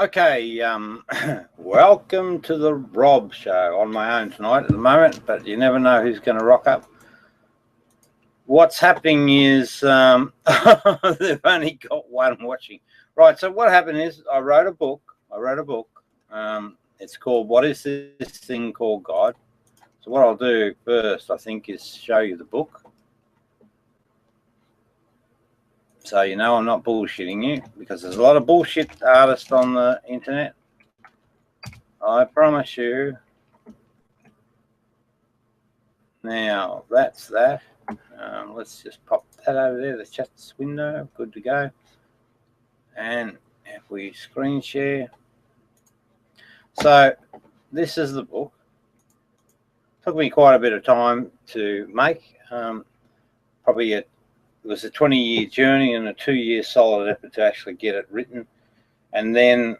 Okay, welcome to the Rob Show. On my own tonight at the moment, but you never know who's going to rock up. What's happening is they've only got one watching. Right, so what happened is I wrote a book. It's called What Is This Thing Called God? So what I'll do first, I think, is show you the book. So you know I'm not bullshitting you, because there's a lot of bullshit artists on the internet. I promise you. Now that's that. Let's just pop that over there, the chat window, good to go. And if we screen share. So this is the book. Took me quite a bit of time to make. It was a 20-year journey and a 2-year solid effort to actually get it written. And then,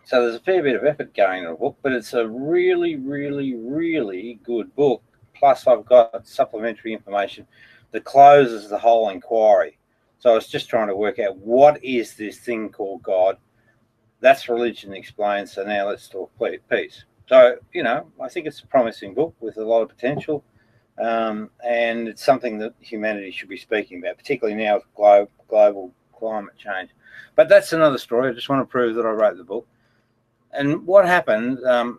so there's a fair bit of effort going in the book, but it's a really, really, really good book. Plus I've got supplementary information that closes the whole inquiry. So I was just trying to work out, what is this thing called God? That's religion explained. So now let's talk peace. So, you know, I think it's a promising book with a lot of potential. And it's something that humanity should be speaking about, particularly now with global climate change. But that's another story. I just want to prove that I wrote the book. And what happened,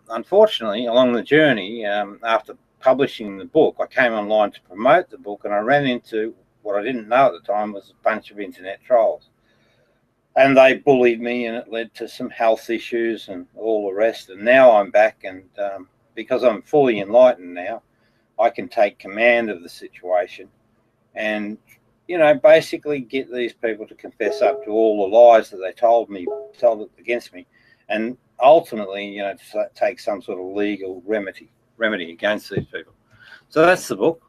unfortunately, along the journey, after publishing the book, I came online to promote the book, and I ran into what I didn't know at the time was a bunch of internet trolls. And they bullied me, and it led to some health issues and all the rest. And now I'm back, and because I'm fully enlightened now, I can take command of the situation and, you know, basically get these people to confess up to all the lies that they told against me, and ultimately, you know, to take some sort of legal remedy against these people. So that's the book.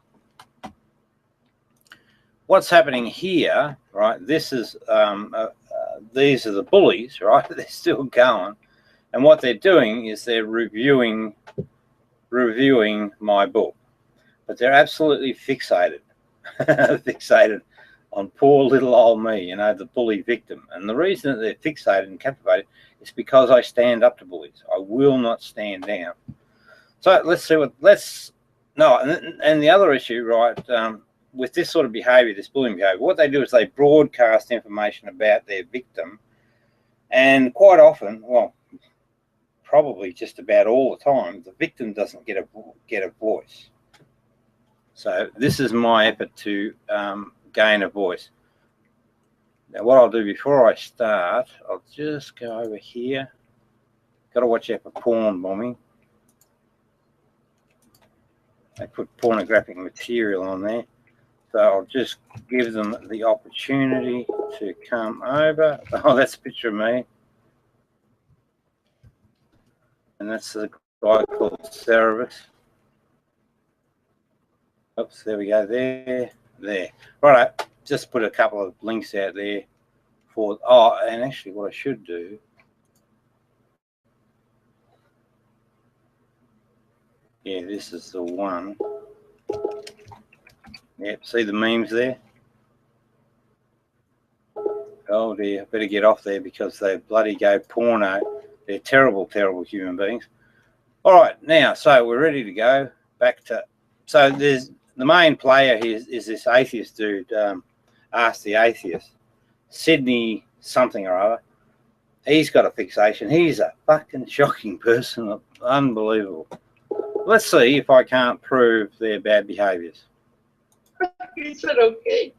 What's happening here, right? This is these are the bullies, right? They're still going, and what they're doing is they're reviewing my book. But they're absolutely fixated, fixated on poor little old me, you know, the bully victim. And the reason that they're fixated and captivated is because I stand up to bullies. I will not stand down. So let's see and the other issue, right, with this sort of behavior, this bullying behavior, what they do is they broadcast information about their victim. And quite often, well, probably just about all the time, the victim doesn't get a voice. So this is my effort to gain a voice. Now what I'll do before I start, I'll just go over here. Got to watch out for porn bombing. They put pornographic material on there. So I'll just give them the opportunity to come over. Oh, that's a picture of me. And that's the guy called Cerebus. Oops, there we go, there. Right, just put a couple of links out there for, and actually what I should do, yeah, this is the one. Yep, see the memes there? Oh dear, better get off there because they bloody go porno. They're terrible, terrible human beings. All right, now, so we're ready to go back to, so there's, the main player here is this atheist dude, Ask the Athiest, Sydney something or other. He's got a fixation. He's a fucking shocking person, unbelievable. Let's see if I can't prove their bad behaviours. He said, okay.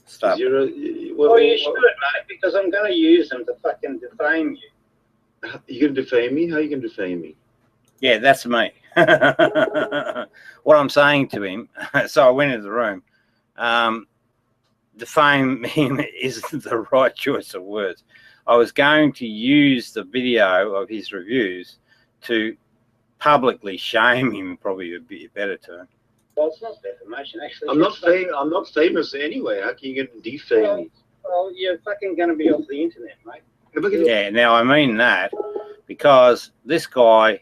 Stop. Well, you should, mate, because I'm going to use them to fucking defame you. You going to defame me? How are you going to defame me? Yeah, that's me. What I'm saying to him, so I went into the room, defame him isn't the right choice of words. I was going to use the video of his reviews to publicly shame him, probably would be a better term. Well, it's not defamation, actually. I'm not famous anyway. How can you get defame me? Well, you're fucking going to be off the internet, mate. Yeah, now I mean that because this guy,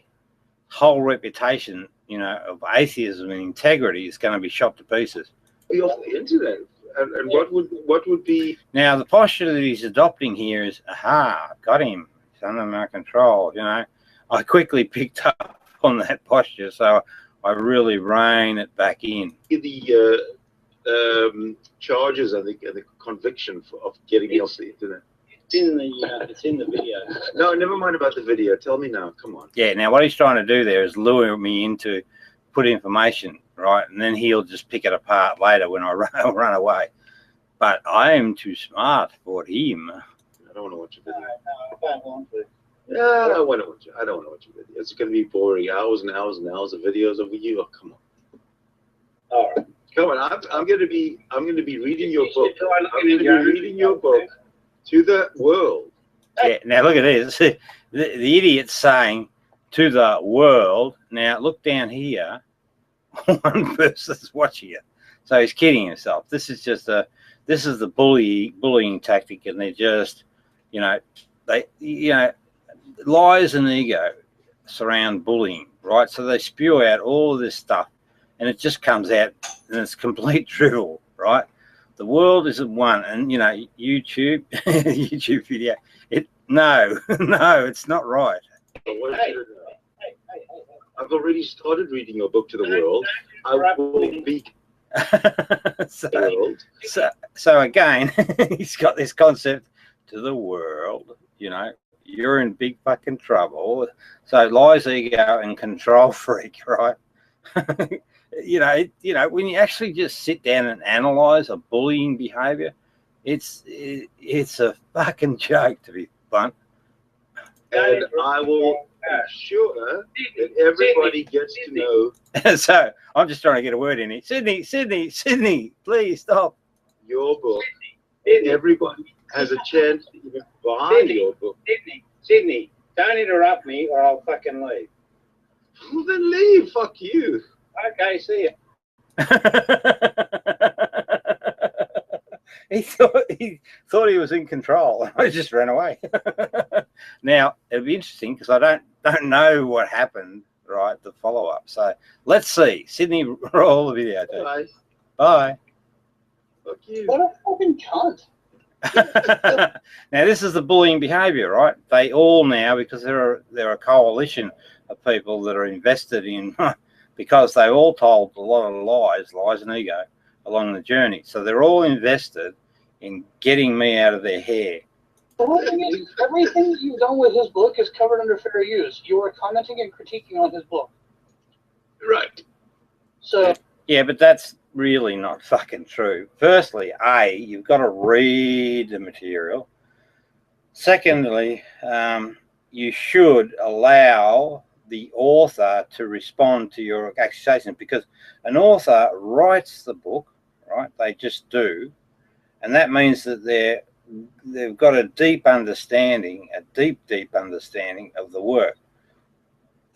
whole reputation, you know, of atheism and integrity is going to be shot to pieces. Be off the internet? And what would be Now the posture that he's adopting here is, aha, got him. It's under my control. You know, I quickly picked up on that posture, so I really rein it back in. the charges and the conviction of getting me off the internet? It's in the video. No, never mind about the video. Tell me now. Come on. Yeah. Now what he's trying to do there is lure me into put information, right, and then he'll just pick it apart later when I run away. But I am too smart for him. I don't want to watch a video. No, I don't want to. Yeah, I don't want to watch a video. It's going to be boring. Hours and hours and hours of videos of you. Oh, come on. All right. Come on. I'm going to be reading your book. I'm going to be Go. reading your book to the world. Yeah. Now look at this. The idiot's saying to the world. Now look down here. One person's watching it, so he's kidding himself. This is the bullying tactic, and they're just, lies and ego surround bullying, right? So they spew out all of this stuff, and it just comes out, and it's complete drivel, right? The world isn't one, and YouTube, YouTube video. No, it's not right. I've already started reading your book to the world. I will be so again, he's got this concept to the world. You're in big fucking trouble. So lies, ego, and control freak, right? When you actually just sit down and analyze a bullying behavior, it's a fucking joke, to be blunt. And I will ensure that everybody gets to know. So I'm just trying to get a word in here. Sydney, please stop. Your book. Everybody has a chance to even buy your book. Sydney, don't interrupt me or I'll fucking leave. Well, then leave. Fuck you. Okay, see ya. He thought he was in control. I just ran away. Now it'll be interesting because I don't know what happened. Right, the follow up. So let's see. Sydney, roll the video. Bye. Bye. Fuck you. What a fucking cunt. Now this is the bullying behavior, right? They all now, because they're a coalition of people that are invested in, because they all told a lot of lies and ego along the journey. So they're all invested in getting me out of their hair. The whole thing is, everything that you've done with his book is covered under fair use. You are commenting and critiquing on his book. Right. So Yeah, but that's really not fucking true. Firstly, you've got to read the material. Secondly, you should allow the author to respond to your accusations, because an author writes the book, right? They just do. And that means that they've got a deep understanding of the work.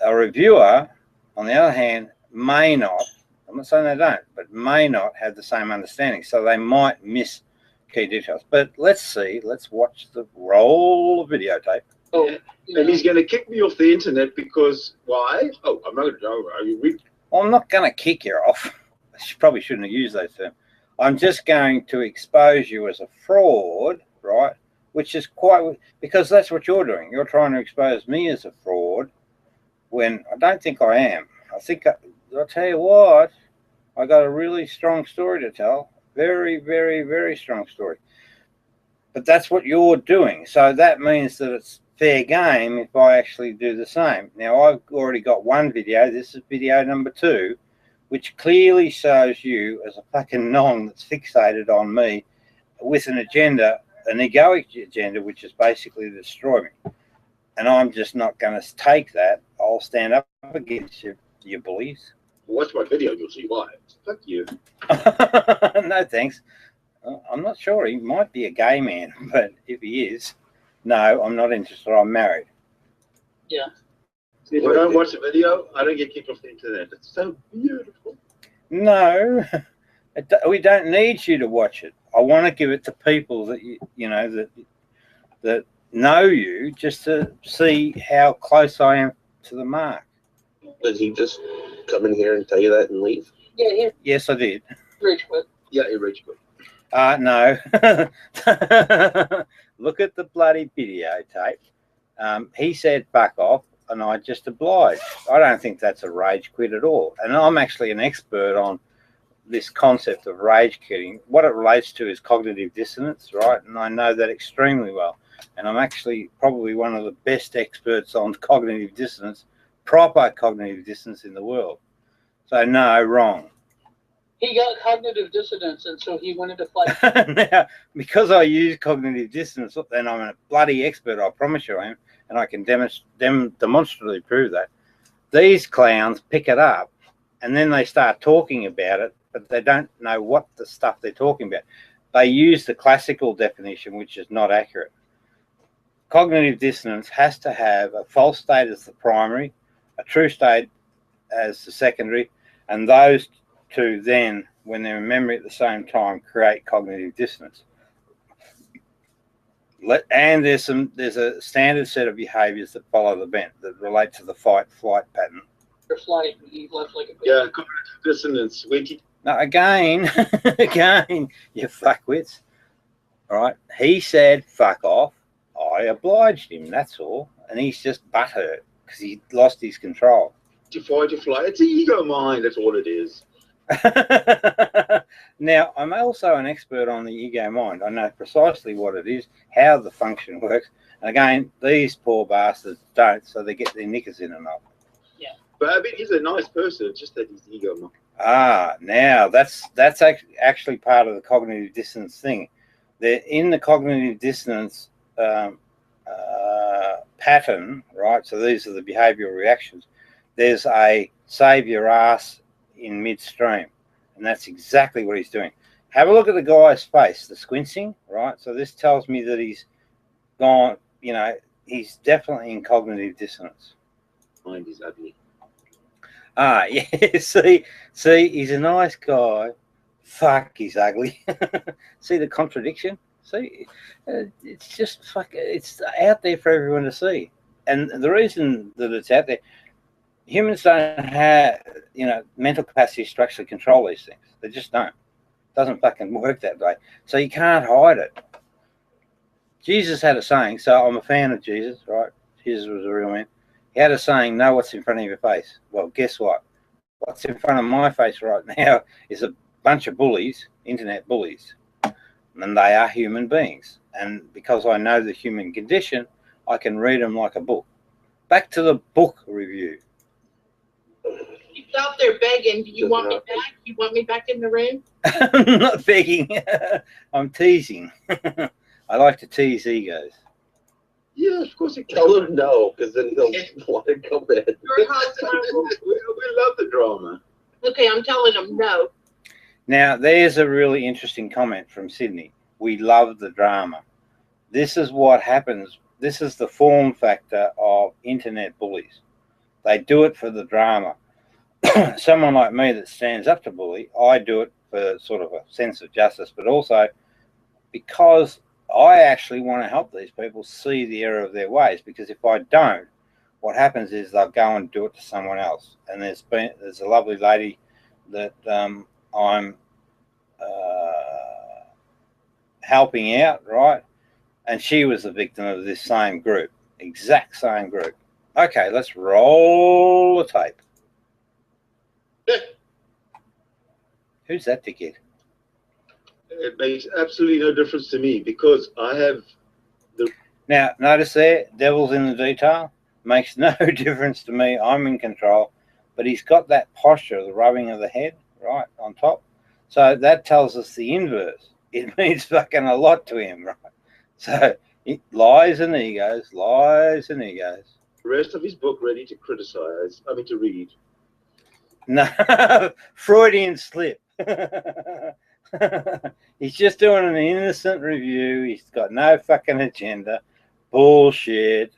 A reviewer, on the other hand, may not, I'm not saying they don't, but may not have the same understanding. So they might miss key details. But let's watch the roll of videotape. Oh, and he's going to kick me off the internet because why? Oh, I'm not going to know. Are you read? I'm not going to kick you off. I probably shouldn't have used those terms. I'm just going to expose you as a fraud, right? Which is because that's what you're doing. You're trying to expose me as a fraud when I don't think I am. I think, I'll tell you what, I got a really strong story to tell. Very, very, very strong story. But that's what you're doing. So that means that it's fair game if I actually do the same. Now, I've already got one video. This is video number 2, which clearly shows you as a fucking nong that's fixated on me with an agenda, an egoic agenda, which is basically to destroy me. And I'm just not going to take that. I'll stand up against you bullies. Watch my video, you'll see why. Fuck you. No, thanks. I'm not sure. He might be a gay man, but if he is, no, I'm not interested. I'm married. yeah. If I don't watch the video, I don't get kicked off the internet. It's so beautiful. No, we don't need you to watch it. I want to give it to people that that know you, just to see how close I am to the mark. Did he just come in here and tell you that and leave? Yeah, he Yes, I did. rage quit. Yeah, he rage quit. No. Look at the bloody videotape. He said fuck off, and I just obliged. I don't think that's a rage quit at all. And I'm actually an expert on this concept of rage quitting. What it relates to is cognitive dissonance, right? And I know that extremely well. And I'm actually probably one of the best experts on cognitive dissonance, proper cognitive dissonance in the world. So no, wrong. He got cognitive dissonance, and so he went into flight. Now, because I use cognitive dissonance, then I'm a bloody expert, I promise you I am, and I can demonstrably prove that. These clowns pick it up, and then they start talking about it, but they don't know what the stuff they're talking about. They use the classical definition, which is not accurate. Cognitive dissonance has to have a false state as the primary, a true state as the secondary, and those two then, when they're in memory at the same time, create cognitive dissonance. And there's a standard set of behaviours that follow the bent that relate to the fight-flight pattern. Flight, he left like a Yeah, cognitive dissonance. Now again, you fuckwits. All right, he said fuck off. I obliged him. That's all, and he's just butthurt because he lost his control. To fight or flight. It's the ego mind. That's all it is. Now, I'm also an expert on the ego mind. I know precisely what it is, how the function works. And again, these poor bastards don't, so they get their knickers in and off. Yeah. But I mean, he's a nice person, just that his ego mind. Ah, now that's actually part of the cognitive dissonance thing. They're in the cognitive dissonance pattern, right? So these are the behavioural reactions. There's a save your ass in midstream, and that's exactly what he's doing. Have a look at the guy's face, the squinting, right? So this tells me that he's gone, you know, he's definitely in cognitive dissonance. Mind is ugly. Ah, yeah, see, he's a nice guy. Fuck, he's ugly. See the contradiction? See, it's just it's out there for everyone to see. And the reason that it's out there, humans don't have, you know, mental capacity to actually control these things. They just don't. It doesn't fucking work that way. So you can't hide it. Jesus had a saying, so I'm a fan of Jesus, right? Jesus was a real man. He had a saying, know what's in front of your face. Well, guess what? What's in front of my face right now is a bunch of bullies, internet bullies. And they are human beings. And because I know the human condition, I can read them like a book. Back to the book review. You out there begging. Do you want me back? You want me back in the room? I'm not begging. I'm teasing. I like to tease egos. Yeah, of course you tell them no, because then they'll want to come in. Your husband. We love the drama. Okay, I'm telling them no. Now, there's a really interesting comment from Sydney. We love the drama. This is what happens. This is the form factor of internet bullies. They do it for the drama. Someone like me that stands up to bully, I do it for sort of a sense of justice, but also because I actually want to help these people see the error of their ways, because if I don't, what happens is they'll go and do it to someone else. And there's a lovely lady that I'm helping out, right? And she was the victim of this same group, exact same group. Okay, let's roll the tape. Who's that dickhead? It makes absolutely no difference to me because I have the... Now, notice there, devil's in the detail. Makes no difference to me. I'm in control. But he's got that posture, the rubbing of the head, right, on top. So that tells us the inverse. It means fucking a lot to him, right? So it lies and egos, lies and egos. The rest of his book ready to criticize, to read. No, Freudian slip. He's just doing an innocent review. He's got no fucking agenda. Bullshit.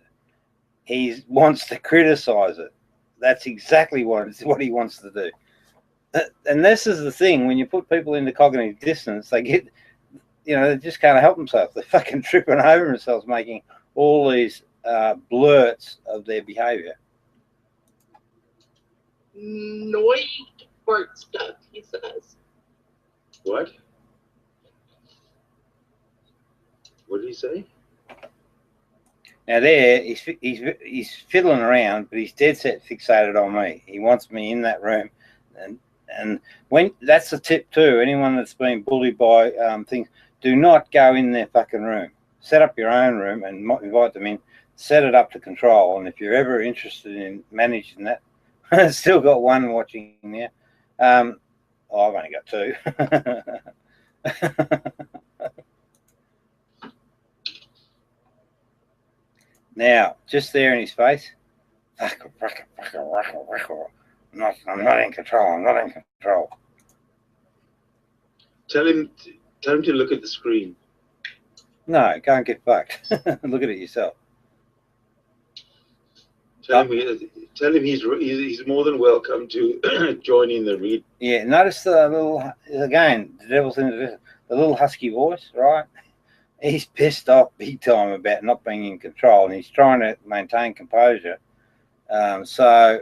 He wants to criticize it. That's exactly what he wants to do. And this is the thing, when you put people into cognitive dissonance, they get, they just can't help themselves. They're fucking tripping over themselves, making all these blurts of their behavior. Neubert stuff, he says. What? you say? Now there, he's fiddling around, but he's dead set fixated on me. He wants me in that room, and when that's a tip too. Anyone that's been bullied by things, do not go in their fucking room. Set up your own room and invite them in. Set it up to control. And if you're ever interested in managing that, I've still got one watching there. I've only got two. Now, just there in his face, I'm not in control. I'm not in control. Tell him to look at the screen. No, go and get fucked. Look at it yourself. Tell him he's more than welcome to join in the read. Yeah, notice the little, again, the devil's in the little husky voice, right? He's pissed off big time about not being in control, and he's trying to maintain composure. So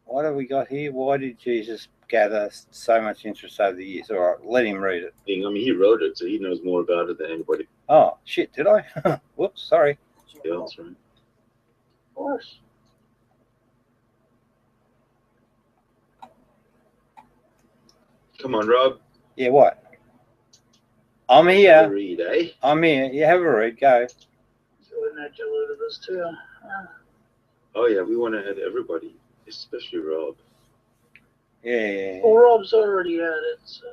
what have we got here? Why did Jesus gather so much interest over the years? All right, let him read it. I mean, he wrote it, so he knows more about it than anybody. Oh, shit, did I? Whoops, sorry. Yeah, that's right. Of course. Come on, Rob. Yeah, what? I'm here. Read, eh? I'm here. You have a read. Go. Go ahead and add Jello to this too. Oh yeah, we want to add everybody, especially Rob. Yeah. Well, Rob's already added, so.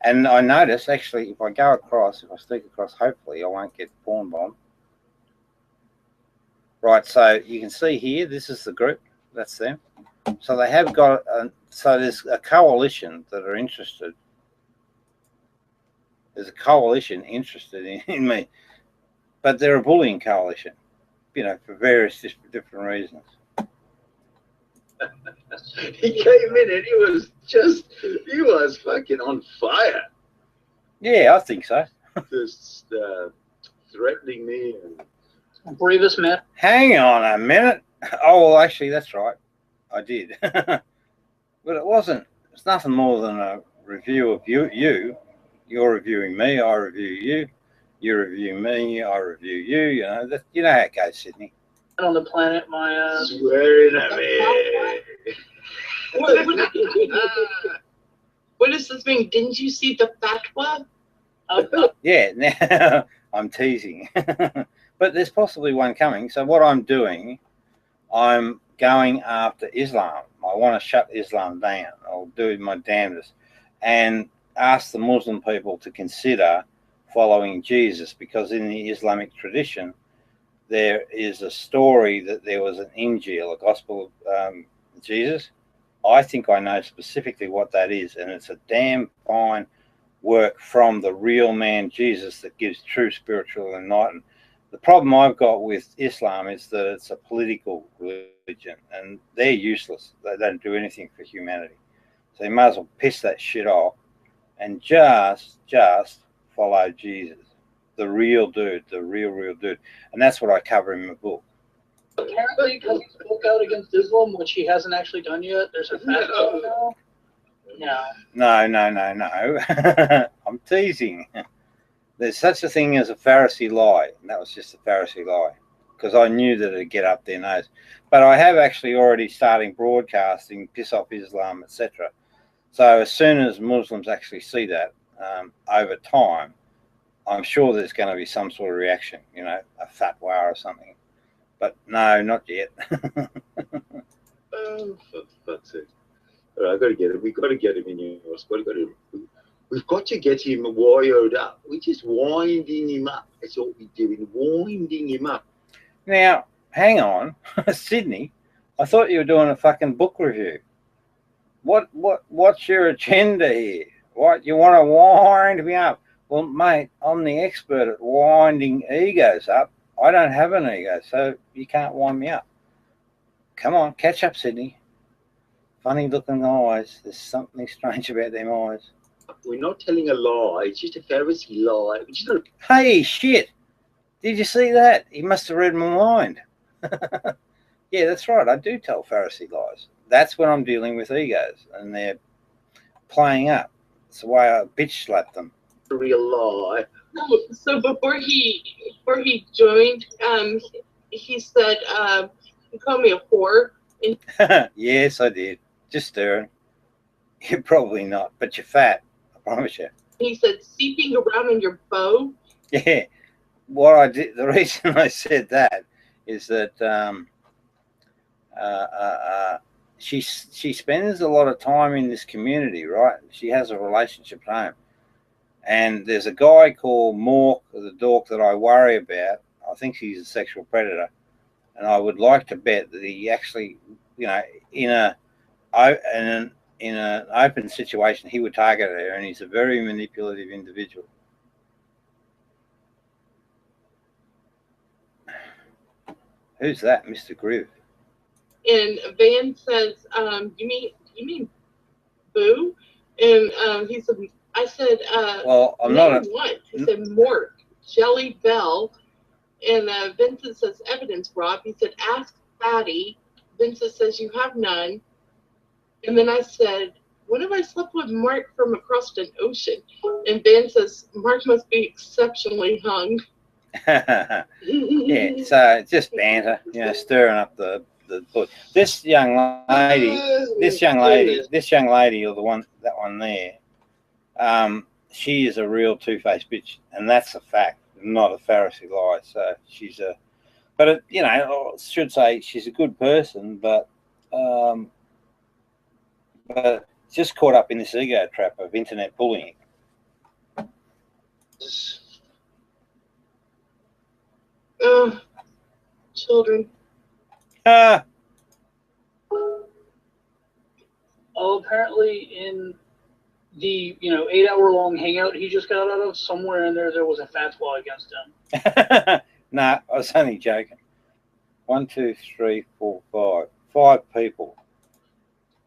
And I notice, actually, if I go across, if I stick across, hopefully I won't get porn bombed. Right, so you can see here, this is the group. That's them. So they have got, so there's a coalition that are interested. There's a coalition interested in me. But they're a bullying coalition, you know, for various different reasons. He came in and he was fucking on fire. Yeah, I think so. Just threatening me. And Bravest man. Hang on a minute. Oh, well, actually, that's right. I did. But it wasn't. It's nothing more than a review of you. You're reviewing me. I review you. You review me. I review you. You know, you know how it goes, Sydney. On the planet, my swearing at me. What does this mean? Didn't you see the fatwa? Yeah, now I'm teasing. But there's possibly one coming. So what I'm doing, I'm going after Islam. I want to shut Islam down. I'll do my damnedest and ask the Muslim people to consider following Jesus, because in the Islamic tradition, there is a story that there was an Injil, a gospel of Jesus. I think I know specifically what that is, and it's a damn fine work from the real man Jesus that gives true spiritual enlightenment. The problem I've got with Islam is that it's a political religion, and they're useless. They don't do anything for humanity. So you might as well piss that shit off and just follow Jesus. The real dude, the real dude. And that's what I cover in my book. Apparently, because he spoke out against Islam, which he hasn't actually done yet, there's a fact now. No. I'm teasing. There's such a thing as a Pharisee lie, and that was just a Pharisee lie, because I knew that it'd get up their nose. But I have actually already starting broadcasting, piss off Islam, etc. So as soon as Muslims actually see that, over time, I'm sure there's going to be some sort of reaction, you know, a fatwa or something. But no, not yet. Oh, for fuck's sake. All right, I've got to get him. We've got to get him in here. We've got to get him wired up. We're just winding him up. That's what we're doing, winding him up. Now, hang on. Sydney, I thought you were doing a fucking book review. What's your agenda here? What, you want to wind me up? Well, mate, I'm the expert at winding egos up. I don't have an ego, so you can't wind me up. Come on, catch up, Sydney. Funny looking eyes. There's something strange about them eyes. We're not telling a lie. It's just a Pharisee lie. Hey, shit. Did you see that? He must have read my mind. Yeah, that's right. I do tell Pharisee lies. That's when I'm dealing with egos and they're playing up. It's the way I bitch slapped them. Real lie. So before he joined, he said he called me a whore. Yes, I did. Just stirring. You're probably not, but you're fat. I promise you. He said seeping around in your bow. Yeah. What I did, the reason I said that is that she spends a lot of time in this community, right? She has a relationship at home. And there's a guy called Mork, the dork that I worry about. I think he's a sexual predator. And I would like to bet that he actually, you know, in an open situation, he would target her, and he's a very manipulative individual. Who's that, Mr. Griff? And Van says, you mean Boo? And he said, I said, well, I'm not. What? He said, Mort, Jelly Bell. And Vincent says, evidence, Rob. He said, ask Fatty. Vincent says, you have none. And then I said, when have I slept with Mark from across an ocean? And Van says, Mark must be exceptionally hung. Yeah, so just banter, you know, stirring up the book. This young lady, or that one there, she is a real two-faced bitch, and that's a fact, not a Pharisee lie. So she's a, but it, you know, I should say she's a good person, but just caught up in this ego trap of internet bullying. Children. Oh, apparently in the 8-hour-long hangout he just got out of, somewhere in there was a fatwa against him. Nah, I was only joking. 1, 2, 3, 4, 5. 5 people.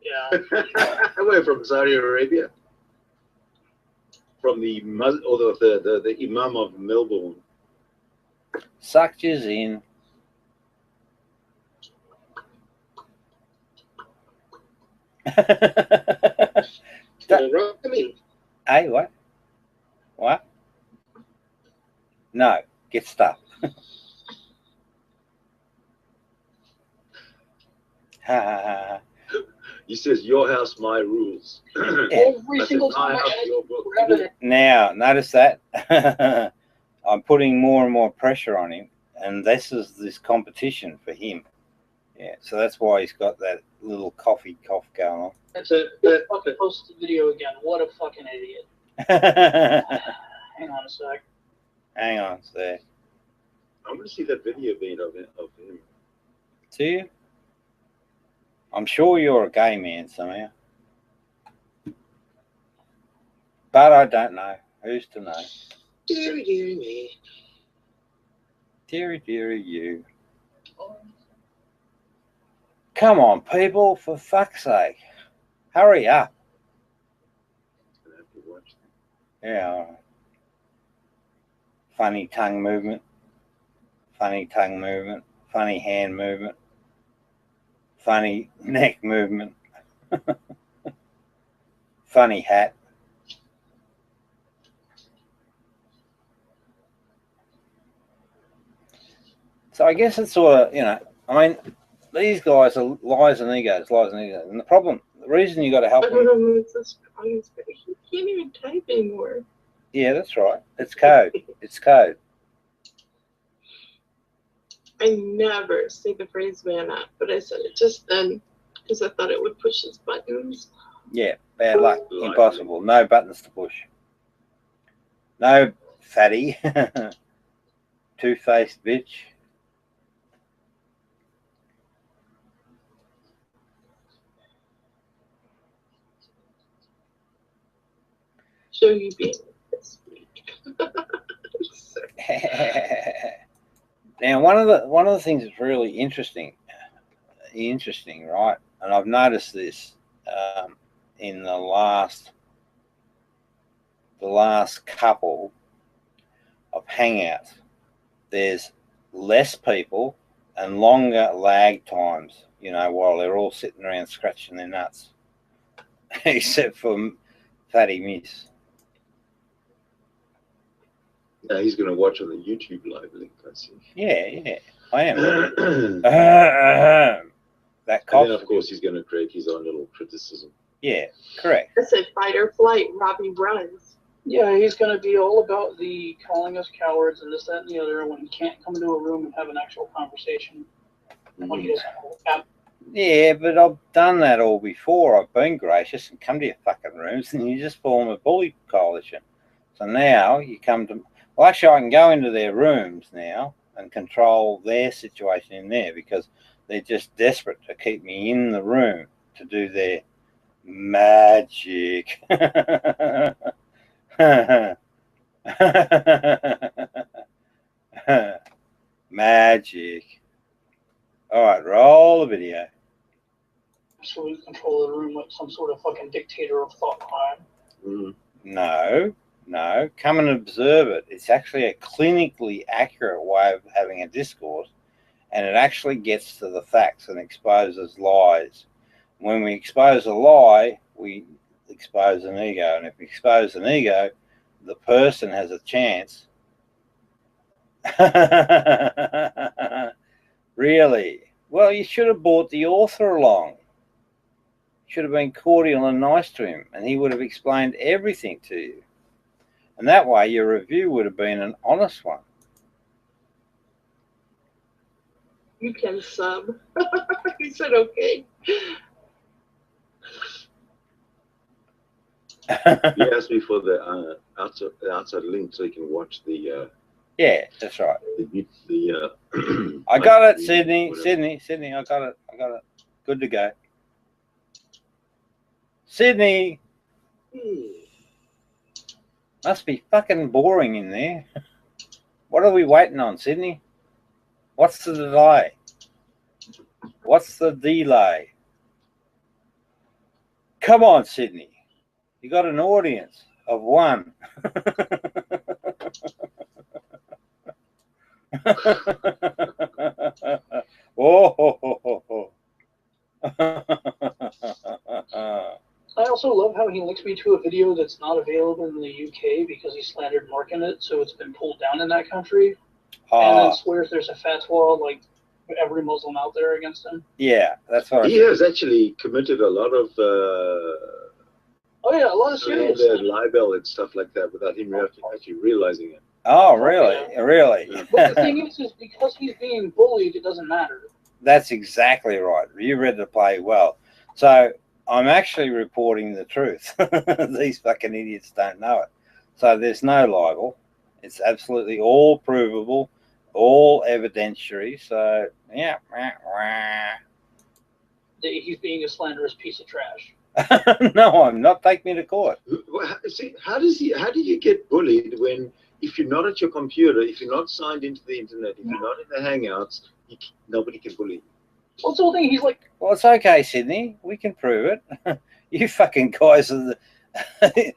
Yeah. I went from Saudi Arabia, from the Imam of Melbourne. Sucked yours in. Hey, what? What? No, get stuck. He says, your house, my rules. Every single time Now, notice that. I'm putting more and more pressure on him, and this competition for him. Yeah, so that's why he's got that little coffee cough going on. That's it. Fucking post the video again. What a fucking idiot. Hang on a sec. Hang on a sec. I'm going to see that video being of him. Do you? I'm sure you're a gay man somehow. But I don't know. Who's to know? Deary, deary me. Deary, deary you. Come on, people, for fuck's sake. Hurry up. Yeah, all right. Funny tongue movement. Funny tongue movement. Funny hand movement. Funny neck movement. Funny hat. So I guess it's sort of, I mean, these guys are lies and egos. And the reason you got to help them. He can't even type anymore. Yeah, that's right. It's code. It's code. I never say the phrase man up, but I said it just then because I thought it would push his buttons. Yeah, bad luck. Impossible. No buttons to push. No fatty. Two-faced bitch. Show you being this week. Now, one of the things that's really interesting, right? And I've noticed this in the last couple of hangouts. There's less people and longer lag times, while they're all sitting around scratching their nuts, except for Fatty Miss. Now he's going to watch on the YouTube live link, I see. Yeah, I am. That And cost. then, of course, he's going to create his own little criticism. Yeah, correct. I said fight or flight. Robbie runs. Yeah, he's going to be all about the calling us cowards and this, that, and the other when he can't come into a room and have an actual conversation. When he doesn't have. Yeah, but I've done that all before. I've been gracious and come to your fucking rooms and you just form a bully coalition. So now you come to... Well, actually, I can go into their rooms now and control their situation in there because they're just desperate to keep me in the room to do their magic. Magic. All right, roll the video. Absolute control of the room like some sort of fucking dictator of thought crime. No, come and observe it. It's actually a clinically accurate way of having a discourse, and it actually gets to the facts and exposes lies. When we expose a lie, we expose an ego, and if we expose an ego, the person has a chance. Really? Well, you should have brought the author along. Should have been cordial and nice to him, and he would have explained everything to you. And that way your review would have been an honest one. You can sub. He said okay. He asked me for the outside link so you can watch the... Yeah, that's right. I got it, Sydney. Sydney, I got it. Good to go. Sydney! Must be fucking boring in there. What are we waiting on, Sydney? What's the delay? What's the delay? Come on, Sydney. You got an audience of one. Oh. I also love how he links me to a video that's not available in the UK because he slandered Mark in it, so it's been pulled down in that country. And then swears there's a fatwa like every Muslim out there against him. Yeah, that's what he has actually committed a lot of a lot of serious libel and stuff like that without him actually realizing it. Oh, really? Yeah. Really? But the thing is because he's being bullied, it doesn't matter. That's exactly right. You read the play well. So I'm actually reporting the truth. These fucking idiots don't know it. So there's no libel. It's absolutely all provable, all evidentiary. So, yeah. He's being a slanderous piece of trash. No, I'm not. Take me to court. See, how did you get bullied when, if you're not at your computer, if you're not signed into the internet, if you're not in the Hangouts, nobody can bully you? What's the whole thing? He's like, well, it's okay, Sydney. We can prove it. You fucking guys are the...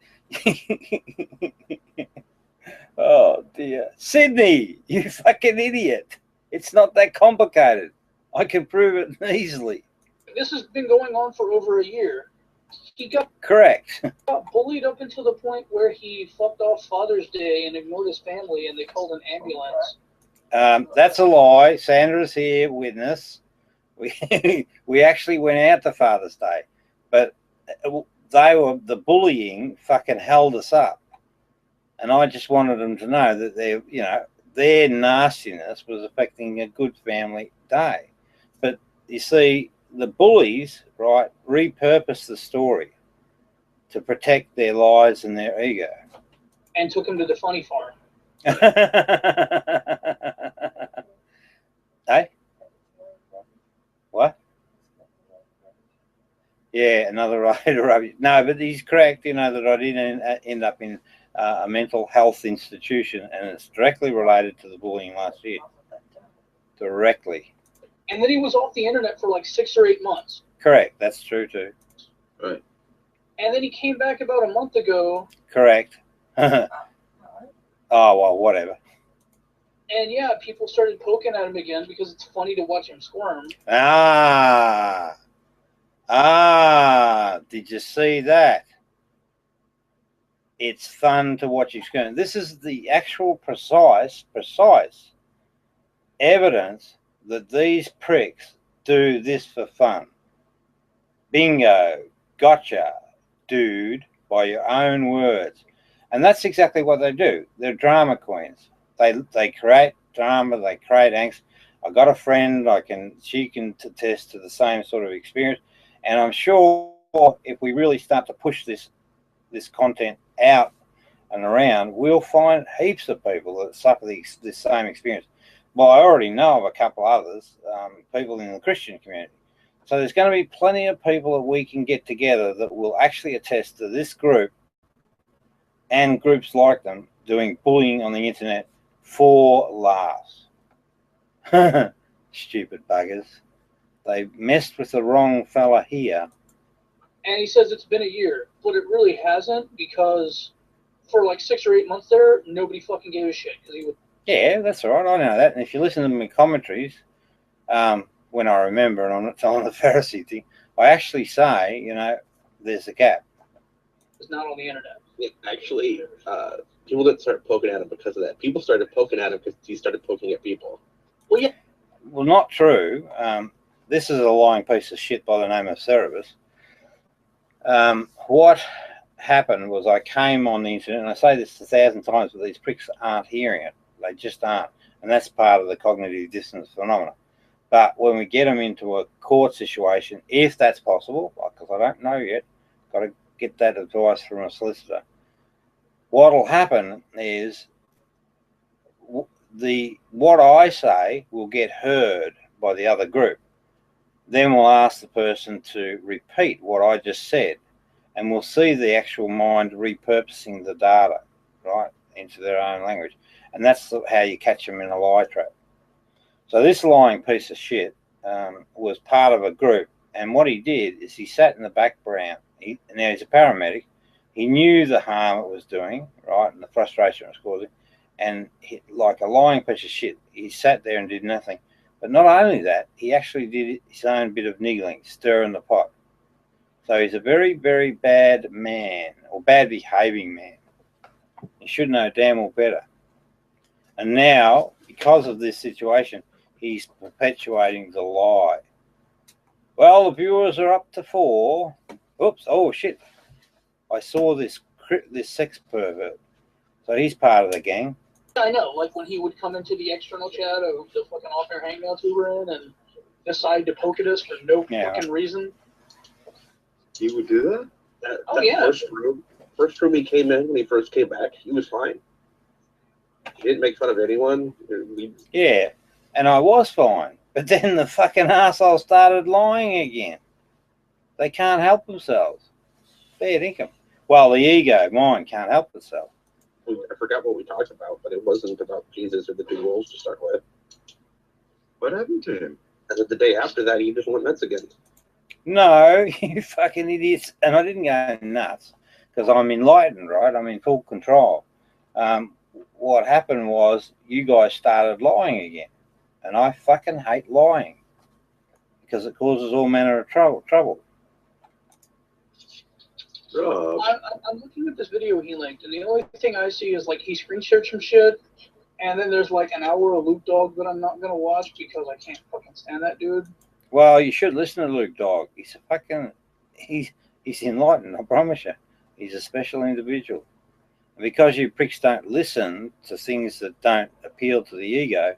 Oh, dear. Sydney, you fucking idiot. It's not that complicated. I can prove it easily. This has been going on for over a year. He got bullied up until the point where he fucked off Father's Day and ignored his family, and they called an ambulance. That's a lie. Sandra's here, witness. We actually went out to Father's Day, but the bullying fucking held us up, and I just wanted them to know that their nastiness was affecting a good family day. But you see, the bullies, right, repurposed the story to protect their lies and their ego, and took him to the funny farm. Hey? What? Yeah, another rubbish. No, but he's correct, that I didn't end up in a mental health institution, and it's directly related to the bullying last year. Directly. And then he was off the internet for like 6 or 8 months. Correct, that's true too. Right. And then he came back about a month ago. Correct. Oh, well, whatever. And yeah, people started poking at him again because it's funny to watch him squirm. Did you see that? it's fun to watch experience. This is the actual precise evidence that these pricks do this for fun. Bingo, gotcha, dude, by your own words. And that's exactly what they do. They're drama queens. They create drama, they create angst. I got a friend, she can attest to the same sort of experience. And I'm sure if we really start to push this content out and around, we'll find heaps of people that suffer this same experience. Well, I already know of a couple others, people in the Christian community. So there's going to be plenty of people that we can get together that will actually attest to this group and groups like them doing bullying on the internet for laughs. Stupid buggers. They messed with the wrong fella here. And he says it's been a year, but it really hasn't, because for like 6 or 8 months there, nobody fucking gave a shit. Because he would. Yeah, that's all right. I know that. And if you listen to my commentaries, when I remember, and I'm not telling the Pharisee thing, I actually say, there's a gap. It's not on the internet. Yeah, actually, people didn't start poking at him because of that. People started poking at him because he started poking at people. Well, yeah. Well, not true. This is a lying piece of shit by the name of Cerebus. What happened was I came on the internet, and I say this 1,000 times, but these pricks aren't hearing it. They just aren't. And that's part of the cognitive dissonance phenomenon. But when we get them into a court situation, if that's possible, because I don't know yet, got to get that advice from a solicitor. What will happen is what I say will get heard by the other group. Then we'll ask the person to repeat what I just said, and we'll see the actual mind repurposing the data, right, into their own language. And that's how you catch them in a lie trap. So this lying piece of shit was part of a group, and what he did is he sat in the background. Now he's a paramedic. He knew the harm it was doing, right, and the frustration it was causing, and like a lying piece of shit, he sat there and did nothing. But not only that, he actually did his own bit of niggling, stirring the pot. So he's a very, very bad man, or bad behaving man. He should know damn well better. And now, because of this situation, he's perpetuating the lie. Well, the viewers are up to 4. Oops, oh shit. I saw this sex pervert. So he's part of the gang. I know, like when he would come into the external chat of the fucking off-air hangouts we were in and decide to poke at us for no fucking reason. He would do that? First room he came in when he first came back, he was fine. He didn't make fun of anyone. Yeah, and I was fine. But then the fucking arsehole started lying again. They can't help themselves. Fair income. Well, the ego, mine, can't help itself. I forgot what we talked about, but it wasn't about Jesus or the 2 wolves to start with. What happened to him? And then the day after that, he just went nuts again. No, you fucking idiots. And I didn't go nuts because I'm enlightened, right? I'm in full control. What happened was you guys started lying again. And I fucking hate lying because it causes all manner of trouble. Rob. I'm looking at this video he linked, and the only thing I see is like he screen shared some shit, and then there's like an hour of Luke Dog that I'm not gonna watch because I can't fucking stand that dude. Well, you should listen to Luke Dog. He's enlightened, I promise you. He's a special individual. And because you pricks don't listen to things that don't appeal to the ego,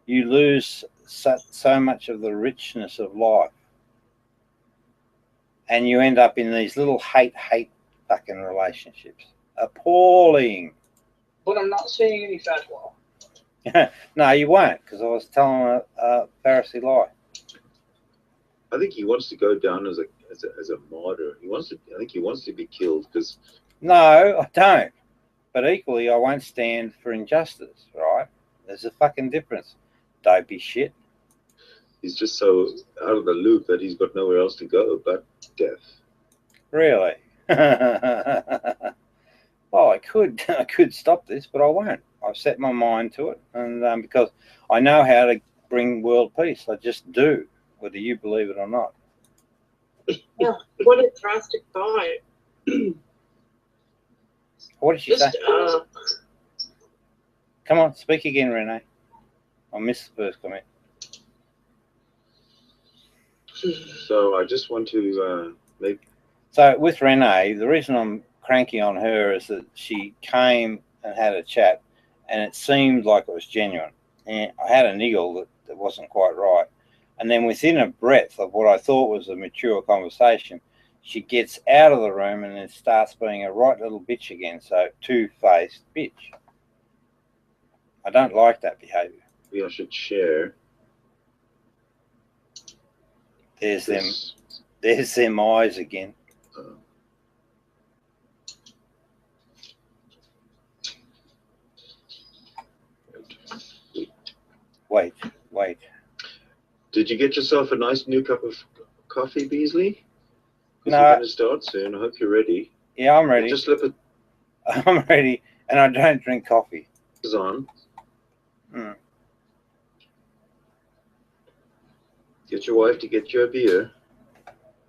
you lose so much of the richness of life. And you end up in these little hate fucking relationships. Appalling. But I'm not saying any fatwa. No, you won't, because I was telling a Pharisee lie. I think he wants to go down as a martyr. I think he wants to be killed because. No, I don't. But equally, I won't stand for injustice, right? There's a fucking difference. Dopey shit. He's just so out of the loop that he's got nowhere else to go but death. Really? Well, I could stop this, but I won't. I've set my mind to it, and because I know how to bring world peace, I just do, whether you believe it or not. Yeah, what a drastic thought. What did she say? Just, Come on, speak again, Renee. I missed the first comment. So I just want to make. So with Renee, the reason I'm cranky on her is that she came and had a chat, and it seemed like it was genuine. And I had a niggle that wasn't quite right. And then within a breadth of what I thought was a mature conversation, she gets out of the room and then starts being a right little bitch again. So two-faced bitch. I don't like that behaviour. Maybe I should share. There's this. There's them eyes again. Wait. Did you get yourself a nice new cup of coffee, Beasley? No. We're going to start soon. I hope you're ready. Yeah, I'm ready. Just slip it. I'm ready, and I don't drink coffee. On. Get your wife to get you a beer.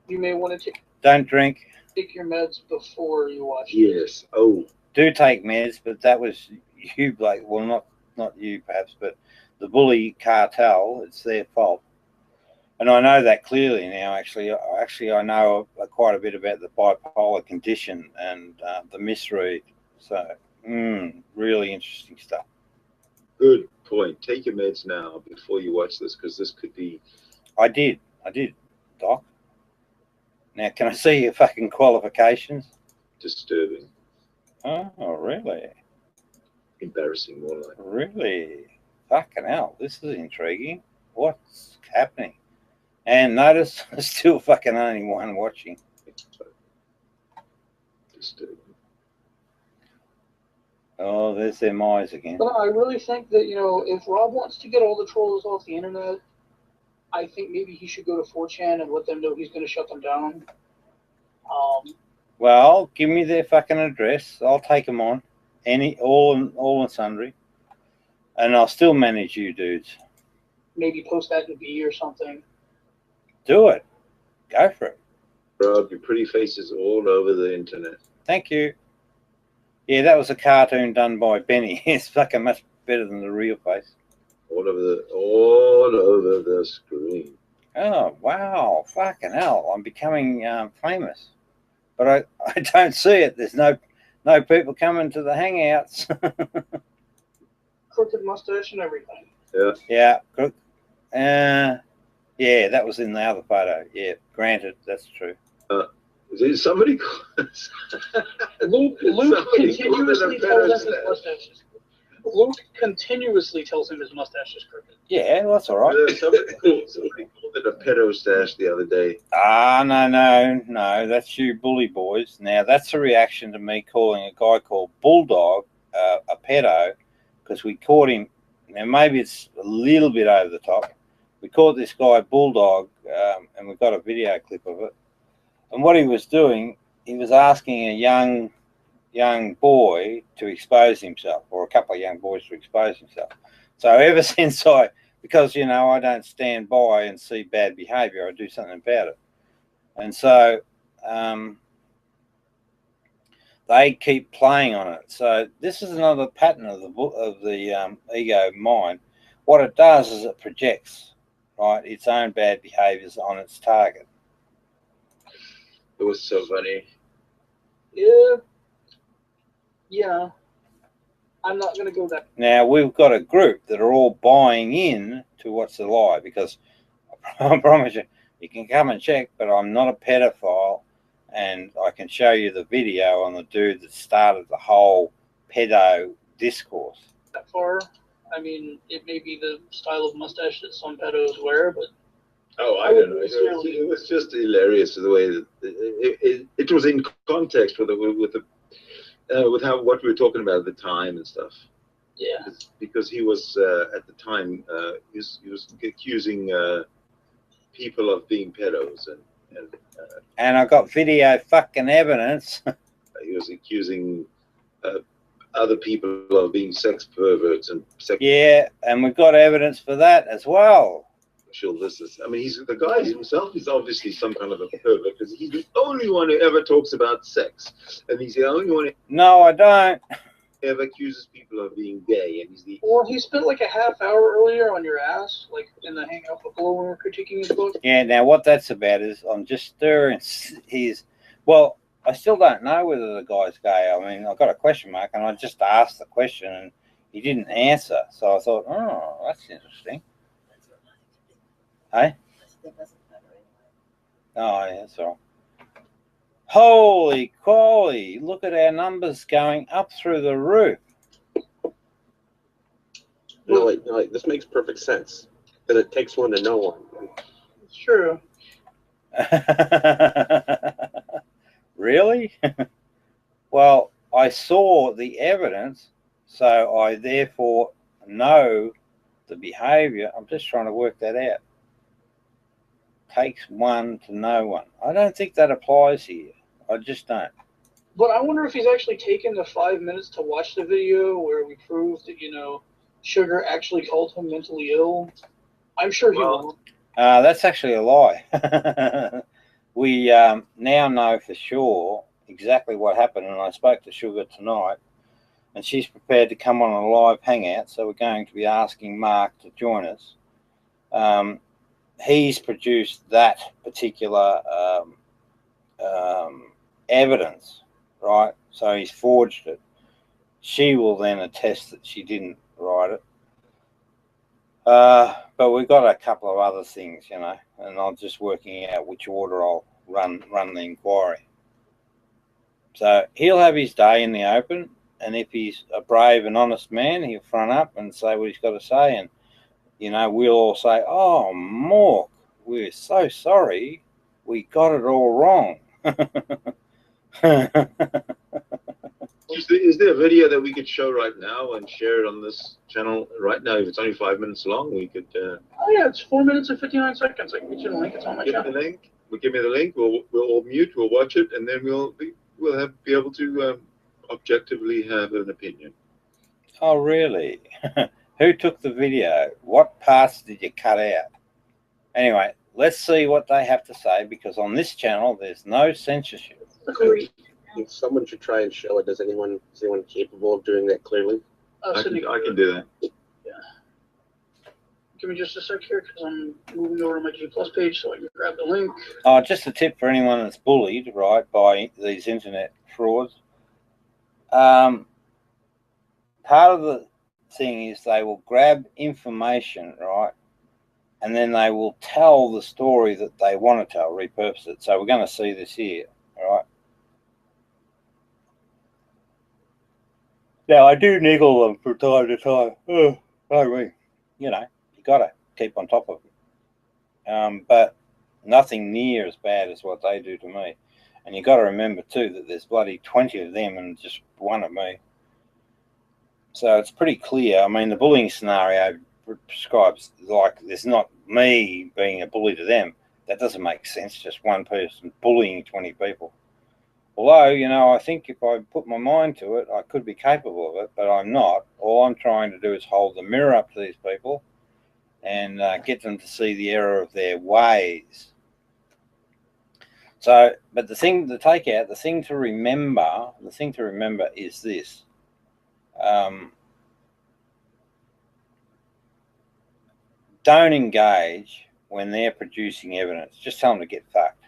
You may want to Don't drink. take your meds before you watch. Yes. Oh. Do take meds, but that was you, Blake. Well, not you, perhaps, but the bully cartel. It's their fault, and I know that clearly now. Actually, I know quite a bit about the bipolar condition and the misread. So, really interesting stuff. Good point. Take your meds now before you watch this, because this could be. I did, Doc. Now, can I see your fucking qualifications? Disturbing. Oh, really? Embarrassing, more like. Really? Fucking hell, this is intriguing. What's happening? And notice, there's still fucking only one watching. Disturbing. Oh, there's them eyes again. But I really think that, if Rob wants to get all the trolls off the internet, I think maybe he should go to 4chan and let them know he's going to shut them down. Well, give me their fucking address. I'll take them on. All and sundry. And I'll still manage you dudes. Maybe post that in V or something. Do it. Go for it. Rob, your pretty face is all over the internet. Thank you. Yeah, that was a cartoon done by Benny. It's fucking much better than the real face. All over the screen. Oh, wow. Fucking hell. I'm becoming famous. But I don't see it. There's no people coming to the hangouts. Crooked mustache and everything. Yeah. Yeah. Yeah, that was in the other photo. Yeah, granted, that's true. Somebody Luke continuously tells him his mustache is crooked. Luke continuously tells him his mustache is crooked. Yeah, well, that's all right. Somebody called it a pedo stash the other day. No, that's you bully boys. Now, that's a reaction to me calling a guy called Bulldog a pedo, because we caught him. Now, maybe it's a little bit over the top. We caught this guy Bulldog, and we've got a video clip of it. And what he was doing, he was asking a young boy to expose himself, or a couple of young boys to expose himself. So ever since because I don't stand by and see bad behaviour, I do something about it. And so they keep playing on it. So this is another pattern of the ego mind. What it does is it projects, right, its own bad behaviours on its target. It was so funny. Yeah. I'm not going to go there. Now, we've got a group that are all buying in to what's a lie, because I promise you can come and check, but I'm not a pedophile, and I can show you the video on the dude that started the whole pedo discourse. That far. I mean, it may be the style of mustache that some pedos wear, but Oh, I don't know. It was just hilarious the way that it was in context with what we were talking about at the time and stuff. Yeah. Because he was at the time he was accusing people of being pedos and I got video fucking evidence. He was accusing other people of being sex perverts and sex. Yeah, and we've got evidence for that as well. sexual this is. I mean, the guy himself is obviously some kind of a pervert because he's the only one who ever talks about sex, and he's the only one. No, I don't. Ever accuses people of being gay, and he's the. Well, he spent like a half hour earlier on your ass, like in the hangout before when we were critiquing his book. Yeah. Now, what that's about is I'm just stirring his. Well, I still don't know whether the guy's gay. I mean, I got a question mark, and I just asked the question, and he didn't answer. So I thought, oh, that's interesting. Hey? Oh, yeah, that's all right. Holy quality, look at our numbers going up through the roof. No, wait, this makes perfect sense. Because it takes one to know one. It's true. Really? Well, I saw the evidence, so I therefore know the behavior. I'm just trying to work that out. Takes one to know one. I don't think that applies here. I just don't. But I wonder if he's actually taken the 5 minutes to watch the video where we proved that, Sugar actually called him mentally ill. I'm sure he won't. That's actually a lie. We now know for sure exactly what happened, and I spoke to Sugar tonight, and she's prepared to come on a live hangout, so we're going to be asking Mark to join us. He's produced that particular evidence, right? So he's forged it. She will then attest that she didn't write it. But we've got a couple of other things, and I'm just working out which order I'll run the inquiry. So he'll have his day in the open, and if he's a brave and honest man, he'll front up and say what he's got to say, and we'll all say, "Oh, Mork, we're so sorry, we got it all wrong." Is there a video that we could show right now and share it on this channel right now? If it's only 5 minutes long, we could. Oh yeah, it's 4 minutes and 59 seconds. I can get you the link. It's on my channel. Give me the link. We'll all mute. We'll watch it, and then we'll be able to objectively have an opinion. Oh, really? Who took the video? What parts did you cut out? Anyway, let's see what they have to say, because on this channel there's no censorship. Agreed. Someone should try and show it. Is anyone capable of doing that clearly? I can do that. Yeah. Give me just a sec here, because I'm moving over to my G Plus page so I can grab the link. Oh, just a tip for anyone that's bullied, right, by these internet frauds. Part of the thing is they will grab information, right, and then they will tell the story that they want to tell, repurpose it. So we're going to see this here, all right? Now, I do niggle them from time to time. Oh, you got to keep on top of them. But nothing near as bad as what they do to me. And you got to remember, too, that there's bloody 20 of them and just one of me. So it's pretty clear. I mean, the bullying scenario prescribes, like, there's not me being a bully to them. That doesn't make sense, just one person bullying 20 people. Although, I think if I put my mind to it, I could be capable of it, but I'm not. All I'm trying to do is hold the mirror up to these people and get them to see the error of their ways. So, but the thing to remember is this. Don't engage when they're producing evidence. Just tell them to get fucked.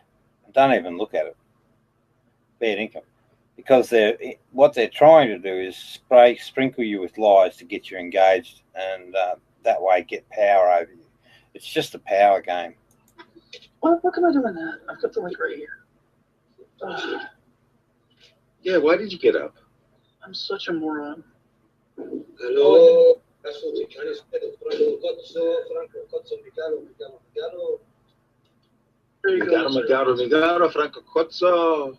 Don't even look at it. Bad income, because what they're trying to do is sprinkle you with lies to get you engaged, and that way get power over you. It's just a power game. What am I doing that? I've got the link right here. Yeah, why did you get up? I'm such a moron. Hello. There you go. Migaro, Franco Cozzo.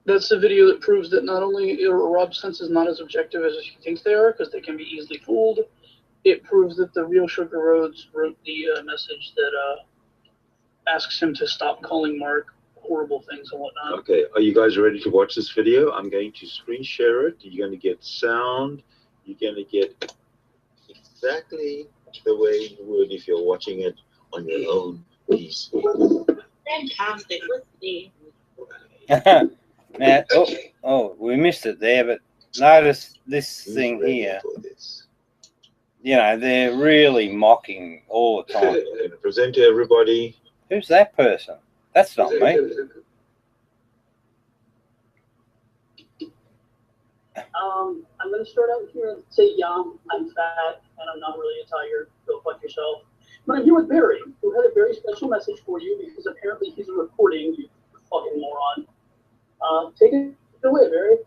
That's the video that proves that not only are Rob's senses not as objective as he thinks they are, because they can be easily fooled, it proves that the real Sugar Rhodes wrote the message that asks him to stop calling Mark horrible things and whatnot. Okay, are you guys ready to watch this video? I'm going to screen share it. You're going to get sound you're going to get exactly the way you would if you're watching it on your own peaceful. Fantastic. Let's see. Now, we missed it there, but notice this thing here. You know, they're really mocking all the time. And present to everybody. Who's that person? That's not me. I'm going to start out here and say, I'm fat and I'm not really a tiger. Go fuck yourself. But I'm here with Barry, who had a very special message for you because apparently he's recording, you fucking moron. Take it away, Barry.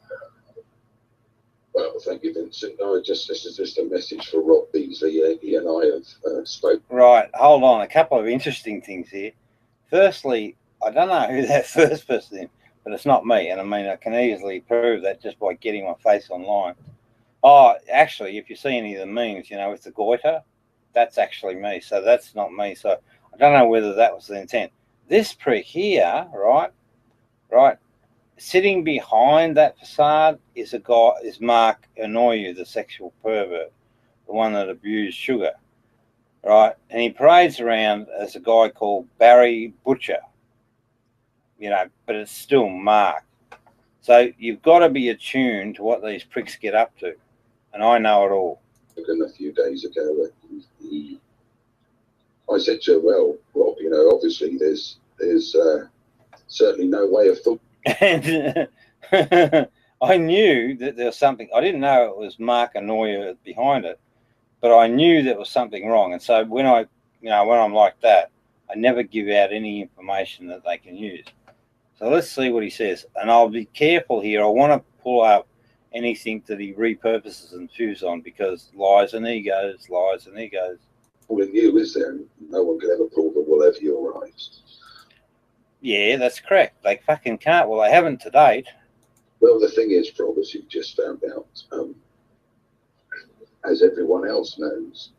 Well, thank you, Vincent. This is just a message for Rob Beasley. He and I have spoken. Right, hold on. A couple of interesting things here. Firstly, I don't know who that first person is, but it's not me. And I mean, I can easily prove that just by getting my face online. Oh, actually, if you see any of the memes, you know, with the goiter, that's actually me. So that's not me. So I don't know whether that was the intent. This prick here, right, sitting behind that facade is Mark Anoyu, the sexual pervert, the one that abused Sugar, right? And he parades around as a guy called Barry Butcher, you know, but it's still Mark. So you've got to be attuned to what these pricks get up to, and I know it all. A few days ago, I said to him, well, Rob, you know, obviously there's certainly no way of thought. And I knew that there was something. I didn't know it was Mark Anoya behind it, but I knew there was something wrong. And so when I'm like that, I never give out any information that they can use. So let's see what he says. And I'll be careful here. I want to pull up anything that he repurposes and chews on, because lies and egos. Well, in you, is there? No one can ever prove it will ever your eyes. Yeah, that's correct. They fucking can't. Well, they haven't to date. Well, the thing is, Rob, as you've just found out, as everyone else knows,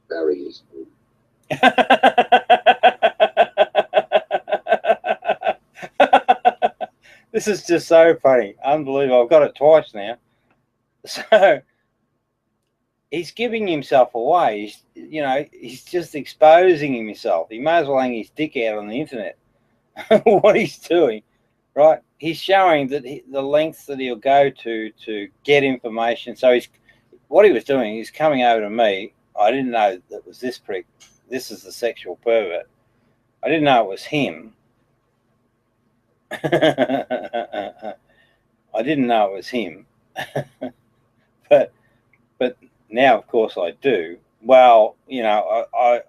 Barry is. This is just so funny. Unbelievable. I've got it twice now. So he's giving himself away. He's just exposing himself. He may as well hang his dick out on the internet. What he's doing, right? He's showing that the lengths that he'll go to get information. So what he was doing is coming over to me. I didn't know that it was this prick. This is the sexual pervert. I didn't know it was him. I didn't know it was him. but now, of course, I do. Well, you know,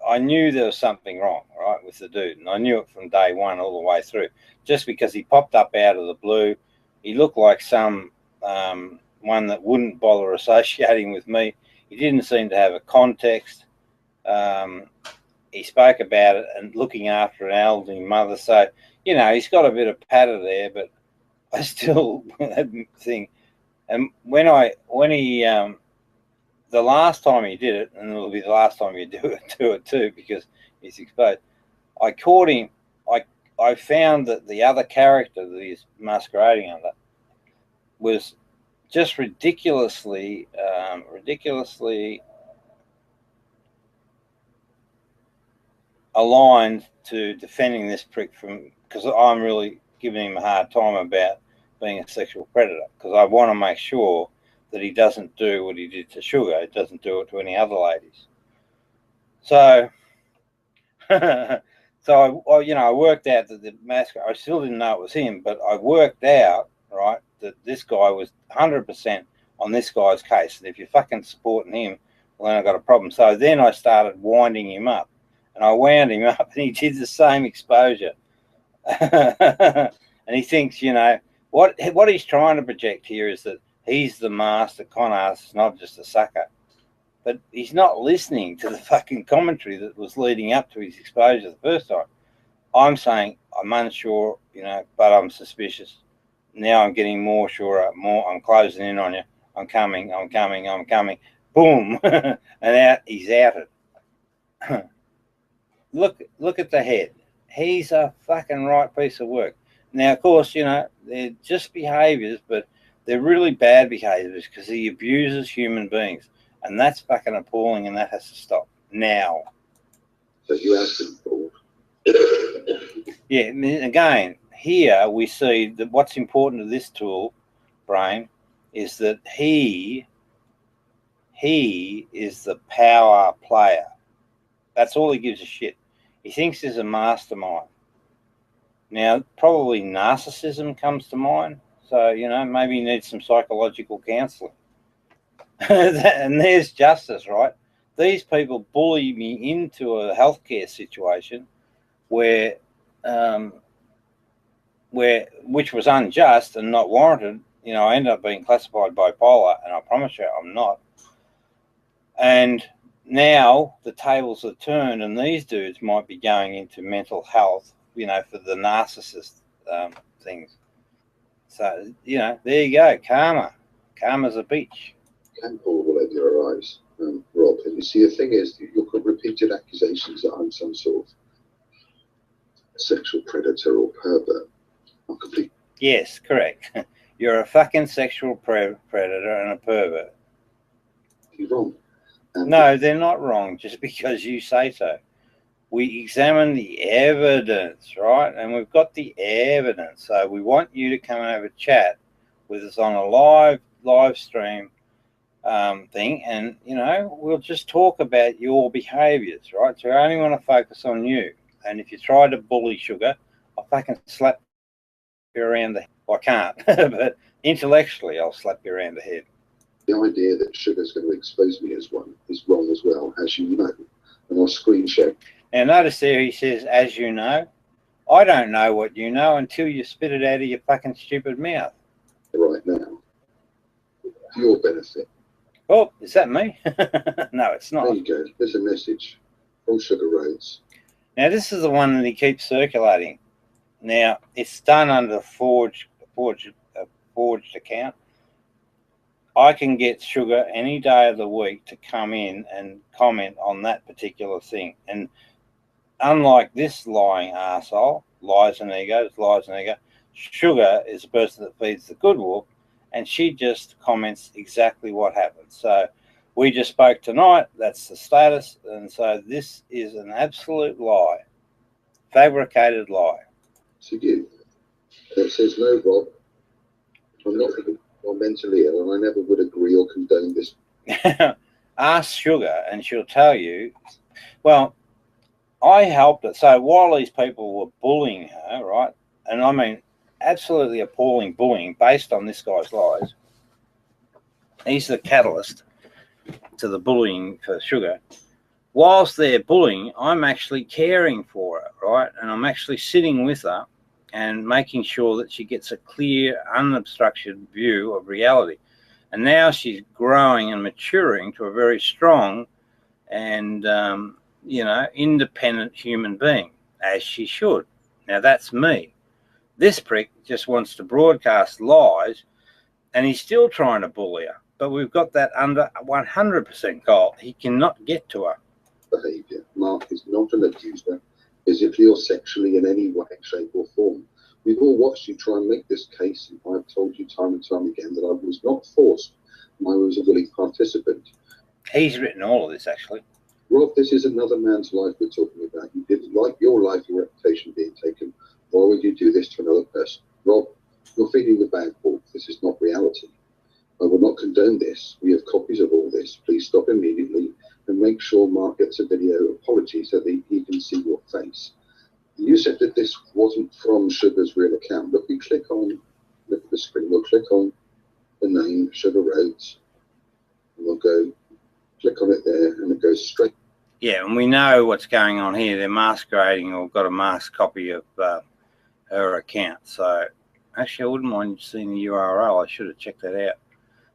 I knew there was something wrong, right, with the dude. And I knew it from day one all the way through. Just because he popped up out of the blue, he looked like some one that wouldn't bother associating with me. He didn't seem to have a context. He spoke about it and looking after an elderly mother. So, you know, he's got a bit of patter there, but I still think. And when he the last time he did it, and it'll be the last time you do it too, because he's exposed. I caught him. I found that the other character that he's masquerading under was just ridiculously aligned to defending this prick from, because I'm really giving him a hard time about being a sexual predator, because I want to make sure that he doesn't do what he did to Sugar. He doesn't do it to any other ladies. So, I worked out that the masquerade, I still didn't know it was him, but I worked out, right, that this guy was 100% on this guy's case. And if you're fucking supporting him, well, then I got a problem. So then I started winding him up, and I wound him up, and he did the same exposure. And he thinks, you know, what he's trying to project here is that he's the master con artist, not just a sucker. But he's not listening to the fucking commentary that was leading up to his exposure the first time. I'm saying I'm unsure, you know, but I'm suspicious. Now I'm getting more sure, I'm closing in on you. I'm coming. Boom. And out he's outed. Look at the head. He's a fucking right piece of work. Now, of course, you know, they're just behaviours, but They're really bad behaviours because he abuses human beings. And that's fucking appalling, and that has to stop now. So you asked him, Paul. Yeah, again, here we see that what's important to this tool, Brain, is that he is the power player. That's all he gives a shit. He thinks he's a mastermind. Now, probably narcissism comes to mind. So, you know, maybe he needs some psychological counselling. And there's justice, right? These people bully me into a healthcare situation where which was unjust and not warranted. You know, I ended up being classified bipolar, and I promise you I'm not. And now the tables are turned, and these dudes might be going into mental health, you know, for the narcissist things. So, you know, there you go. Karma's a bitch. Can Paul will open your eyes, Rob. And you see, the thing is, you've got repeated accusations that I'm some sort of sexual predator or pervert. I'm complete. Yes, correct. You're a fucking sexual predator and a pervert. You're wrong. No, they're not wrong just because you say so. We examine the evidence, right? And we've got the evidence. So we want you to come and have a chat with us on a live stream thing, and, you know, we'll just talk about your behaviours, right? So I only want to focus on you. And if you try to bully Sugar, I'll fucking slap you around the head. Well, I can't, but intellectually I'll slap you around the head. The idea that Sugar's going to expose me as one is wrong as well, as you know. And I'll screen share. Now notice there he says, as you know. I don't know what you know until you spit it out of your fucking stupid mouth. Right now. For your benefit. Oh, is that me? No, it's not. There you go. There's a message from Sugar Rhodes. Now this is the one that he keeps circulating. Now it's done under a forged account. I can get Sugar any day of the week to come in and comment on that particular thing. And unlike this lying arsehole, lies and ego, Sugar is a person that feeds the good wolf, and she just comments exactly what happened. So we just spoke tonight, that's the status, and so this is an absolute lie, fabricated lie. To you. And it says, no, Rob, I'm not mentally ill, and I never would agree or condone this. Ask Sugar and she'll tell you. Well, I helped it. So while these people were bullying her, right, and I mean absolutely appalling bullying based on this guy's lies, he's the catalyst to the bullying for Sugar. Whilst they're bullying, I'm actually caring for her, right, and I'm actually sitting with her and making sure that she gets a clear, unobstructed view of reality. And now she's growing and maturing to a very strong and, you know, independent human being, as she should. Now, that's me. This prick just wants to broadcast lies, and he's still trying to bully her. But we've got that under 100% goal. He cannot get to her. Behaviour. Mark is not an abuser, physically or sexually in any way, shape or form. We've all watched you try and make this case, and I've told you time and time again that I was not forced, and I was a willing participant. He's written all of this, actually. Rob, this is another man's life we're talking about. You didn't like your life, your reputation being taken. Why would you do this to another person? Rob, you're feeding the bad wolf. This is not reality. I will not condone this. We have copies of all this. Please stop immediately and make sure Mark gets a video apology so that he can see your face. You said that this wasn't from Sugar's real account, but we look at the screen, we'll click on the name, Sugar Rhodes, and we'll go, click on it there, and it goes straight. Yeah, and we know what's going on here. They're masquerading or got a masked copy of her account. So actually, I wouldn't mind seeing the URL. I should have checked that out.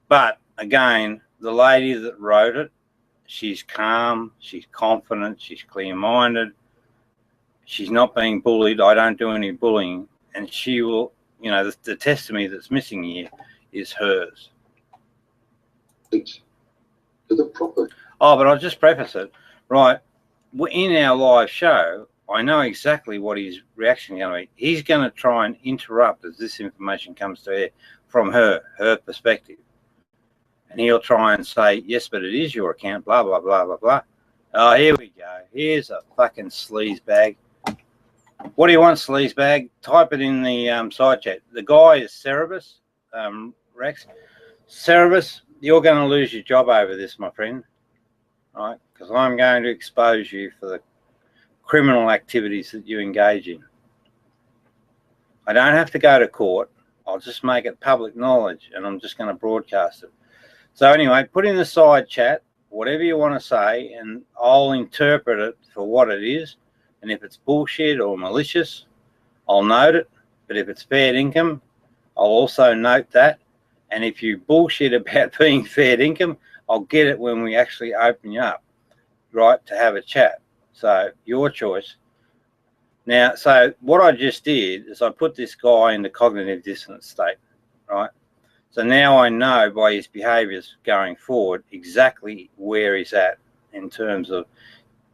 But again, the lady that wrote it, she's calm, she's confident, she's clear-minded. She's not being bullied. I don't do any bullying. And she will, you know, the testimony that's missing here is hers. To the proper. Oh, but I'll just preface it. Right, in our live show, I know exactly what his reaction is going to be. He's going to try and interrupt as this information comes to air from her perspective. And he'll try and say, yes, but it is your account, blah, blah, blah, blah, blah. Oh, here we go. Here's a fucking sleaze bag. What do you want, sleaze bag? Type it in the side chat. The guy is Cerebus, Rex. Cerebus, you're going to lose your job over this, my friend. Right? Because I'm going to expose you for the criminal activities that you engage in. I don't have to go to court. I'll just make it public knowledge, and I'm just going to broadcast it. So anyway, put in the side chat whatever you want to say, and I'll interpret it for what it is. And if it's bullshit or malicious, I'll note it. But if it's fair income, I'll also note that. And if you bullshit about being fair income, I'll get it when we actually open you up, right, to have a chat. So your choice. Now, so what I just did is I put this guy in the cognitive dissonance state, right? So now I know by his behaviours going forward exactly where he's at in terms of,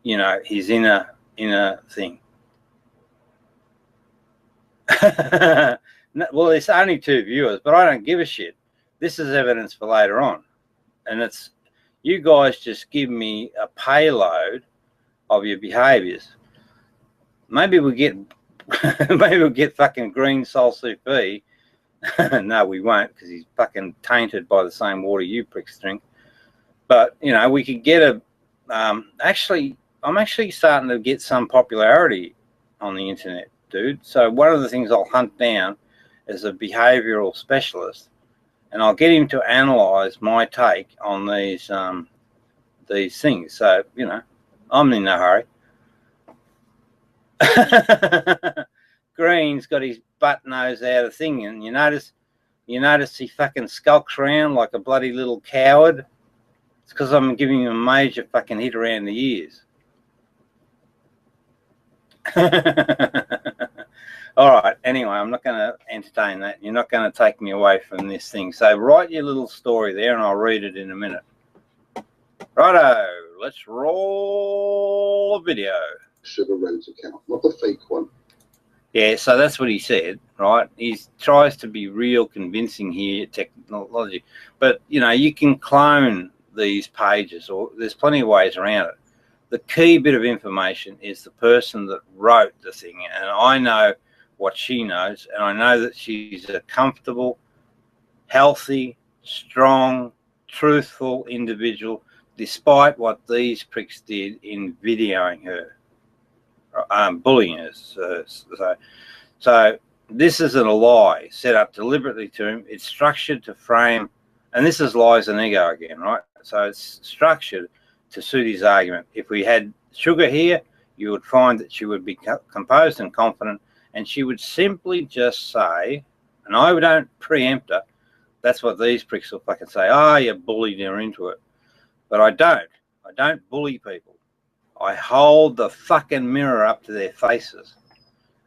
you know, his inner thing. Well, it's only 2 viewers, but I don't give a shit. This is evidence for later on. And it's, you guys just give me a payload of your behaviours. Maybe we'll get fucking green Sol Sufi. No, we won't, because he's fucking tainted by the same water you pricks drink. But, you know, we could get a... actually, I'm actually starting to get some popularity on the internet, dude. So one of the things I'll hunt down is a behavioural specialist, and I'll get him to analyse my take on these things. So, you know, I'm in no hurry. Green's got his butt nose out of thing, and you notice he fucking skulks around like a bloody little coward. It's because I'm giving him a major fucking hit around the ears. All right, anyway, I'm not going to entertain that. You're not going to take me away from this thing. So write your little story there and I'll read it in a minute. Righto, let's roll a video. Sugar Rhodes account, not the fake one. Yeah, so that's what he said, right? He tries to be real convincing here, technology. But, you know, you can clone these pages, or there's plenty of ways around it. The key bit of information is the person that wrote the thing. And I know what she knows, and I know that she's a comfortable, healthy, strong, truthful individual, despite what these pricks did in videoing her. Bullying us. So this isn't a lie set up deliberately to him. It's structured to frame, and this is lies and ego again, right? So it's structured to suit his argument. If we had Sugar here, you would find that she would be composed and confident, and she would simply just say, and I don't preempt her. That's what these pricks will fucking say. Oh, you bullied her into it. But I don't. I don't bully people. I hold the fucking mirror up to their faces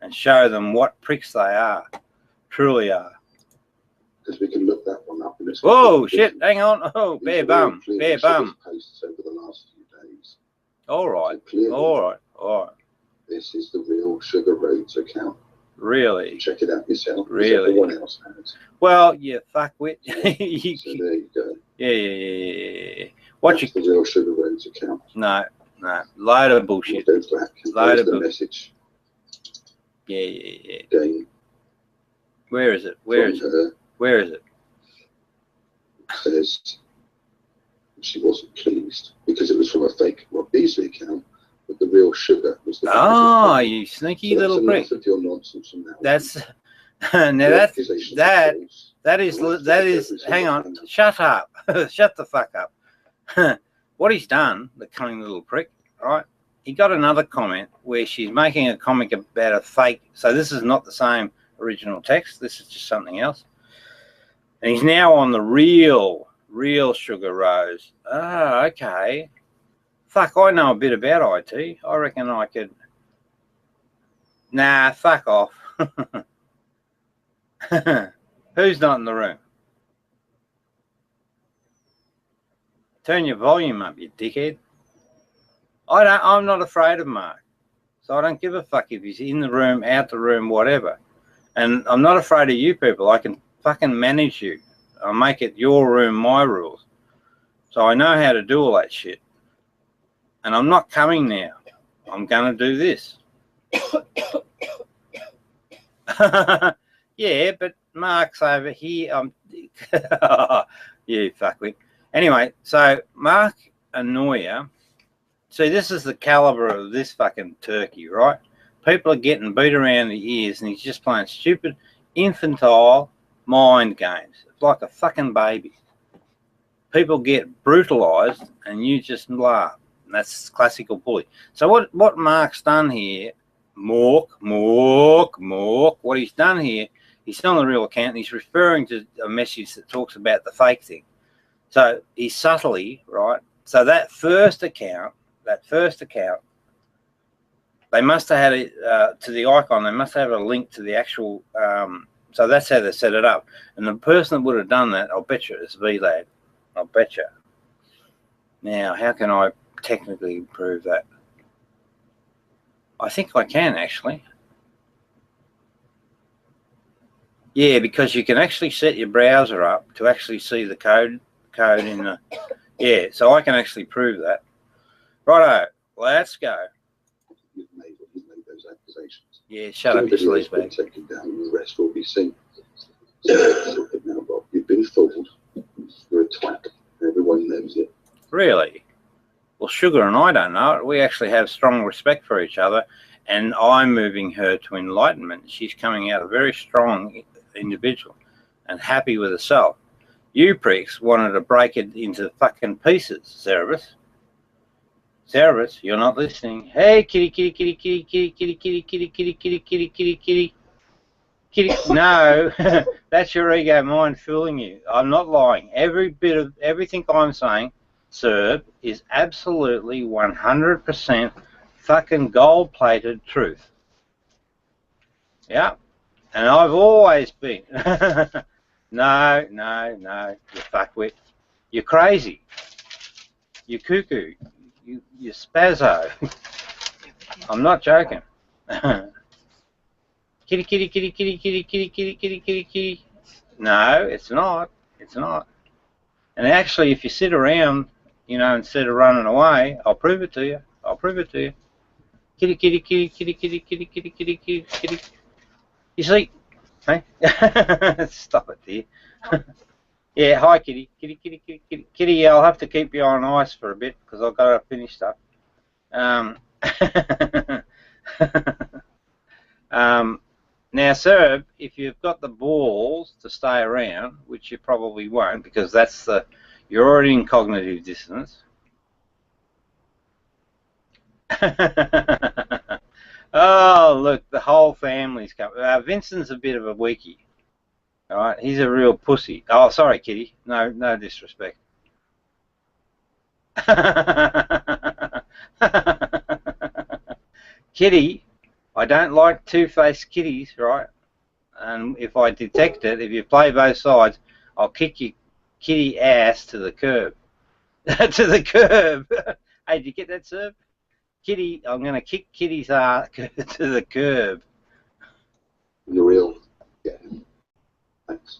and show them what pricks they are, truly are. Because we can look that one up. And it's whoa, shit, hang on. Oh, bare bum, bare bum. Posts over the last few days. All right, So all right, all right. This is the real Sugar Rhodes account. Really? Check it out yourself. Really? Everyone else has. Well, you fuckwit. So there you go. Yeah. What That's the real Sugar Rhodes account. No, load of bullshit. We'll go back. Load of the message. Yeah. Again, Where is it? Where is it? Where is it? It says she wasn't pleased because it was from a fake Rob Beasley account, but the real Sugar was the. Oh, you sneaky little prick. Of your nonsense from now. That's now that is. Hang on, shut up, shut the fuck up. What he's done, the cunning little prick, right? He got another comment where she's making a comic about a fake. So this is not the same original text. This is just something else. And he's now on the real Sugar Rose. Oh, okay. Fuck, I know a bit about IT. I reckon I could. Nah, fuck off. Who's not in the room? Turn your volume up, you dickhead. I'm not afraid of Mark. So I don't give a fuck if he's in the room, out the room, whatever. And I'm not afraid of you people. I can fucking manage you. I'll make it your room, my rules. So I know how to do all that shit. And I'm not coming now. I'm going to do this. Yeah, but Mark's over here. You fuckwit. Anyway, so Mark Anoia, see, this is the caliber of this fucking turkey, right? People are getting beat around the ears and he's just playing stupid, infantile mind games. It's like a fucking baby. People get brutalised and you just laugh. And that's classical bully. So what Mark's done here, what he's done here, he's on the real account and he's referring to a message that talks about the fake thing. So he's subtly, right? So that first account, they must have had it to the icon, they must have a link to the actual, so that's how they set it up. And the person that would have done that, I'll bet you it's VLAD. I'll bet you. Now, how can I technically prove that? I think I can actually. Yeah, because you can actually set your browser up to actually see the code in the, yeah, so I can actually prove that. Righto, let's go. You've made those accusations. Yeah, shut up, your sleazebag. Taken down, and the rest will be seen. So, now, Rob, you've been fooled. You're a twat. Everyone knows it. Really? Well, Sugar and I don't know it. We actually have strong respect for each other, and I'm moving her to enlightenment. She's coming out a very strong individual and happy with herself. You pricks wanted to break it into fucking pieces, Cerebus. Cerebus, you're not listening. Hey, kitty, kitty, kitty, kitty, kitty, kitty, kitty, kitty, kitty, kitty, kitty, kitty, kitty, kitty. No, that's your ego mind fooling you. I'm not lying. Every bit of everything I'm saying, Serb, is absolutely 100% fucking gold-plated truth. Yeah, and I've always been. No, you fuckwit. You're crazy. You're cuckoo. You're spazzo. I'm not joking. Kitty, kitty, kitty, kitty, kitty, kitty, kitty, kitty, kitty, kitty. No, it's not. It's not. And actually, if you sit around, you know, instead of running away, I'll prove it to you. I'll prove it to you. Kitty, kitty, kitty, kitty, kitty, kitty, kitty, kitty, kitty, kitty. You see? Hey? Stop it, dear. Yeah, hi, kitty. Kitty, kitty, kitty, kitty. Kitty, I'll have to keep you on ice for a bit because I've got to finish stuff. Now, Serb, if you've got the balls to stay around, which you probably won't because that's the, you're already in cognitive dissonance. Oh, look, the whole family's coming. Vincent's a bit of a weakie. All right, he's a real pussy. Oh, sorry, Kitty. No disrespect. Kitty, I don't like two-faced kitties, right? And if I detect it, if you play both sides, I'll kick your kitty ass to the curb. To the curb. Hey, did you get that, Serb? Kitty, I'm going to kick Kitty's ass to the curb. You're real. Yeah. Thanks.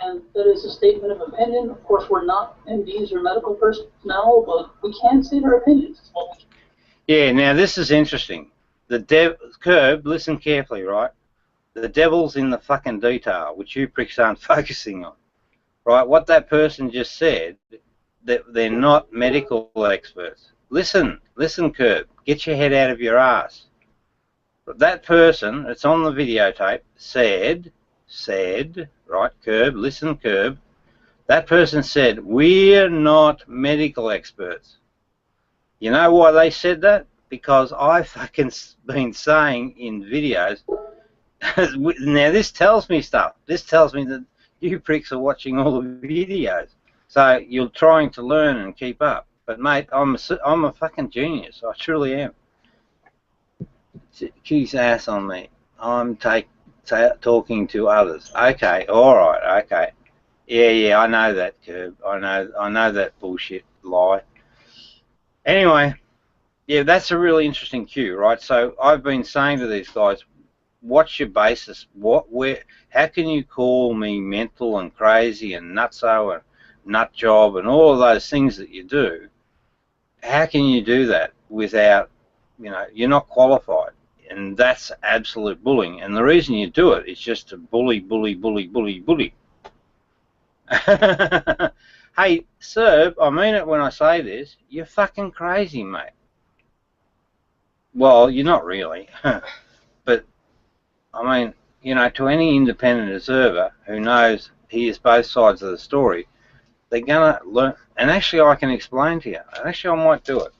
And that is a statement of opinion. Of course, we're not MDs or medical personnel, but we can state our opinions. Yeah, now this is interesting. The curb, listen carefully, right? The devil's in the fucking detail, which you pricks aren't focusing on. Right? What that person just said, that they're not medical experts. Listen, Curb, get your head out of your ass. But that person, it's on the videotape, said, right, Curb, listen, Curb, that person said, we're not medical experts. You know why they said that? Because I've fucking been saying in videos, now this tells me stuff. This tells me that you pricks are watching all the videos. So you're trying to learn and keep up. But mate, I'm a fucking genius. I truly am. Kitty's ass on me. I'm talking to others. Okay, all right, okay. Yeah, I know that, Curb. I know that bullshit lie. Anyway, yeah, that's a really interesting cue, right? So I've been saying to these guys, what's your basis? How can you call me mental and crazy and nutso and nut job and all of those things that you do? How can you do that without, you're not qualified? And that's absolute bullying. And the reason you do it is just to bully. Hey, Serb, I mean it when I say this, you're fucking crazy, mate. Well, you're not really. But, I mean, to any independent observer who knows hears both sides of the story, they're going to learn. And actually, I can explain to you. And actually, I might do it.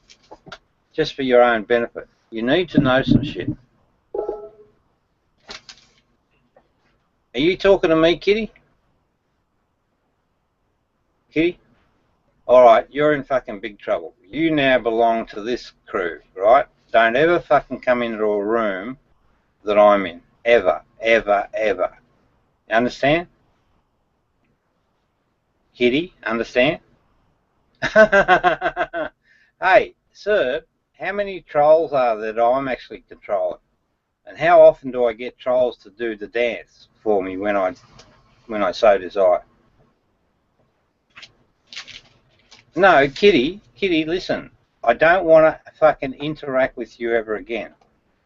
Just for your own benefit. You need to know some shit. Are you talking to me, Kitty? Kitty? Alright, you're in fucking big trouble. You now belong to this crew, right? Don't ever fucking come into a room that I'm in. Ever, ever, ever. You understand? Kitty, understand? Hey, sir, how many trolls are there that I'm actually controlling? And how often do I get trolls to do the dance for me when I so desire? No, Kitty, listen. I don't want to fucking interact with you ever again.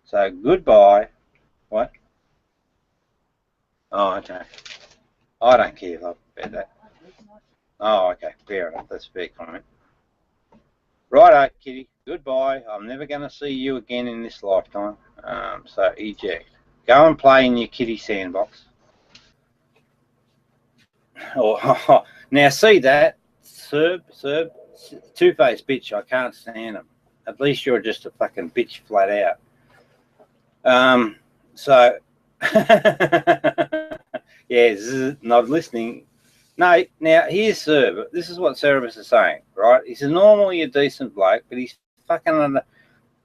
So, goodbye. What? Oh, okay. I don't care about that. Oh, okay. Fair enough. That's a fair comment. Righto, Kitty. Goodbye. I'm never going to see you again in this lifetime. So, eject. Go and play in your kitty sandbox. Oh, now, see that? Serb, two-faced bitch, I can't stand him. At least you're just a fucking bitch flat out. So, yeah, not listening. No, now, here's Serb. This is what Cerebus is saying, right? He's normally a decent bloke, but he's fucking under...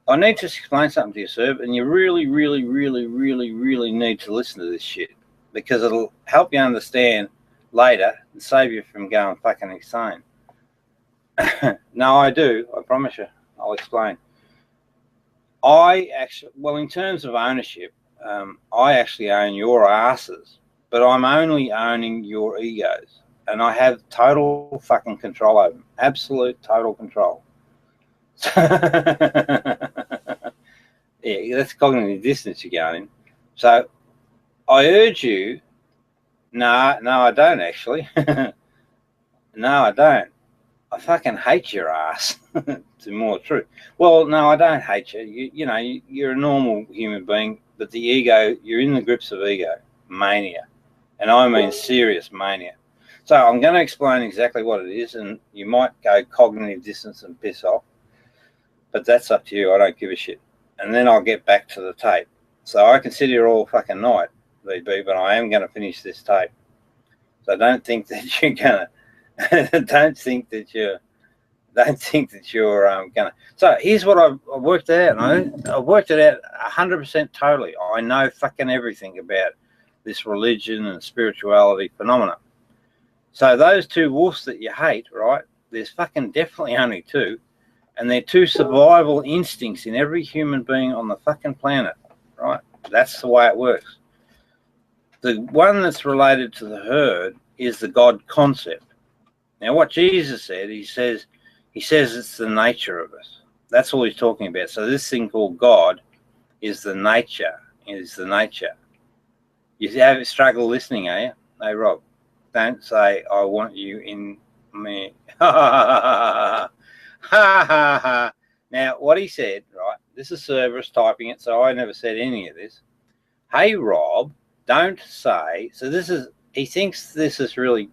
I need to explain something to you, Serb, and you really, really, really, really, really need to listen to this shit, because it'll help you understand later and save you from going fucking insane. No, I do. I promise you. I'll explain. I actually, well, in terms of ownership, I actually own your asses, but I'm only owning your egos, and I have total fucking control over them. Absolute total control. Yeah, that's cognitive dissonance you're going in. So I urge you. No, I don't actually. No, I don't. I fucking hate your ass, to more truth. Well, no, I don't hate you. You're a normal human being, but the ego, you're in the grips of ego, mania. And I mean serious mania. So I'm going to explain exactly what it is, and you might go cognitive dissonance and piss off, but that's up to you. I don't give a shit. And then I'll get back to the tape. So I can sit here all fucking night, VB, but I am going to finish this tape. So don't think that you're going to... don't think that you're gonna. So here's what I've worked out. I've worked it out 100% totally. I know fucking everything about this religion and spirituality phenomena. So those two wolves that you hate, right? There's fucking definitely only two, and they're two survival instincts in every human being on the fucking planet, right? That's the way it works. The one that's related to the herd is the God concept. Now, what Jesus said, he says it's the nature of us. That's all he's talking about. So this thing called God is the nature. You have a struggle listening, are you? Hey, Rob, don't say I want you in me. Now, what he said, right? This is Cerberus typing it, so I never said any of this. Hey, Rob, don't say. So he thinks this is really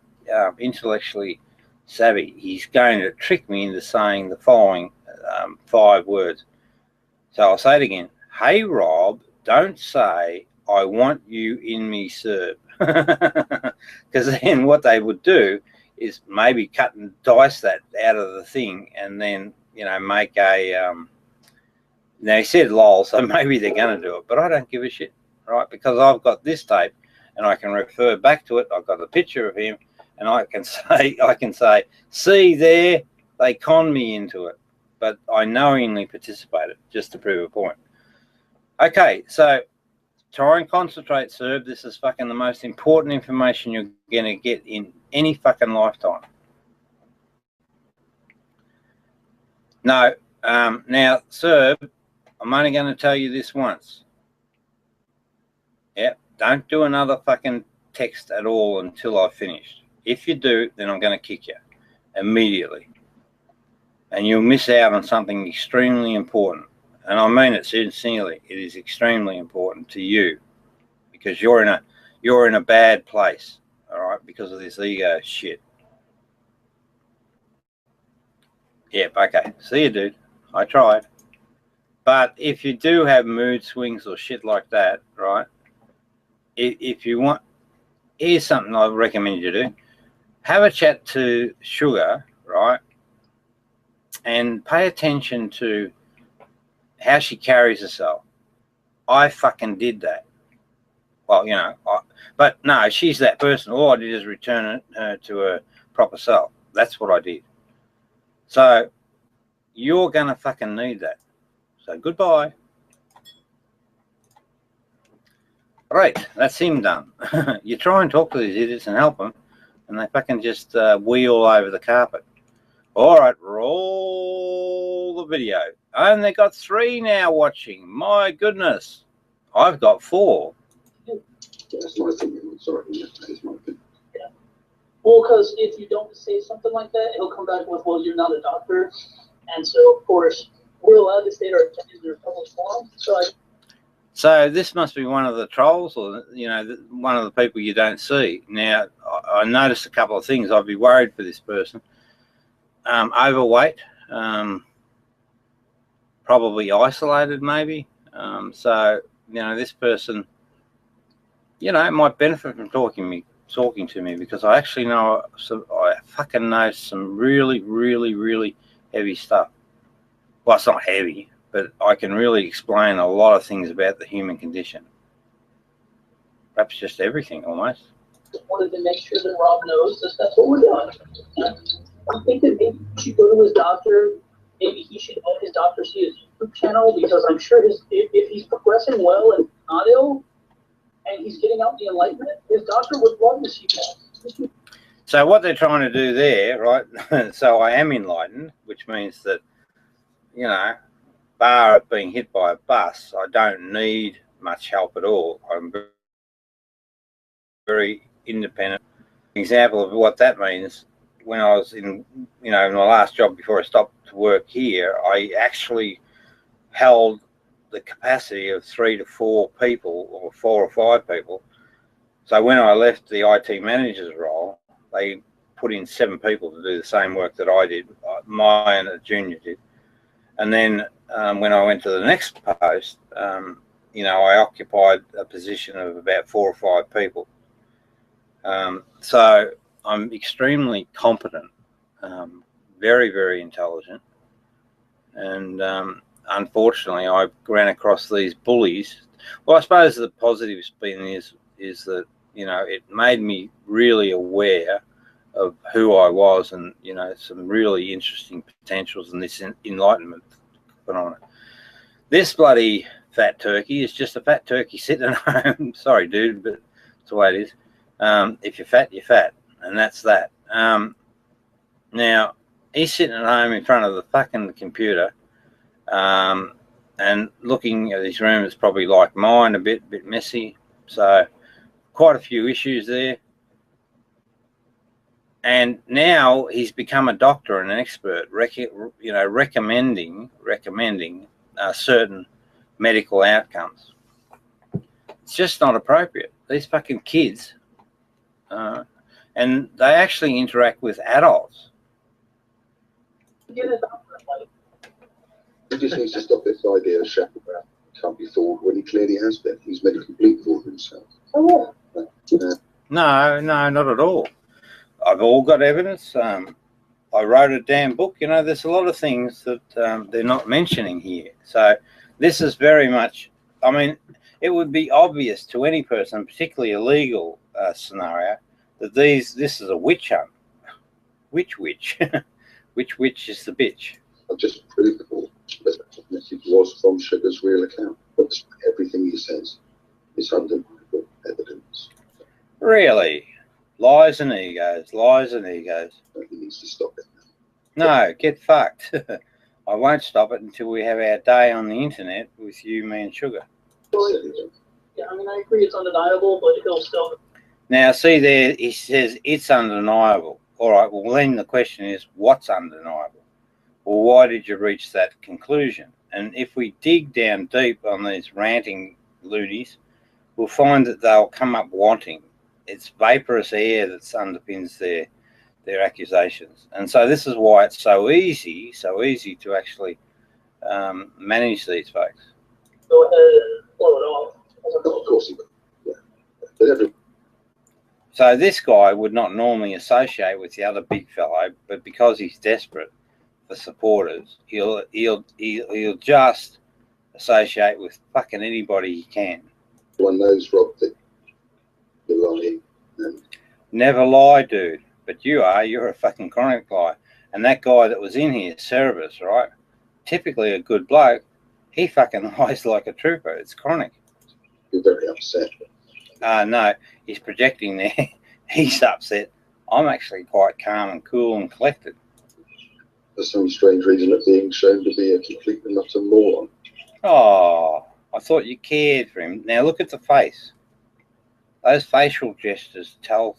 intellectually savvy. He's going to trick me into saying the following 5 words. So I'll say it again. Hey, Rob, don't say I want you in me, Serb. Because then what they would do is maybe cut and dice that out of the thing and then, make a... now, he said lol, so maybe they're going to do it, but I don't give a shit, right? Because I've got this tape and I can refer back to it. I've got a picture of him. And I can say, see there, they conned me into it, but I knowingly participated just to prove a point. Okay, so Try and concentrate, Serb. This is fucking the most important information you're going to get in any fucking lifetime. No, now, Serb, I'm only going to tell you this once. Yep, don't do another fucking text at all until I've finished. If you do, then I'm going to kick you immediately. And you'll miss out on something extremely important. And I mean it sincerely. It is extremely important to you because you're in a bad place, all right, because of this ego shit. Yep, okay. See you, dude. I tried. But if you do have mood swings or shit like that, right, if you want, here's something I recommend you do. Have a chat to Sugar, right, and pay attention to how she carries herself. I fucking did that. Well, you know, but no, she's that person. All I did is return it to her proper self. That's what I did. So you're going to fucking need that. So goodbye. Right, that's him done. You try and talk to these idiots and help them, and they fucking just wheel all over the carpet. All right, roll the video. And they got 3 now watching. My goodness. I've got 4. That's my opinion. I'm sorry. That is my opinion. Yeah. Well, because if you don't say something like that, he'll come back with, well, you're not a doctor. And so, of course, we're allowed to state our opinions in a public forum. So this must be one of the trolls, or, you know, one of the people you don't see. Now, I noticed a couple of things. I'd be worried for this person. Overweight, probably isolated maybe. So, you know, this person, you know, might benefit from talking to me because I actually know I fucking know some really, really, really heavy stuff. Well, it's not heavy, but I can really explain a lot of things about the human condition. Perhaps just everything almost. Wanted to make sure that Rob knows that's what we're doing. I think that maybe he should go to his doctor. Maybe he should let his doctor see his YouTube channel because I'm sure if he's progressing well and not ill and he's getting out the enlightenment, his doctor would love to see that. So what they're trying to do there, right? So I am enlightened, which means that, you know, bar it being hit by a bus, I don't need much help at all. I'm very independent. Example of what that means. When I was in, you know, in my last job before I stopped to work here, I actually held the capacity of 3 to 4 people or 4 or 5 people. So when I left the IT manager's role, they put in 7 people to do the same work that I did, my and a junior did. And then when I went to the next post, you know, I occupied a position of about 4 or 5 people. So I'm extremely competent, very, very intelligent. And unfortunately, I ran across these bullies. Well, I suppose the positive spin is that, you know, it made me really aware of who I was and, you know, some really interesting potentials in this enlightenment phenomenon. This bloody fat turkey is just a fat turkey sitting at home. Sorry, dude, but that's the way it is. If you're fat, you're fat. And that's that. Now, he's sitting at home in front of the fucking computer and looking at his room. It's probably like mine, a bit messy. So quite a few issues there. And now he's become a doctor and an expert, you know, recommending certain medical outcomes. It's just not appropriate. These fucking kids, and they actually interact with adults. He just needs to stop this idea of chaperone can't be fooled when he clearly has been. He's made a complete fool of himself. Oh, yeah. No, not at all. I've all got evidence. I wrote a damn book. You know, there's a lot of things that they're not mentioning here. So this is very much, I mean, it would be obvious to any person, particularly a legal scenario, that this is a witch hunt. Which witch? Which witch is the bitch? I've just proved it all. But the message was from Sugar's real account. That's everything he says. It's undeniable evidence. Really? Lies and egos, lies and egos. He needs to stop it. No, get fucked. I won't stop it until we have our day on the internet with you, me, and Sugar. Yeah, I mean, I agree it's undeniable, but he'll still. Now, see there, he says it's undeniable. All right, well, then the question is, what's undeniable? Well, why did you reach that conclusion? And if we dig down deep on these ranting loonies, we'll find that they'll come up wanting. It's vaporous air that underpins their accusations. And so this is why it's so easy to actually manage these folks. Go ahead and blow it off. Of course he will. Yeah. But So this guy would not normally associate with the other big fellow, but because he's desperate for supporters, he'll just associate with fucking anybody he can. everyone knows, Rob, that you're lying. And Never lie, dude. But you're a fucking chronic liar. And that guy that was in here, Cerebus, right? Typically a good bloke, he fucking lies like a trooper. It's chronic. you're very upset. No, he's projecting there. He's upset. I'm actually quite calm and cool and collected. For some strange reason of being shown to be a complete and utter moron. Oh, I thought you cared for him. Now look at the face. Those facial gestures tell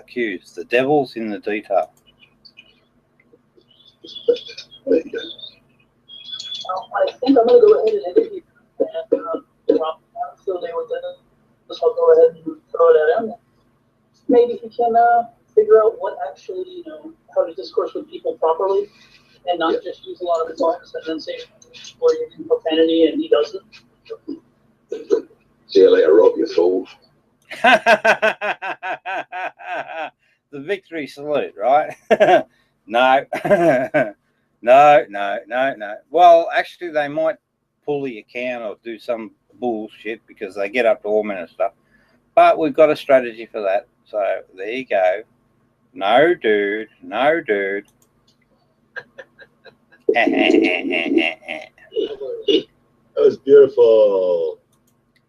cues. The devil's in the detail. There you go. I think I'm going to go ahead and edit it and drop it down so they would just I'll go ahead and throw that in. Maybe he can figure out what actually, how to discourse with people properly and not just use a lot of his lines and then say or using profanity and he doesn't. See you later, Rob, you fool. The victory salute, right? No. No. Well, actually, they might pull the account or do some bullshit because they get up to all minute stuff. But we've got a strategy for that. So there you go. No, dude. That was beautiful.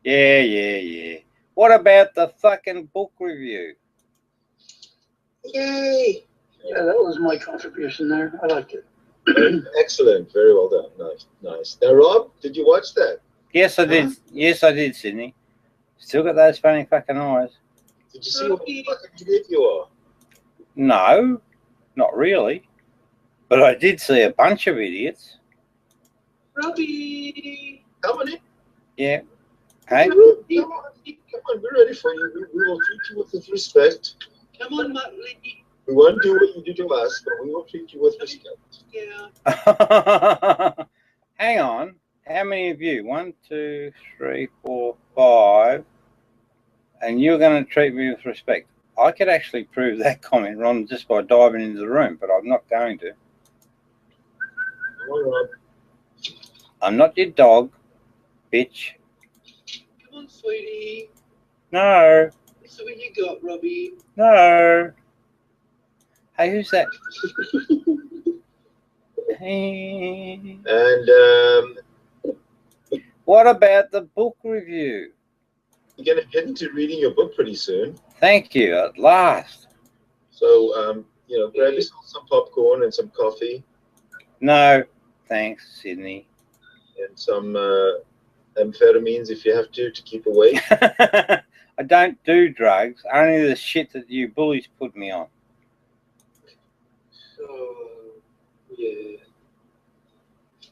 Yeah. What about the fucking book review? Yay! Yeah, that was my contribution there. I liked it. Excellent. Very well done. Nice. Now, Rob, did you watch that? Yes, I did. Yes, I did, Sydney. Still got those funny fucking eyes. Did you see what fucking idiot you are? No, not really. But I did see a bunch of idiots. Robbie. Come on in. Yeah. Hey? Come on, we're ready for you. We will treat you with respect. Come on, Motley. We won't do what you do to us, but we will treat you with respect. Yeah. Hang on. How many of you? 1, 2, 3, 4, 5. And you're going to treat me with respect. I could actually prove that comment wrong just by diving into the room, but I'm not going to. Come on, Rob. I'm not your dog, bitch. Come on, sweetie. No. So what you got, Robbie? No. Hey, who's that? Hey. And What about the book review? you're going to get into reading your book pretty soon. Thank you, at last. So, grab yourself some popcorn and some coffee No, thanks, Sydney. and some amphetamines if you have to keep awake. I don't do drugs, only the shit that you bullies put me on. Yeah.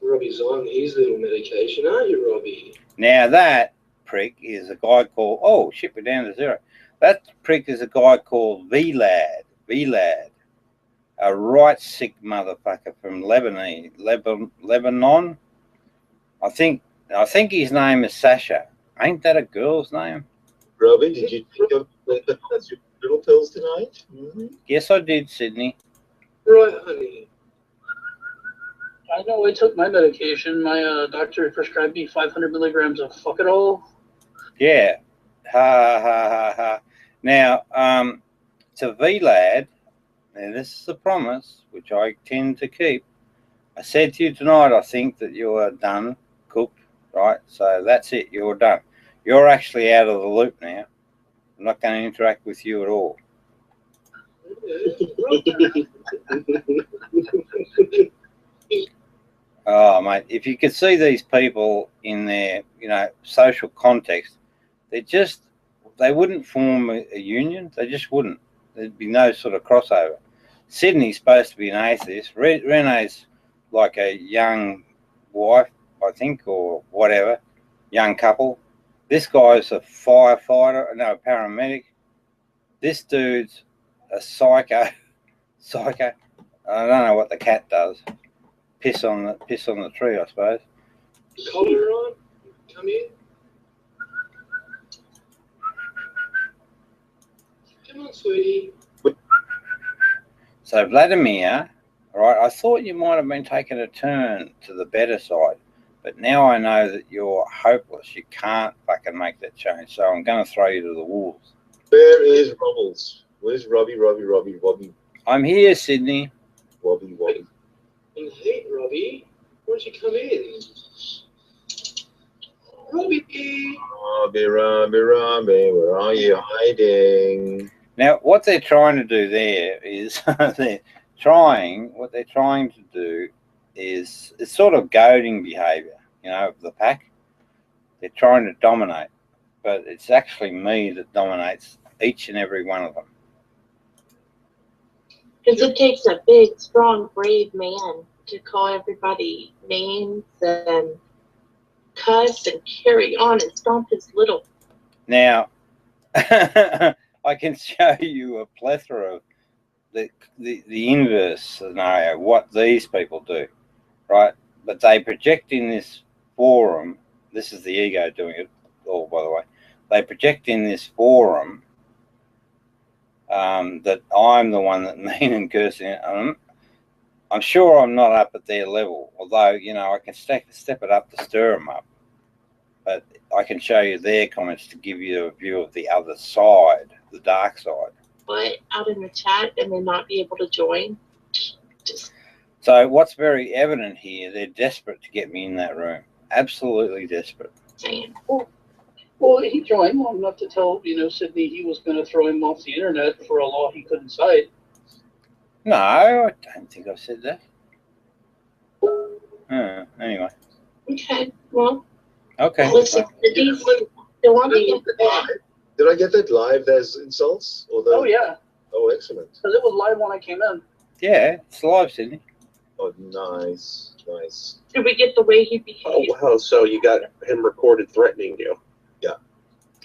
Robbie's on his little medication, aren't you, Robbie? Now that prick is a guy called, oh shit, we're down to 0. That prick is a guy called VLAD, a right sick motherfucker from Lebanon. I think his name is Sasha. Ain't that a girl's name? Robbie, did you take your little pills tonight? Mm-hmm. Yes, I did, Sydney. Right, honey. I know I took my medication. My doctor prescribed me 500 milligrams of fuck it all. Yeah. Ha. Now, to VLAD, and this is a promise, which I tend to keep. I said to you tonight, I think that you are done, cooked, right? So that's it, you're done. You're actually out of the loop now. I'm not going to interact with you at all. Oh, mate, if you could see these people in their, social context, they wouldn't form a union. They just wouldn't. There'd be no sort of crossover. Sydney's supposed to be an atheist. Renee's like a young wife, I think, or whatever, young couple. This guy's a firefighter, no, a paramedic. This dude's a psycho. I don't know what the cat does. Piss on the tree, I suppose. Collar on? Come in. Come on, sweetie. So Vladimir, right, I thought you might have been taking a turn to the better side, but now I know that you're hopeless. You can't fucking make that change. So I'm going to throw you to the wolves. Where is Rubbles? Where's Robbie? I'm here, Sydney. Robbie. And hey, Robbie, why don't you come in? Robbie, where are you hiding? Now, what they're trying to do there is what they're trying to do is it's sort of goading behaviour, of the pack. They're trying to dominate, but it's actually me that dominates each and every one of them. Because it takes a big, strong, brave man to call everybody names and cuss and carry on and stomp his little. Now, I can show you a plethora of the inverse scenario, what these people do, right? But they project in this forum, this is the ego doing it all, by the way, they project in this forum that I'm the one that mean and cursing. I'm sure I'm not up at their level, although, I can step it up to stir them up. But I can show you their comments to give you a view of the other side, the dark side. What, out in the chat and then not be able to join? So what's very evident here, they're desperate to get me in that room. Absolutely desperate. Saying. Well, he joined long enough to tell, Sydney he was going to throw him off the internet for a law he couldn't cite. No, I don't think I said that. Anyway. Okay, well. Okay. Listen, they want me. Did I get that live? There's insults? Oh, yeah. Oh, excellent. Because it was live when I came in. Yeah, it's live, Sydney. Oh, nice. Did we get the way he behaved? Oh, wow. So you got him recorded threatening you?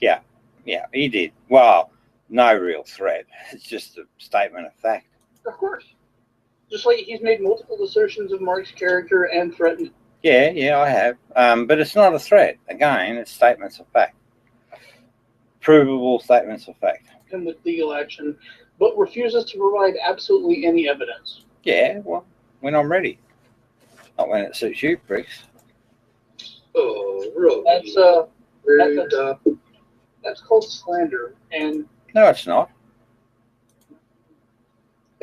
Yeah, he did. Well, no real threat. It's just a statement of fact. Of course. Just like he's made multiple assertions of Mark's character and threatened. Yeah, I have. But it's not a threat. Again, it's statements of fact. Provable statements of fact. And with legal action, but refuses to provide absolutely any evidence. Yeah, well, when I'm ready. Not when it suits you, pricks. Oh, Robbie. That's called slander, and No, it's not.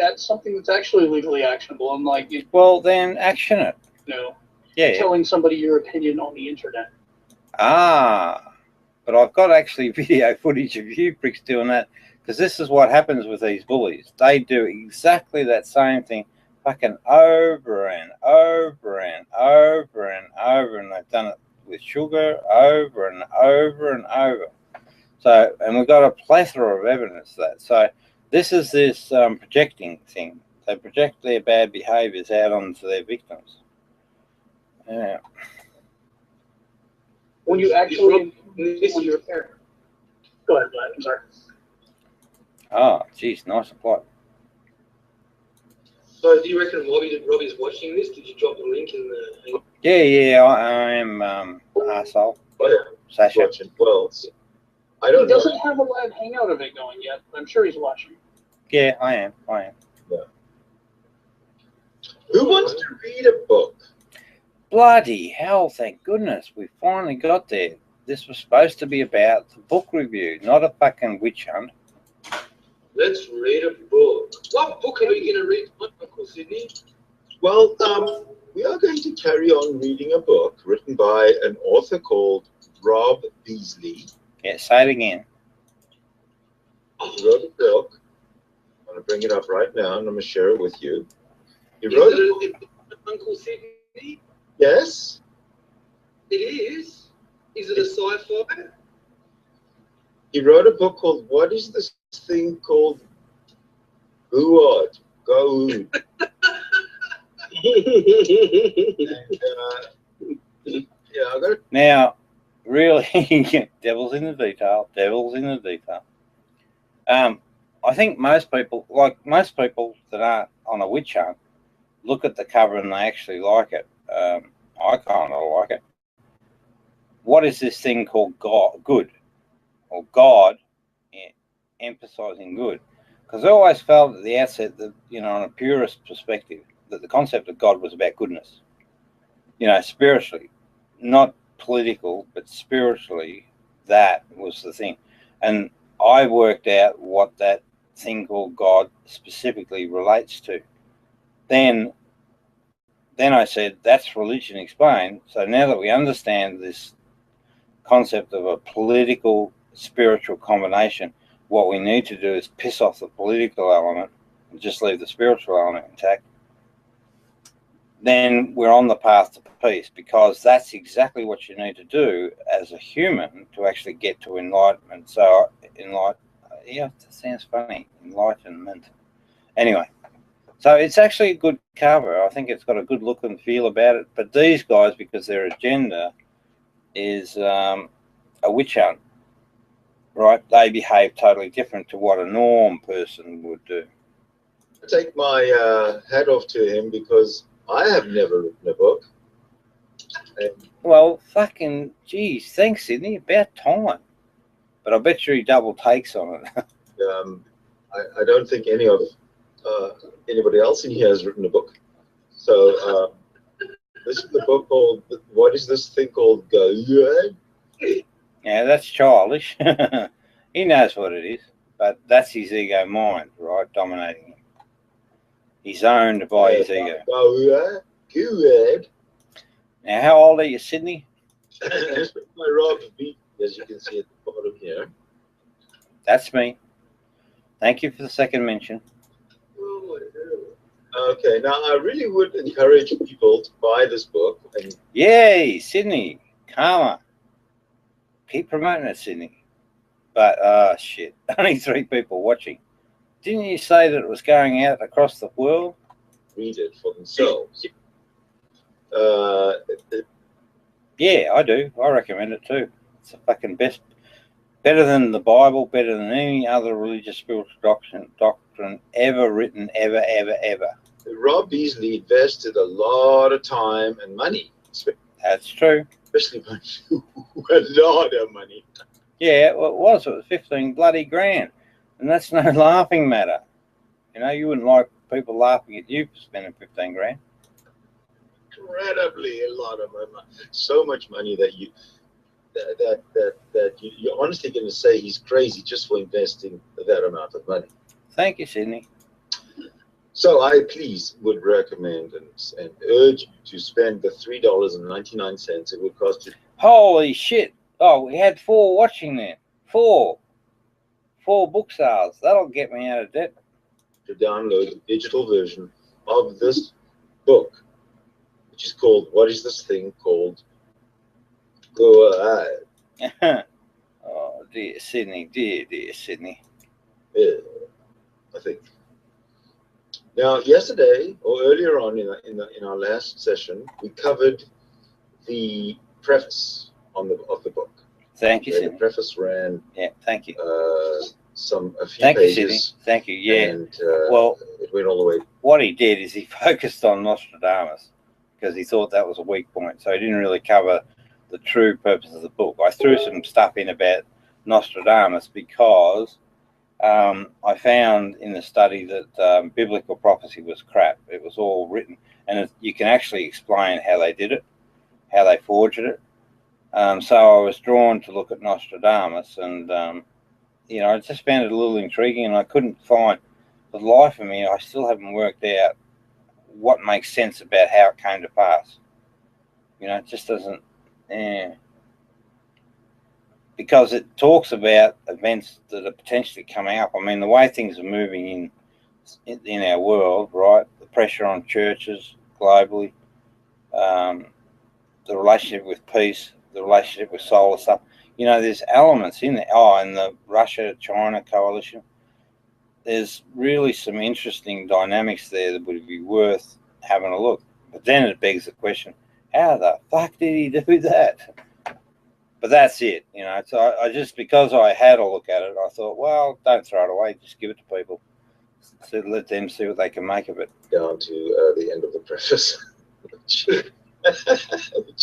that's something that's actually legally actionable. Unlike Well, then action it. Yeah. telling somebody your opinion on the internet. But I've got actually video footage of you pricks doing that, because this is what happens with these bullies. They do exactly that same thing fucking over and over and over and over, and they've done it with sugar over and over and over. So, and we've got a plethora of evidence of that. So this is this projecting thing. They project their bad behaviours out onto their victims. Yeah. When you actually, when you're there. Go ahead, Vlad. I'm sorry. Oh, geez, nice and quiet. So do you reckon Robbie's watching this? Did you drop the link in the... Yeah, I am arsehole. Oh, yeah. Sasha. Watching. Well, I don't He know. doesn't have a live hangout of it going yet, but I'm sure he's watching. Yeah, I am. Yeah. Who wants to read a book? Bloody hell, thank goodness. We finally got there. This was supposed to be about the book review, not a fucking witch hunt. Let's read a book. What book are we going to read, Uncle Sydney? Well, we are going to carry on reading a book written by an author called Rob Beasley. Yeah, say it again. He wrote a book. I'm going to bring it up right now, and I'm going to share it with you. He Is wrote it Uncle Sydney? Yes. It is. Is it a sci-fi? He wrote a book called "What Is This Thing Called Good?" Good. Yeah, I got it. Now, really, devil's in the detail. Devil's in the detail. I think most people that aren't on a witch hunt, look at the cover and they actually like it. I kind of like it. What is this thing called God? Good, or God, emphasizing good? Because I always felt at the outset that, on a purist perspective, that the concept of God was about goodness. Spiritually, not political, but spiritually, that was the thing. And I worked out what that thing called God specifically relates to. Then I said, that's religion explained. So now that we understand this concept of a political spiritual combination, what we need to do is piss off the political element and just leave the spiritual element intact. Then we're on the path to peace, because that's exactly what you need to do as a human to actually get to enlightenment. So yeah, it sounds funny, enlightenment. Anyway, so it's actually a good cover. I think it's got a good look and feel about it. But these guys, because their agenda is a witch hunt, right? They behave totally different to what a norm person would do. I take my hat off to him, because I have never written a book. Well, fucking geez, thanks, Sydney. About time. But I bet you he double takes on it. I don't think anybody else in here has written a book. So this is the book called "What Is This Thing Called God?" Yeah, that's childish. He knows what it is, but that's his ego mind, right, dominating him. He's owned by his ego. Good. Now, how old are you, Sydney? That's my Rob Beasley, as you can see at the bottom here. That's me. Thank you for the second mention. Okay, now I really would encourage people to buy this book. And yay, Sydney. Karma. Keep promoting it, Sydney. But, shit, only 3 people watching. Didn't you say that it was going out across the world? Read it for themselves. Yeah, I do. I recommend it too. It's the fucking best. Better than the Bible, better than any other religious spiritual doctrine ever written, ever. Rob Beasley invested a lot of time and money. That's true. Especially money. A lot of money. Yeah, well, it was 15 bloody grand. And that's no laughing matter. You wouldn't like people laughing at you for spending 15 grand. Incredibly a lot of money. So much money that you're honestly going to say he's crazy just for investing that amount of money. Thank you, Sydney. So I please would recommend and urge you to spend the $3.99 it would cost you. Holy shit. Oh, we had 4 watching then. 4 book sales. That'll get me out of debt. To download the digital version of this book, which is called "What Is This Thing Called God?" Oh, dear Sydney, dear Sydney. Yeah, I think. Now, yesterday or earlier on in our last session, we covered the preface of the book. Thank you, Sydney. The preface ran. Yeah, thank you. A few thank pages. You, Sydney. Thank you. Yeah. And it went all the way. What he did is he focused on Nostradamus because he thought that was a weak point. So he didn't really cover the true purpose of the book. I threw some stuff in about Nostradamus because I found in the study that biblical prophecy was crap. It was all written, and you can actually explain how they did it, how they forged it. So I was drawn to look at Nostradamus, and I just found it a little intriguing, and I couldn't find, for the life of me, I still haven't worked out what makes sense about how it came to pass. It just doesn't. because it talks about events that are potentially coming up. I mean, the way things are moving in our world, right? The pressure on churches globally, the relationship with peace, the relationship with solar stuff. You know, there's elements in there. Oh, and the Russia-China coalition. There's really some interesting dynamics there that would be worth having a look. But then it begs the question, how the fuck did he do that? But that's it, you know. So I just, because I had a look at it, I thought, well, don't throw it away, just give it to people. So let them see what they can make of it. Down to the end of the preface, which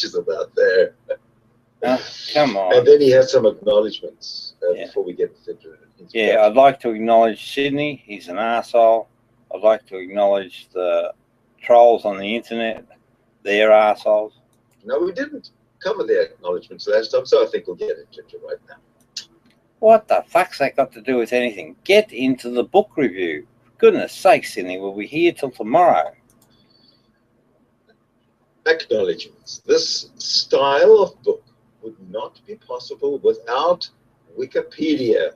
is about there. Oh, come on. And then he has some acknowledgements before we get into it. Yeah, I'd like to acknowledge Sydney. He's an arsehole. I'd like to acknowledge the trolls on the internet. They're arseholes. No, we didn't cover the acknowledgements last time, so I think we'll get into it right now. What the fuck's that got to do with anything? Get into the book review. For goodness sake, Sydney, we'll be here till tomorrow. Acknowledgements. This style of book would not be possible without Wikipedia.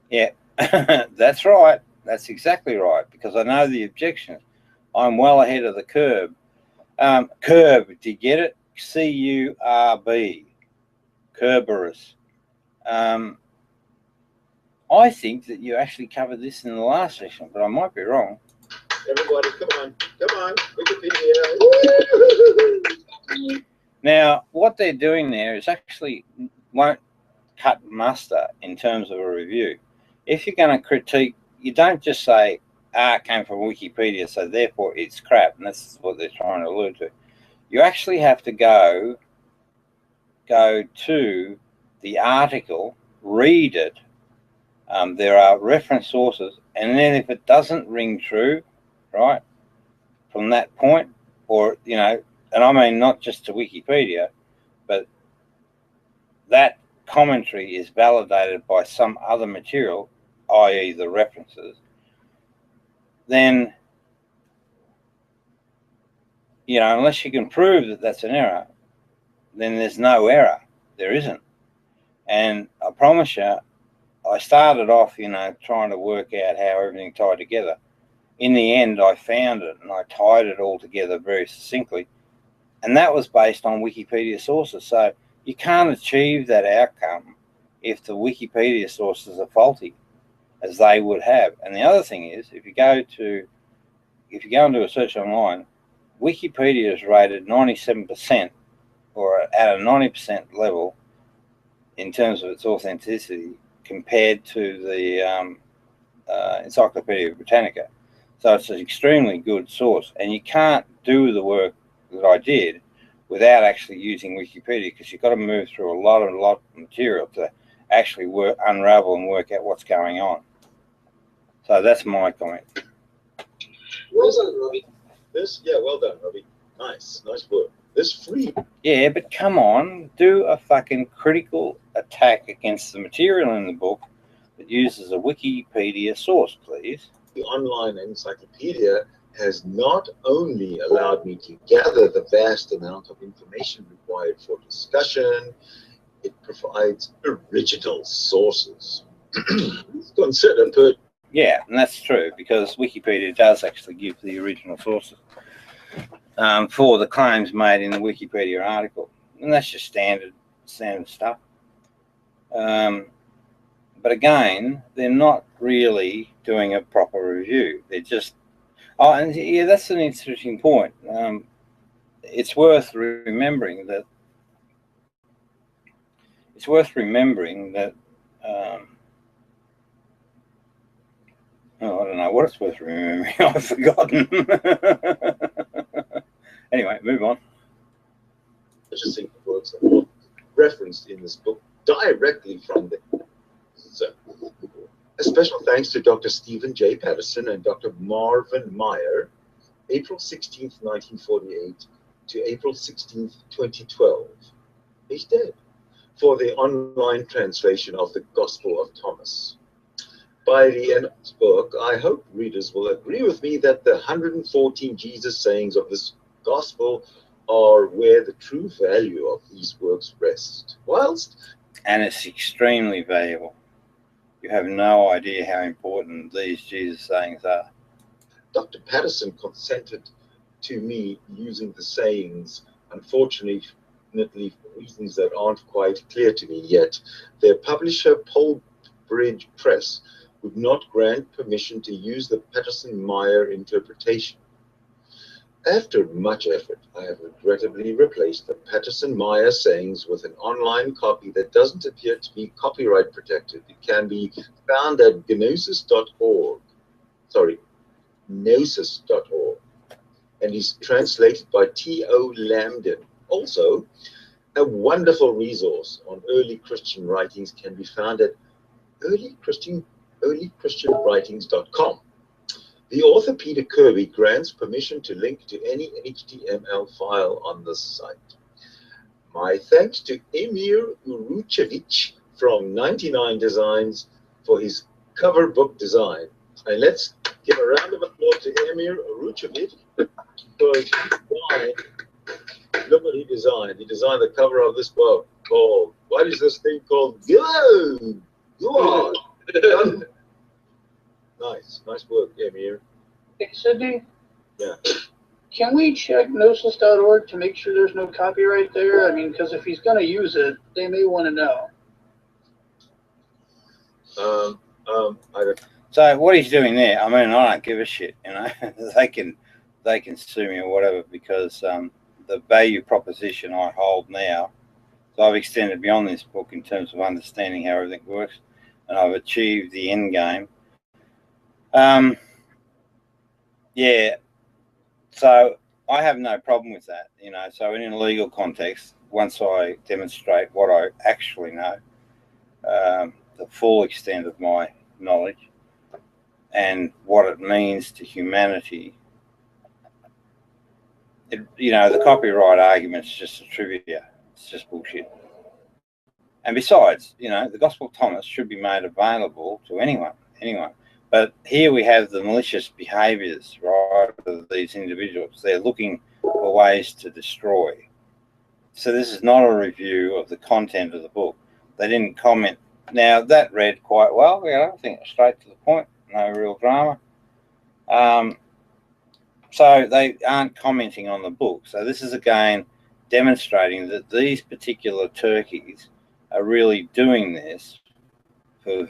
Yeah, that's right. That's exactly right, because I know the objections. I'm well ahead of the curve. Curb, do you get it? C-U-R-B. Kerberos. I think that you actually covered this in the last session, but I might be wrong. Everybody, come on, Wikipedia. Now, what they're doing there is actually won't cut muster in terms of a review. If you're going to critique, you don't just say, it came from Wikipedia, so therefore it's crap, and that's what they're trying to allude to. You actually have to go to the article, read it. There are reference sources, and then if it doesn't ring true, right, from that point, or, you know, and I mean not just to Wikipedia, but that commentary is validated by some other material, i.e. the references, then, you know, unless you can prove that that's an error, then there's no error. There isn't. And I promise you, I started off, you know, trying to work out how everything tied together. In the end, I found it, and I tied it all together very succinctly. And that was based on Wikipedia sources. So you can't achieve that outcome if the Wikipedia sources are faulty, as they would have. And the other thing is, if you go into a search online, Wikipedia is rated 97%, or at a 90% level in terms of its authenticity, compared to the Encyclopedia Britannica. So it's an extremely good source, and you can't do the work that I did without actually using Wikipedia, because you've got to move through a lot of material to actually unravel and work out what's going on. So that's my comment. Well done, Robbie. Well done, Robbie. Nice work. This free. Yeah, but come on, do a fucking critical attack against the material in the book that uses a Wikipedia source, please. The online encyclopedia has not only allowed me to gather the vast amount of information required for discussion, it provides original sources. Consider per. Yeah, and that's true, because Wikipedia does actually give the original sources for the claims made in the Wikipedia article, and that's just standard stuff. But again, they're not really doing a proper review. They're just, and yeah, that's an interesting point. It's worth remembering that. Oh, I don't know what it's worth remembering. I've forgotten. Anyway, move on. Interesting works are referenced in this book directly from them. So, a special thanks to Dr. Stephen J. Patterson and Dr. Marvin Meyer, April 16th, 1948 to April 16th, 2012. He's dead. For the online translation of the Gospel of Thomas. By the end of this book, I hope readers will agree with me that the 114 Jesus sayings of this Gospel are where the true value of these works rests. And it's extremely valuable. You have no idea how important these Jesus sayings are. Dr. Patterson consented to me using the sayings, unfortunately, for reasons that aren't quite clear to me yet. Their publisher, Polbridge Press, would not grant permission to use the Patterson-Meyer interpretation. After much effort, I have regrettably replaced the Patterson-Meyer sayings with an online copy that doesn't appear to be copyright protected. It can be found at gnosis.org. Sorry, gnosis.org, and is translated by T.O. Lambden. Also, a wonderful resource on early Christian writings can be found at earlychristianwritings.com. The author Peter Kirby grants permission to link to any HTML file on this site. My thanks to Emir Uruchevich from 99 Designs for his cover book design. And let's give a round of applause to Emir Uruchevich because look what he designed. He designed the cover of this book called, what is this thing called? Go on. Nice work, Emir. Hey, Sydney? Yeah. Can we check gnosis.org to make sure there's no copyright there? I mean, because if he's going to use it, they may want to know. I don't. So what he's doing there, I mean, I don't give a shit, you know. they can sue me or whatever because the value proposition I hold now, so I've extended beyond this book in terms of understanding how everything works, and I've achieved the end game. Yeah, so I have no problem with that, you know. So in a legal context, once I demonstrate what I actually know, the full extent of my knowledge and what it means to humanity, you know, the copyright argument's just a trivia. It's just bullshit. And besides, you know, the Gospel of Thomas should be made available to anyone. But here we have the malicious behaviours, right, of these individuals. They're looking for ways to destroy. So this is not a review of the content of the book. They didn't comment. Now, that read quite well, you know, I think it's straight to the point, no real drama. So they aren't commenting on the book. So this is, again, demonstrating that these particular turkeys are really doing this for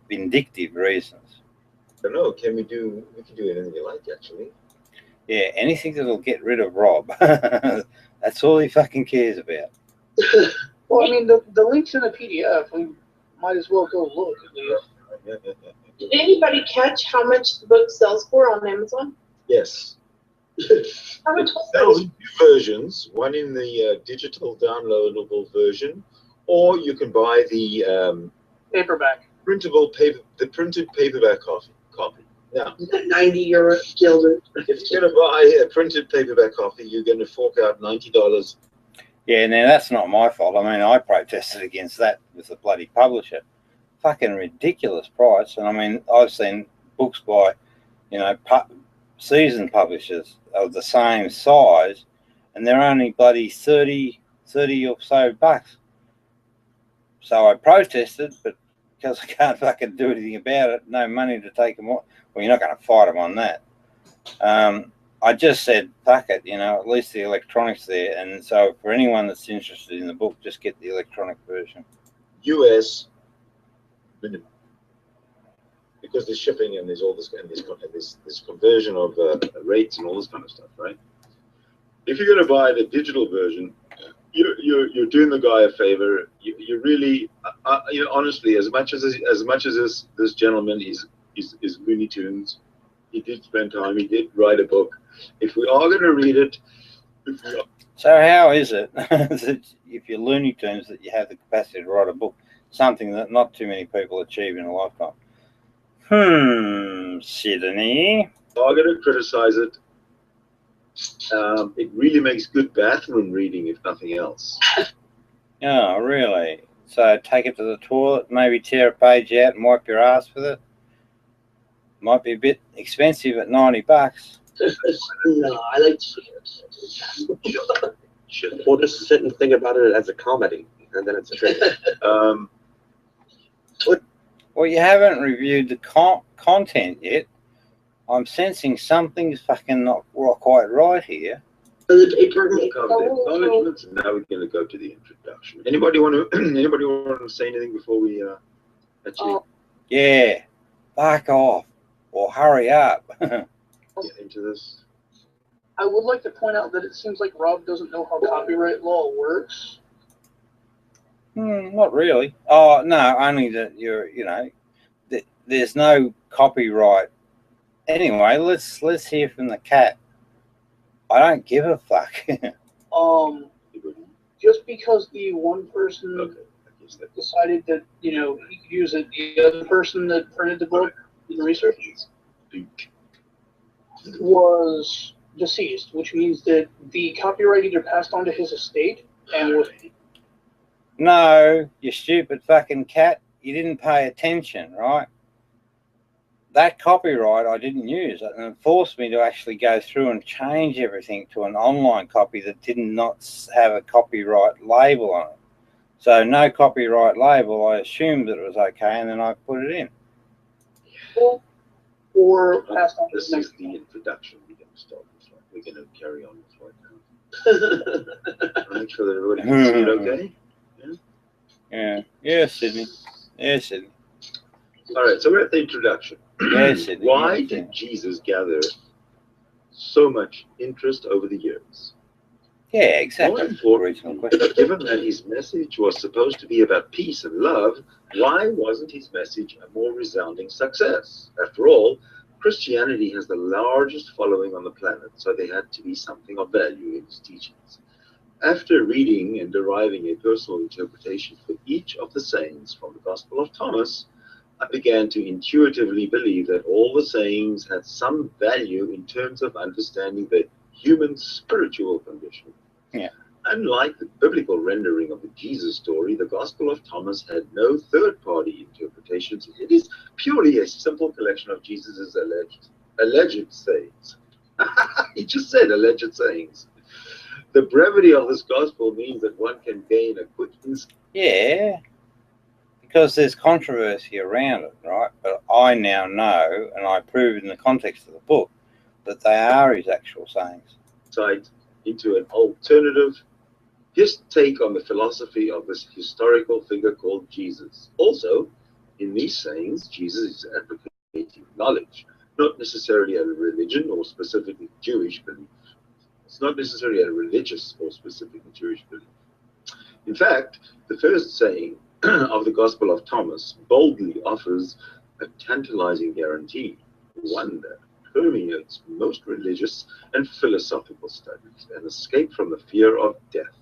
vindictive reasons. I don't know. We can do anything you like, actually. Yeah, anything that'll get rid of Rob. That's all he fucking cares about. Well, I mean, the link's in the PDF. We might as well go look at least. Did anybody catch how much the book sells for on Amazon? Yes. How much was that? Two versions, one in the digital downloadable version, or you can buy the paperback. The printed paperback copy. Now, €90 gilded. If you're going to buy a printed paperback copy, you're going to fork out $90. Yeah, now that's not my fault. I mean, I protested against that with the bloody publisher. Fucking ridiculous price. And I mean, I've seen books by, you know, seasoned publishers of the same size, and they're only bloody 30 or so bucks. So I protested, but because I can't fucking do anything about it, no money to take them on. Well, you're not going to fight them on that. I just said, fuck it, you know, at least the electronic's there. And so for anyone that's interested in the book, just get the electronic version. US minimum. Because there's shipping and there's all this, and this conversion of rates and all this kind of stuff, right? If you're going to buy the digital version, you're doing the guy a favor. You really, you know, honestly, as much as this gentleman is Looney Tunes, he did spend time. He did write a book. If we are going to read it, so how is it that if you're Looney Tunes that you have the capacity to write a book, something that not too many people achieve in a lifetime? Sydney. I'm going to criticize it. It really makes good bathroom reading, if nothing else. Oh, really? So take it to the toilet, maybe tear a page out and wipe your ass with it. Might be a bit expensive at $90. No, I like to see it. We'll just sit and think about it as a comedy, and then it's a trick. Well, you haven't reviewed the content yet. I'm sensing something's fucking not quite right here. The paper acknowledgements, and now we're going to go to the introduction. Anybody want to say anything before we actually Yeah, back off or hurry up. get into this? I would like to point out that it seems like Rob doesn't know how copyright law works. Not really. Oh no, only that there's no copyright. Anyway, let's hear from the cat. I don't give a fuck. Just because the one person decided that he could use it, the other person that printed the book in research was deceased, which means that the copyright either passed on to his estate and was. No, you stupid fucking cat. You didn't pay attention, right? That copyright I didn't use, and it forced me to actually go through and change everything to an online copy that did not have a copyright label on it. So no copyright label, I assumed that it was okay, and then I put it in. Or passed on to This the is next. the introduction. We're going to start this right. We're going to carry on this right now. I'll make sure that everybody can see it okay. Yeah, Sydney. Yeah, Sydney. All right, so we're at the introduction. Yeah, Sydney. Why did Jesus gather so much interest over the years? Yeah, exactly. More Original importantly, question. given that his message was supposed to be about peace and love, why wasn't his message a more resounding success? After all, Christianity has the largest following on the planet, so there had to be something of value in his teachings. After reading and deriving a personal interpretation for each of the sayings from the Gospel of Thomas, I began to intuitively believe that all the sayings had some value in terms of understanding the human spiritual condition. Yeah. Unlike the biblical rendering of the Jesus story, the Gospel of Thomas had no third-party interpretations. It is purely a simple collection of Jesus' alleged sayings. He just said alleged sayings. The brevity of this gospel means that one can gain a quick insight. Yeah, because there's controversy around it, right? But I now know, and I prove in the context of the book, that they are his actual sayings. Into an alternative, his take on the philosophy of this historical figure called Jesus. Also, in these sayings, Jesus is advocating knowledge, not necessarily a religion or specifically Jewish belief. It's not necessarily a religious or specifically Jewish belief. In fact, the first saying of the Gospel of Thomas boldly offers a tantalizing guarantee, one that permeates most religious and philosophical studies, an escape from the fear of death.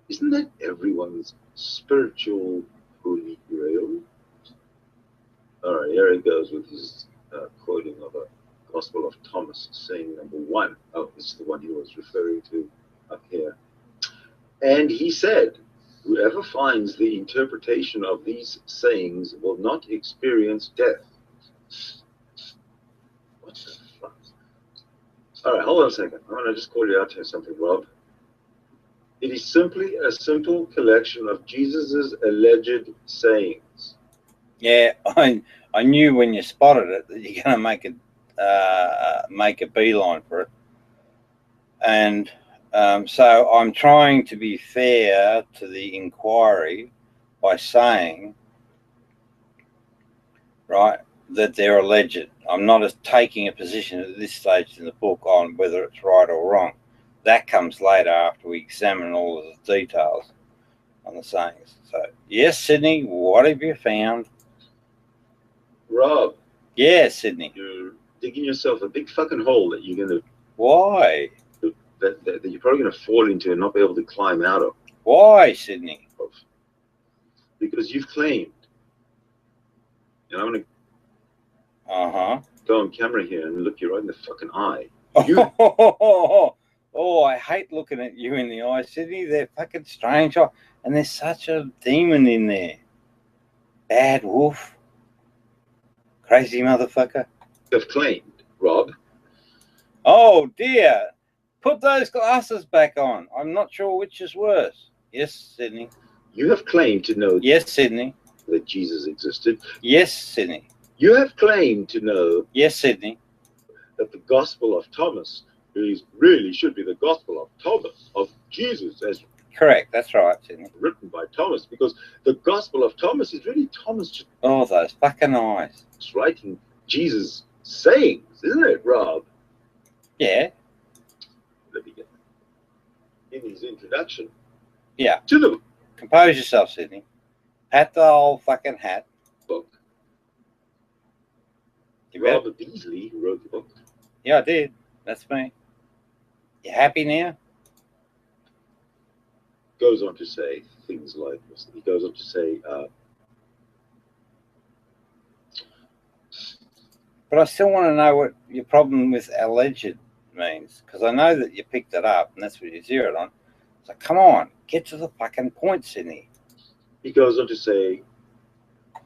Isn't that everyone's spiritual holy grail? All right, here it goes with his quoting of a Gospel of Thomas, saying number 1. Oh, this is the one he was referring to up here. And he said, whoever finds the interpretation of these sayings will not experience death. What the fuck? All right, hold on a second. I want to just call you out to something, Rob. It is simply a simple collection of Jesus's alleged sayings. Yeah, I knew when you spotted it that you're going to make a beeline for it. And so I'm trying to be fair to the inquiry by saying, right, that they're alleged. I'm not taking a position at this stage in the book on whether it's right or wrong. That comes later after we examine all of the details on the sayings. So, yes, Sydney, what have you found? Rob. Yeah, Sydney. You're digging yourself a big fucking hole that you're going to... Why? That you're probably going to fall into and not be able to climb out of. Why, Sydney? Because you've claimed, and I'm going to go on camera here and look you right in the fucking eye. Oh, I hate looking at you in the eye, Sydney. They're fucking strange. And there's such a demon in there. Bad wolf. Crazy motherfucker. You've claimed, Rob, Oh dear. Put those glasses back on. I'm not sure which is worse. Yes, Sydney. You have claimed to know Yes, Sydney. that Jesus existed. Yes, Sydney. You have claimed to know Yes, Sydney. that the Gospel of Thomas really should be the Gospel of Thomas, of Jesus, as Correct. That's right, Sydney. written by Thomas, because the Gospel of Thomas is really Thomas just Oh, those fucking eyes. writing Jesus' sayings, isn't it, Rob? Yeah. Let me get that. In his introduction. Yeah. To the Compose yourself, Sydney. Pat the whole fucking hat. book. You better- Rob Beasley, who wrote the book. Yeah, I did. That's me. You happy now? Goes on to say things like this. He goes on to say, But I still want to know what your problem with alleged means, because I know that you picked it up and that's what you zeroed on. So come on, get to the fucking point, Sydney. he goes on to say,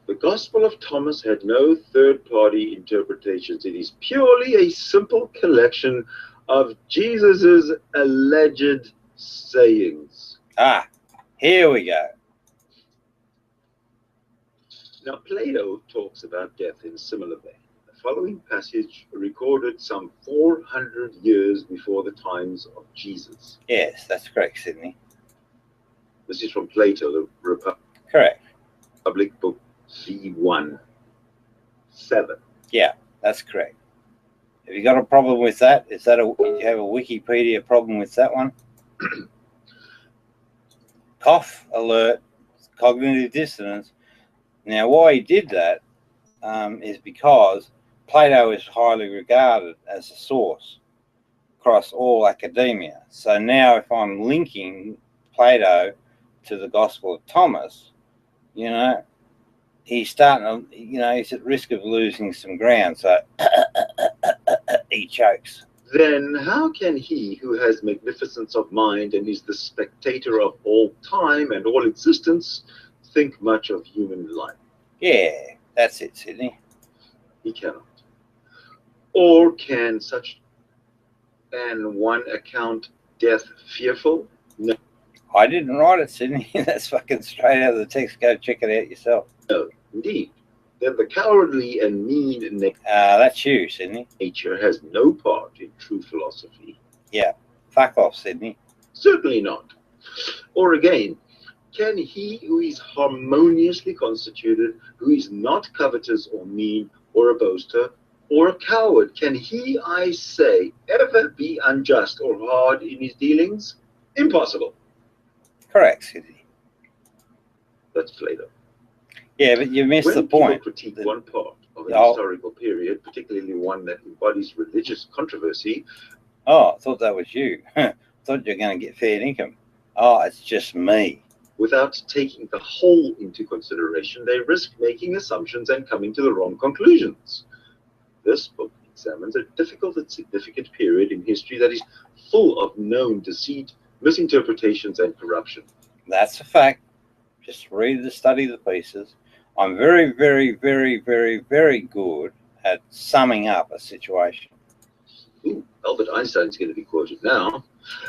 the Gospel of Thomas had no third-party interpretations. It is purely a simple collection of Jesus's alleged sayings. Ah, here we go. Now, Plato talks about death in a similar vein. The following passage recorded some 400 years before the times of Jesus. Yes, that's correct, Sydney. This is from Plato, the Correct. Republic Book V1, 7. Yeah, that's correct. Have you got a problem with that? Is that do you have a Wikipedia problem with that one? Cough alert, cognitive dissonance. Now, why he did that is because Plato is highly regarded as a source across all academia. So now if I'm linking Plato to the Gospel of Thomas, you know, he's starting to, you know, he's at risk of losing some ground. So he chokes. Then how can he who has magnificence of mind and is the spectator of all time and all existence think much of human life? Yeah, that's it, Sydney. He cannot. Or can such an one account death fearful? No, I didn't write it, Sydney. That's fucking straight out of the text. Go check it out yourself. indeed. Then the cowardly and mean That's you, Sydney. nature has no part in true philosophy. Fuck off, Sydney. Certainly not. Or again, can he who is harmoniously constituted, who is not covetous or mean or a boaster or a coward, can he, I say, ever be unjust or hard in his dealings? Impossible. Correct, Sydney. That's Plato. Yeah, but you missed When the people point. critique one part of an Oh. historical period, particularly one that embodies religious controversy, Oh, I thought that was you. Thought you were going to get fair income. Oh, it's just me. without taking the whole into consideration, they risk making assumptions and coming to the wrong conclusions. This book examines a difficult and significant period in history that is full of known deceit, misinterpretations, and corruption. That's a fact. Just read the study of the pieces. I'm very, very, very, very, very good at summing up a situation. Ooh, Albert Einstein's going to be quoted now.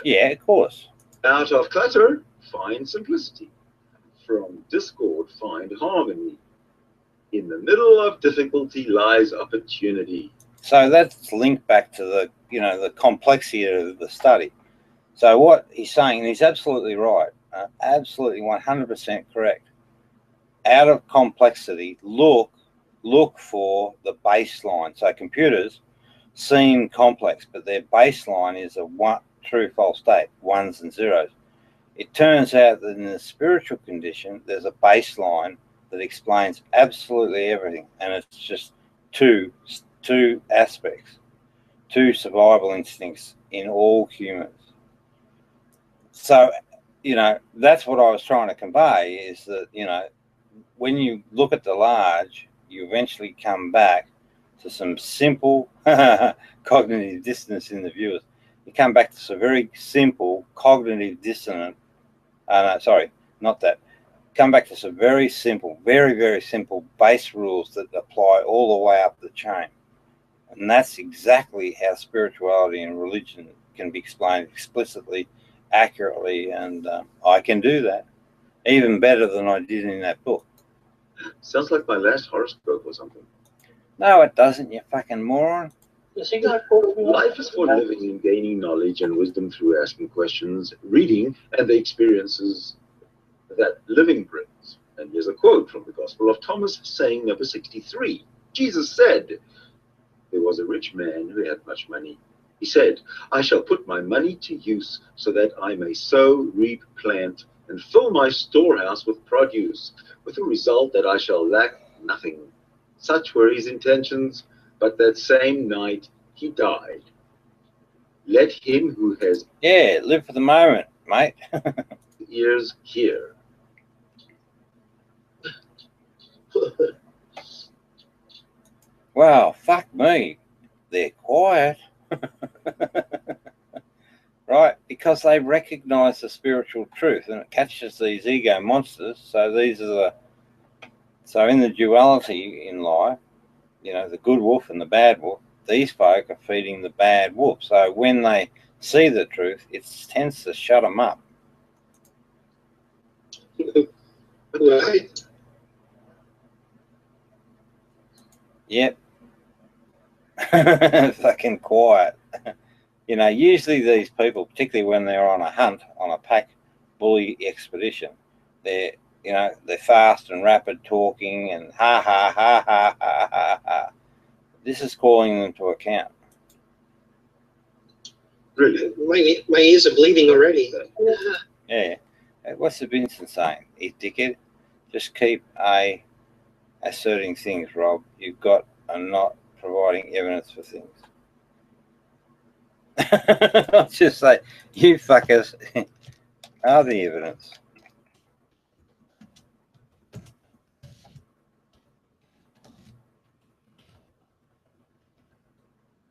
Yeah, of course. Out of clutter, find simplicity. From discord, find harmony. In the middle of difficulty lies opportunity. So that's linked back to the, you know, the complexity of the study. So what he's saying, and he's absolutely right, absolutely 100% correct. Out of complexity, look for the baseline. So computers seem complex, but their baseline is a true false state, ones and zeros. It turns out that in the spiritual condition, there's a baseline that explains absolutely everything, and it's just two aspects, two survival instincts in all humans. So, you know, that's what I was trying to convey, is that, you know, when you look at the large, you eventually come back to some simple cognitive dissonance in the viewers. You come back to some very simple cognitive dissonance. Sorry, not that. Come back to some very simple, very, very simple base rules that apply all the way up the chain. And that's exactly how spirituality and religion can be explained explicitly, accurately, and I can do that even better than I did in that book. Sounds like my last horoscope or something. No, it doesn't, you fucking moron. Life is for living and gaining knowledge and wisdom through asking questions, reading, and the experiences that living brings. And here's a quote from the Gospel of Thomas, saying number 63. Jesus said, there was a rich man who had much money. He said, I shall put my money to use so that I may sow, reap, plant, and fill my storehouse with produce, with the result that I shall lack nothing. Such were his intentions, but that same night he died. Let him who has live for the moment, mate. ears hear. Wow, fuck me. They're quiet. Right, because they recognize the spiritual truth and it catches these ego monsters. So in the duality in life, you know, the good wolf and the bad wolf, these folk are feeding the bad wolf. So when they see the truth, it tends to shut them up. Right. Yep. Fucking quiet. You know, usually these people, particularly when they're on a hunt, on a pack bully expedition, they're fast and rapid talking and ha ha ha ha ha ha ha. This is calling them to account. Really? My ears are bleeding already. Yeah. What's the Vincent saying? You dickhead. Just keep asserting things, Rob. You've got not providing evidence for things. I'll just say, you fuckers are the evidence.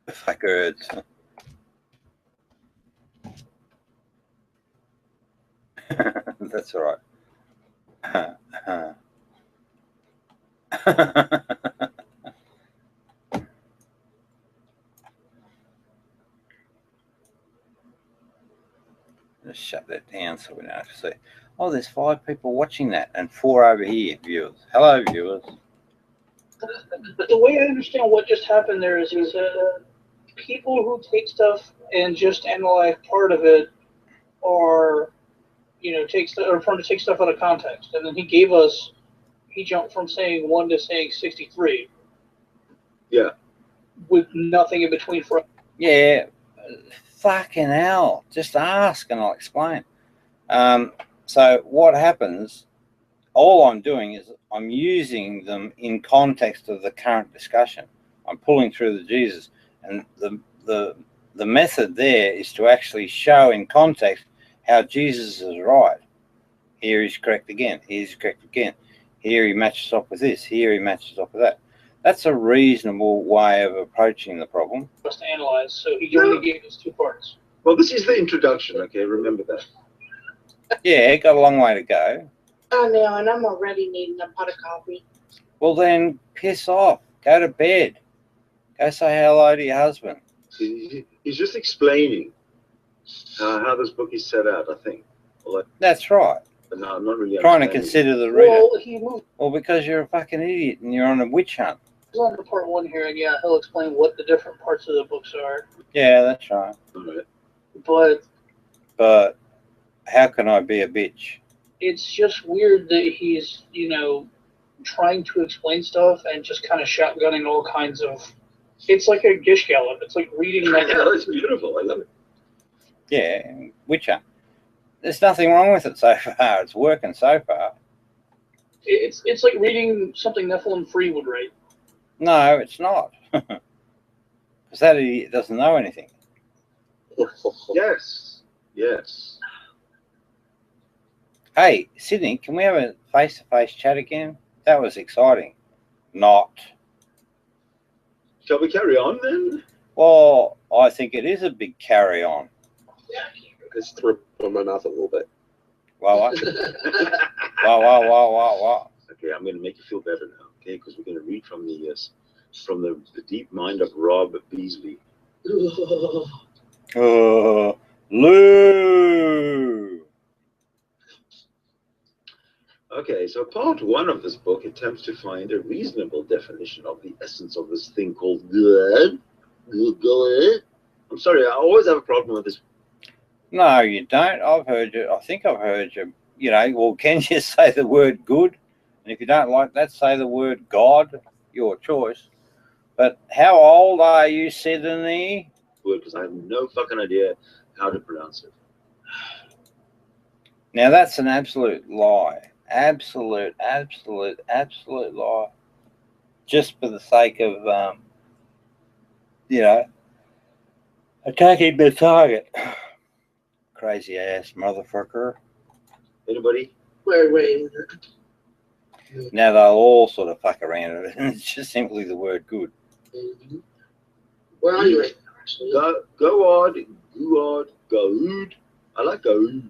Fuckers. That's all right. Just shut that down so we don't have to see. Oh, there's 5 people watching that and 4 over here, viewers. Hello, viewers. The way I understand what just happened there is people who take stuff and just analyze part of it are, trying to take stuff out of context. And then he jumped from saying 1 to saying 63. Yeah. With nothing in between for. Yeah. Fucking hell. Just ask and I'll explain. So what happens, all I'm doing is I'm using them in context of the current discussion. I'm pulling through the Jesus. And the method there is to actually show in context how Jesus is right. Here he's correct again. He's correct again. Here he matches up with this. Here he matches up with that. That's a reasonable way of approaching the problem. Us to analyze, so he only gave us 2 parts. Well, this is the introduction, okay? Remember that. Yeah, got a long way to go. I know, and I'm already needing a pot of coffee. Well, then piss off. Go to bed. Go say hello to your husband. He's just explaining how this book is set out, I think. Well, that's right. But no, I'm not really trying to consider the reader. Well, because you're a fucking idiot and you're on a witch hunt. He's on to part 1 here, and yeah, he'll explain what the different parts of the books are. Yeah, that's right. All right. But how can I be a bitch? It's just weird that he's, trying to explain stuff and just kind of shotgunning all kinds of. It's like a gish gallop. It's like reading. Yeah, that's beautiful. I love it. Yeah, witch hunt. There's nothing wrong with it so far. It's working so far. It's like reading something Nephilim Free would write. No, it's not. Because that idiot doesn't know anything. Yes. Yes. Hey, Sydney, can we have a face-to-face chat again? That was exciting. Not. Shall we carry on then? Well, I think it is a big carry-on. Yeah, let's throw my mouth a little bit. What? What? Okay, I'm going to make you feel better now, okay? Because we're going to read from the from the deep mind of Rob Beasley. Lou. Okay, so part one of this book attempts to find a reasonable definition of the essence of this thing called God. I'm sorry, I always have a problem with this. No, you don't. I've heard you. I think I've heard you. You know, well, can you say the word good? And if you don't like that, say the word God. Your choice. But how old are you, Sydney? Because I have no fucking idea how to pronounce it. Now, that's an absolute lie. Absolute lie. Just for the sake of, you know, attacking the target. Crazy ass motherfucker. Anybody? Wait. Now they'll all sort of fuck around with it, and it's just simply the word good. Where are you right now, actually? Go on, Goud. I like Goud.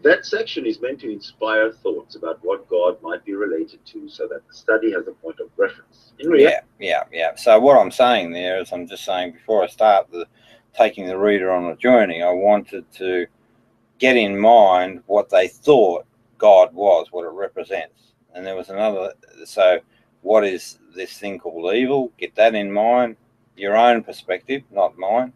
That section is meant to inspire thoughts about what God might be related to so that the study has a point of reference. Yeah. So what I'm saying there is I'm just saying before I start taking the reader on a journey, I wanted to get in mind what they thought God was, what it represents. And there was another, so what is this thing called evil? Get that in mind, your own perspective, not mine,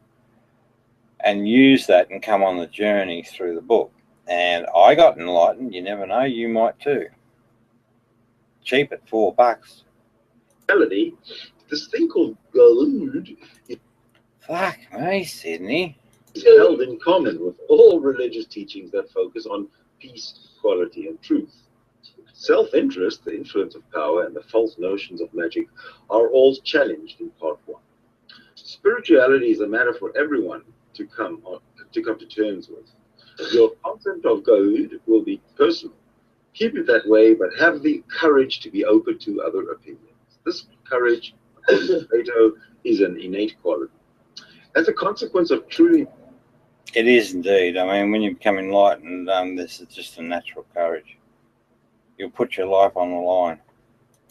and use that and come on the journey through the book. And I got enlightened. You never know, you might too. Cheap at $4. Reality, this thing called Goud Fuck me, Sydney. is held in common with all religious teachings that focus on peace, equality, and truth. Self-interest, the influence of power, and the false notions of magic are all challenged in part one. Spirituality is a matter for everyone to come to terms with. Your concept of God will be personal. Keep it that way, but have the courage to be open to other opinions. This courage, according to Plato, is an innate quality. As a consequence of truly... It is indeed. I mean, when you become enlightened, this is just a natural courage. You'll put your life on the line.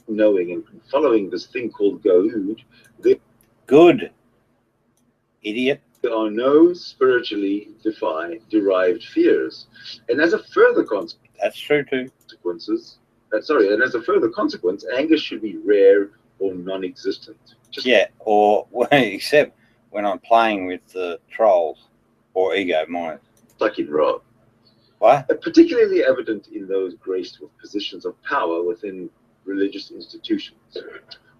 knowing and following this thing called God, Good. Idiot. there are no spiritually derived fears. And as a further That's true too. and as a further consequence, anger should be rare or non-existent. Yeah, or except when I'm playing with the trolls or ego minds. Like in Rob. What? Particularly evident in those graced with positions of power within religious institutions.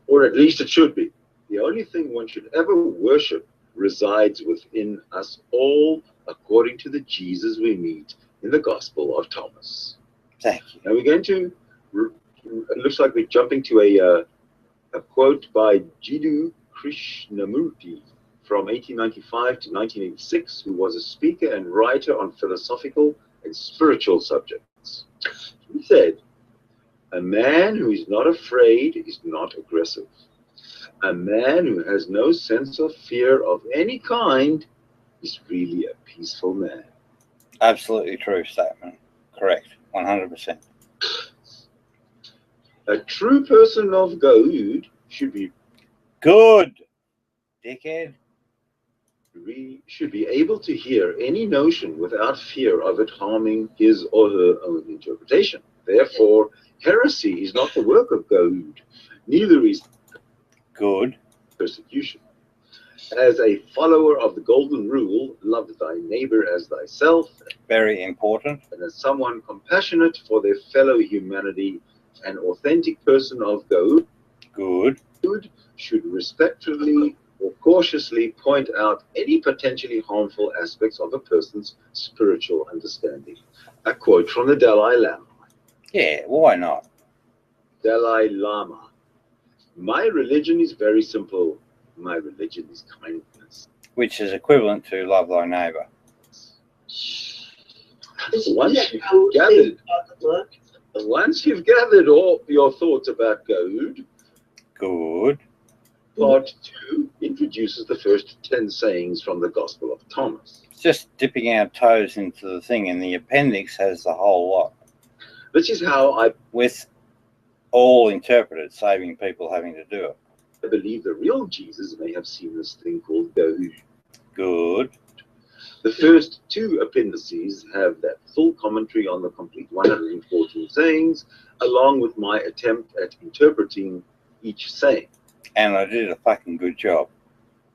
Or at least it should be. The only thing one should ever worship resides within us all, according to the Jesus we meet in the Gospel of Thomas. Thank you. Now we're going to, it looks like we're jumping to a quote by Jiddu Krishnamurti from 1895 to 1986, who was a speaker and writer on philosophical and spiritual subjects. He said, "A man who is not afraid is not aggressive. A man who has no sense of fear of any kind is really a peaceful man." Absolutely true statement. Correct. 100%. A true person of God should be good, dickhead. Should be able to hear any notion without fear of it harming his or her own interpretation. Therefore, heresy is not the work of God, neither is good persecution. As a follower of the golden rule, love thy neighbor as thyself. Very important. And as someone compassionate for their fellow humanity, an authentic person of God good should respectfully or cautiously point out any potentially harmful aspects of a person's spiritual understanding. A quote from the Dalai Lama. Yeah, why not? Dalai Lama. My religion is very simple. My religion is kindness. Which is equivalent to love thy neighbor. Once you've gathered all your thoughts about God, good. Part 2 introduces the first 10 sayings from the Gospel of Thomas. Just dipping our toes into the thing, and the appendix has the whole lot. This is how with all interpreted, saving people having to do it. I believe the real Jesus may have seen this thing called Gohu. Good. The first two appendices have that full commentary on the complete 114 sayings, along with my attempt at interpreting each saying. And I did a fucking good job.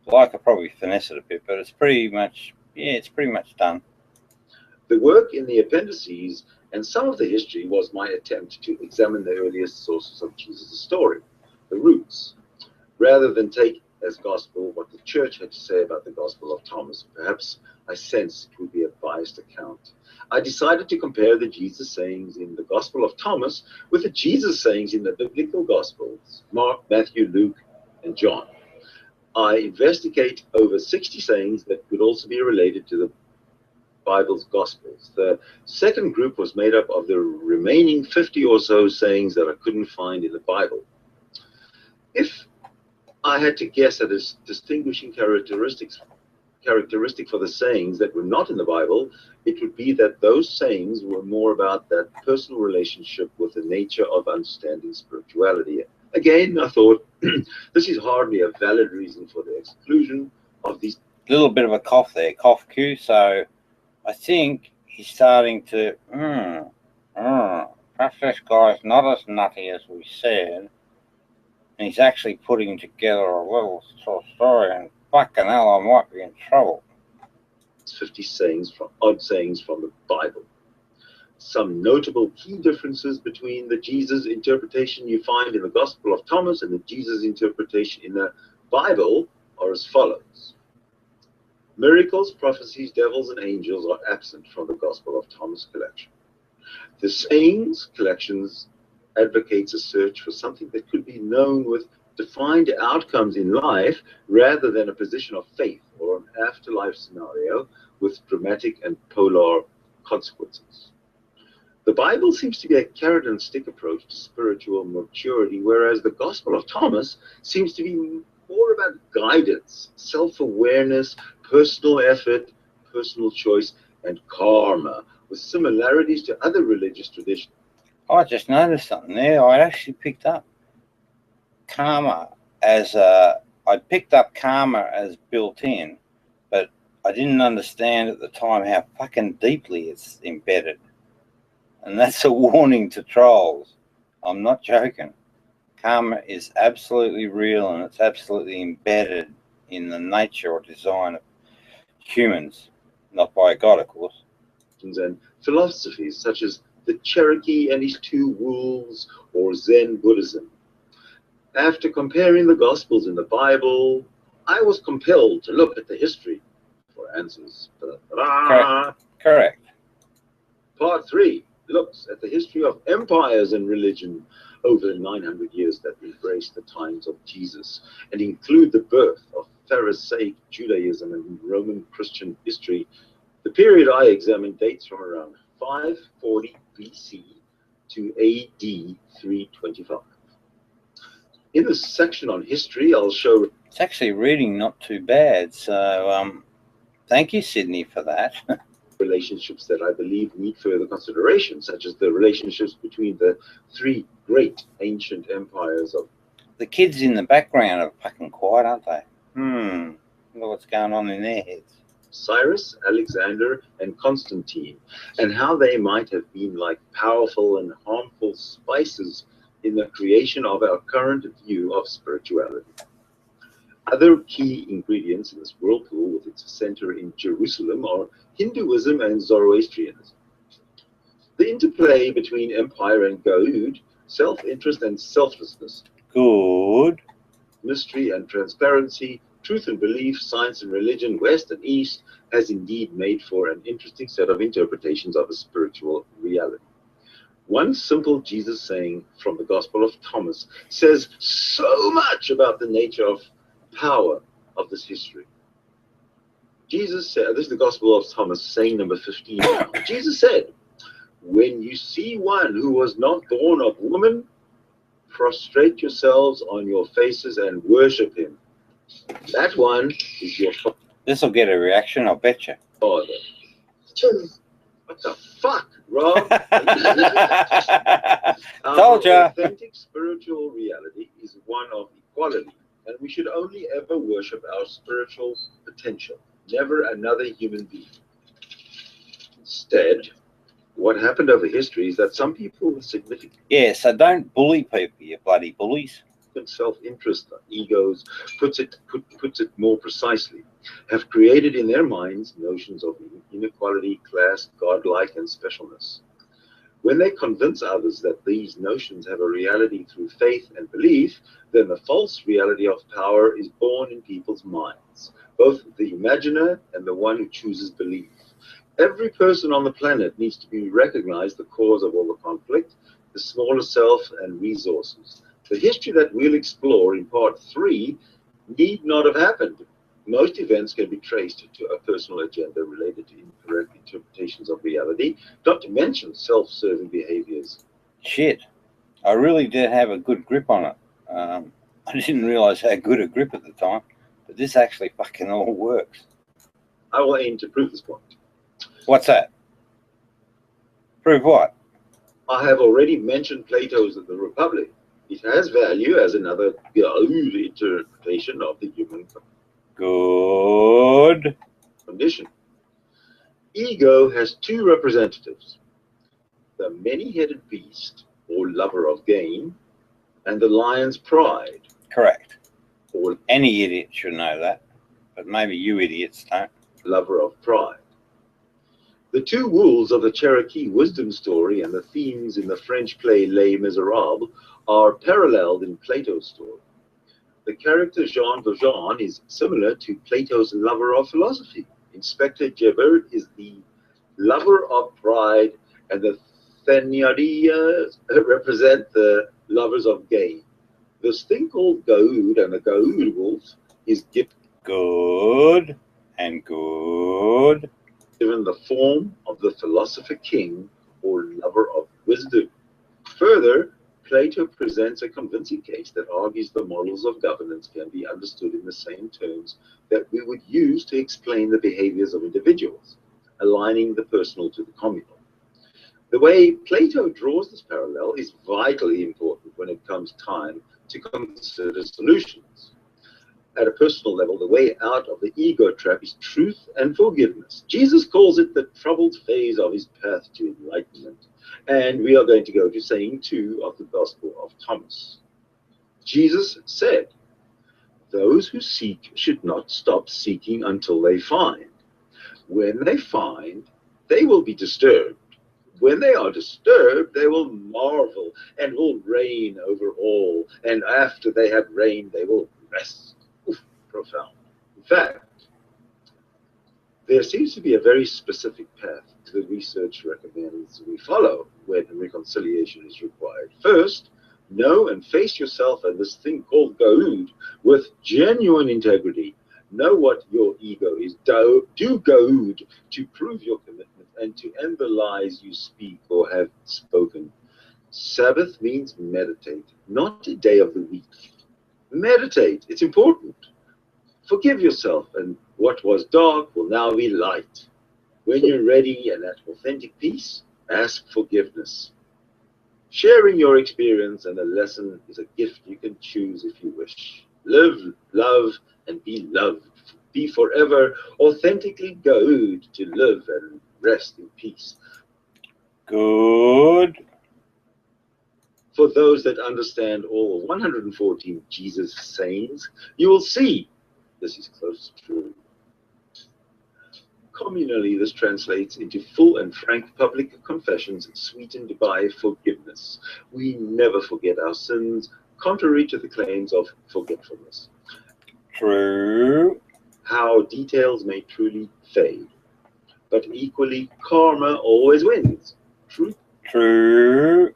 Like I probably finessed it a bit, but it's pretty much, yeah, it's pretty much done. The work in the appendices and some of the history was my attempt to examine the earliest sources of Jesus' story, the roots, rather than take as gospel what the church had to say about the Gospel of Thomas. Perhaps I sensed it would be a biased account. I decided to compare the Jesus sayings in the Gospel of Thomas with the Jesus sayings in the biblical Gospels, Mark, Matthew, Luke, and John. I investigate over 60 sayings that could also be related to the Bible's Gospels. The second group was made up of the remaining 50 or so sayings that I couldn't find in the Bible. If I had to guess at a distinguishing characteristic for the sayings that were not in the Bible, it would be that those sayings were more about that personal relationship with the nature of understanding spirituality. Again, I thought, this is hardly a valid reason for the exclusion of these. Little bit of a cough there, cough cue. So I think he's starting to, perhaps this guy's not as nutty as we said. And he's actually putting together a little sort of story, and fucking hell, I might be in trouble. 50 sayings from odd sayings from the Bible. Some notable key differences between the Jesus interpretation you find in the Gospel of Thomas and the Jesus interpretation in the Bible are as follows. Miracles, prophecies, devils, and angels are absent from the Gospel of Thomas collection. The sayings collections advocates a search for something that could be known with defined outcomes in life rather than a position of faith or an afterlife scenario with dramatic and polar consequences. The Bible seems to be a carrot and stick approach to spiritual maturity, whereas the Gospel of Thomas seems to be more about guidance, self-awareness, personal effort, personal choice, and karma, with similarities to other religious traditions. I just noticed something there. I actually picked up karma as I picked up karma as built in, but I didn't understand at the time how fucking deeply it's embedded. And that's a warning to trolls. I'm not joking. Karma is absolutely real, and it's absolutely embedded in the nature or design of humans, not by God, of course. And philosophies such as the Cherokee and his two wolves, or Zen Buddhism. After comparing the Gospels in the Bible, I was compelled to look at the history for answers. Correct. Part 3 looks at the history of empires and religion over the 900 years that embrace the times of Jesus and include the birth of Pharisaic Judaism and Roman Christian history. The period I examined dates from around 540 BC to AD 325. In this section on history, I'll show... It's actually reading not too bad, so thank you, Sydney, for that. relationships that I believe need further consideration, such as the relationships between the three great ancient empires of... The kids in the background are fucking quiet, aren't they? Look what's going on in their heads. Cyrus, Alexander, and Constantine, and how they might have been like powerful and harmful spices in the creation of our current view of spirituality. Other key ingredients in this whirlpool with its center in Jerusalem are Hinduism and Zoroastrianism. The interplay between empire and Gaud, self-interest and selflessness, good, mystery and transparency, truth and belief, science and religion, West and East, has indeed made for an interesting set of interpretations of a spiritual reality. One simple Jesus saying from the Gospel of Thomas says so much about the nature of power of this history. Jesus said, this is the Gospel of Thomas, saying number 15 now. Jesus said, when you see one who was not born of woman, prostrate yourselves on your faces and worship him. That one is your father. This will get a reaction, I'll bet you. Father. What the fuck, Rob? Told ya. Our authentic spiritual reality is one of equality, and we should only ever worship our spiritual potential, never another human being. Instead, what happened over history is that some people with significant Yeah, so don't bully people, you bloody bullies. self-interest, egos, puts it more precisely, have created in their minds notions of inequality, class, godlike, and specialness. When they convince others that these notions have a reality through faith and belief, then the false reality of power is born in people's minds, both the imaginer and the one who chooses belief. Every person on the planet needs to be recognized the cause of all the conflict, the smaller self, and resources. The history that we'll explore in part 3 need not have happened. Most events can be traced to a personal agenda related to incorrect interpretations of reality, not to mention self-serving behaviors. Shit, I really did have a good grip on it. I didn't realize how good a grip at the time, but this actually fucking all works. I will aim to prove this point. What's that? Prove what? I have already mentioned Plato's The Republic. It has value as another good interpretation of the human Good. condition. Ego has two representatives, the many-headed beast, or lover of gain, and the lion's pride. Correct. Or any idiot should know that, but maybe you idiots don't. Lover of pride. The two wolves of the Cherokee wisdom story and the themes in the French play Les Miserables are paralleled in Plato's story. The character Jean Valjean is similar to Plato's lover of philosophy. Inspector Gebert is the lover of pride, and the Thénardiers represent the lovers of gain. This thing called Goud and the Goud wolf is good and good, given the form of the philosopher king or lover of wisdom. Further, Plato presents a convincing case that argues the models of governance can be understood in the same terms that we would use to explain the behaviors of individuals, aligning the personal to the communal. The way Plato draws this parallel is vitally important when it comes time to consider solutions. At a personal level, the way out of the ego trap is truth and forgiveness. Jesus calls it the troubled phase of his path to enlightenment. And we are going to go to saying 2 of the Gospel of Thomas. Jesus said, "Those who seek should not stop seeking until they find. When they find, they will be disturbed. When they are disturbed, they will marvel and will reign over all. And after they have reigned, they will rest." Oof, profound. In fact, there seems to be a very specific path the research recommends we follow when reconciliation is required. First, know and face yourself and this thing called Goud with genuine integrity. Know what your ego is. Do Goud to prove your commitment and to end the lies you speak or have spoken. Sabbath means meditate, not a day of the week. Meditate, it's important. Forgive yourself, and what was dark will now be light. When you're ready and at authentic peace, ask forgiveness. Sharing your experience and a lesson is a gift you can choose if you wish. Live, love, and be loved. Be forever authentically Goud to live and rest in peace. Good. For those that understand all 114 Jesus sayings, you will see this is close to true. Communally, this translates into full and frank public confessions sweetened by forgiveness. We never forget our sins, contrary to the claims of forgetfulness. True. How details may truly fade, but equally karma always wins. True.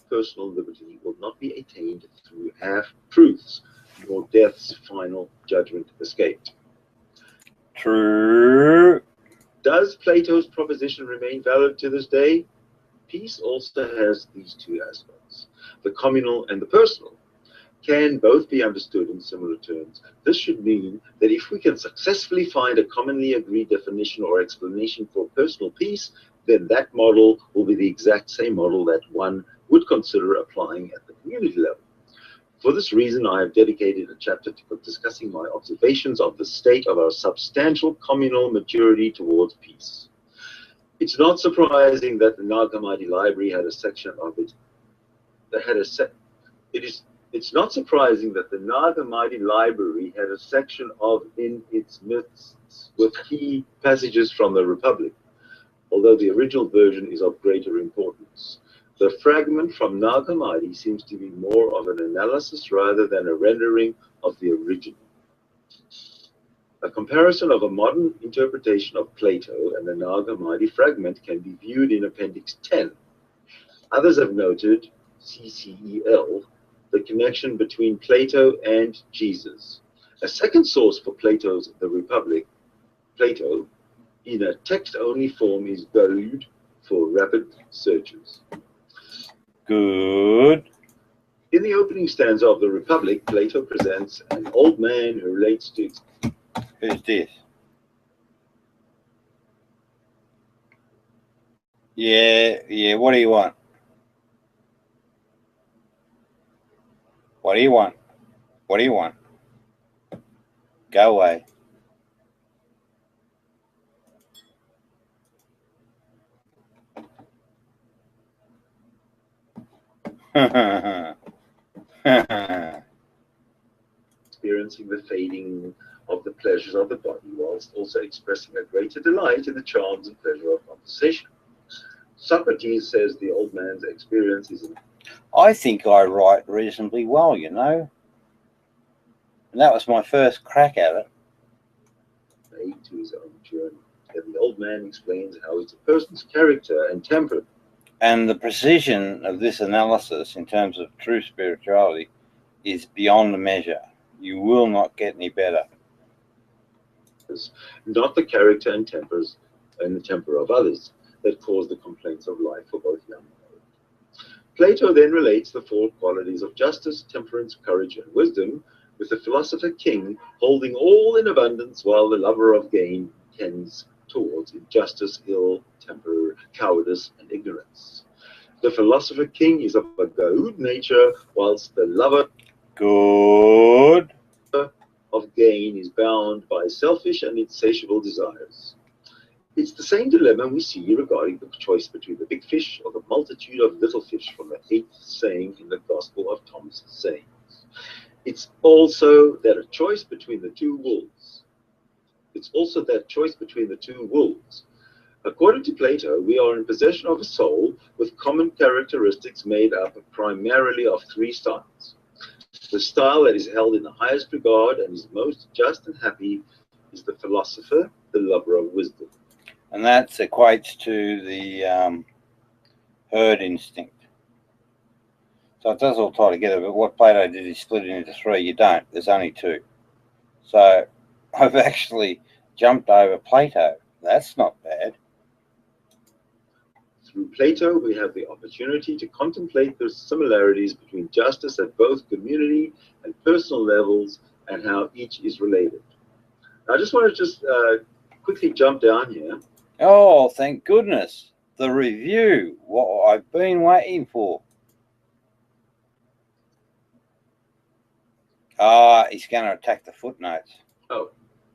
Personal liberty will not be attained through half-truths, nor death's final judgment escaped. True. Does Plato's proposition remain valid to this day? Peace also has these two aspects, the communal and the personal. Can both be understood in similar terms? This should mean that if we can successfully find a commonly agreed definition or explanation for personal peace, then that model will be the exact same model that one would consider applying at the community level. For this reason, I have dedicated a chapter to discussing my observations of the state of our substantial communal maturity towards peace. It's not surprising that the Nag Hammadi Library had a section of it that had It's not surprising that the Nag Hammadi Library had a section of in its midst with key passages from the Republic, although the original version is of greater importance. The fragment from Nag Hammadi seems to be more of an analysis rather than a rendering of the original. A comparison of a modern interpretation of Plato and the Nag Hammadi fragment can be viewed in Appendix 10. Others have noted, CCEL, the connection between Plato and Jesus. A second source for Plato's The Republic, Plato, in a text-only form is valued for rapid searches. Good. In the opening stanza of The Republic, Plato presents an old man who relates to... Who's this? Yeah, what do you want? What do you want? What do you want? Go away. Experiencing the fading of the pleasures of the body, whilst also expressing a greater delight in the charms and pleasure of conversation. Socrates says the old man's experience is... I think I write reasonably well, you know. And that was my first crack at it. ...made to his own journey. And the old man explains how it's a person's character and temper. And the precision of this analysis in terms of true spirituality is beyond measure. You will not get any better. Not the character and tempers and the temper of others that cause the complaints of life for both young and old. Plato then relates the four qualities of justice, temperance, courage, and wisdom, with the philosopher king holding all in abundance while the lover of gain tends towards injustice, ill temper, cowardice, and ignorance. The philosopher king is of a good nature, whilst the lover good of gain is bound by selfish and insatiable desires. It's the same dilemma we see regarding the choice between the big fish or the multitude of little fish from the 8th saying in the Gospel of Thomas' sayings. It's also that choice between the two wolves. According to Plato, we are in possession of a soul with common characteristics made up primarily of three styles. The style that is held in the highest regard and is most just and happy is the philosopher, the lover of wisdom. And that equates to the herd instinct. So it does all tie together, but what Plato did is split it into three. You don't. There's only two. So I've actually jumped over Plato. That's not bad. Through Plato, we have the opportunity to contemplate the similarities between justice at both community and personal levels and how each is related. Now, I just want to quickly jump down here. Oh, thank goodness. The review, what I've been waiting for. Ah, he's going to attack the footnotes. Oh,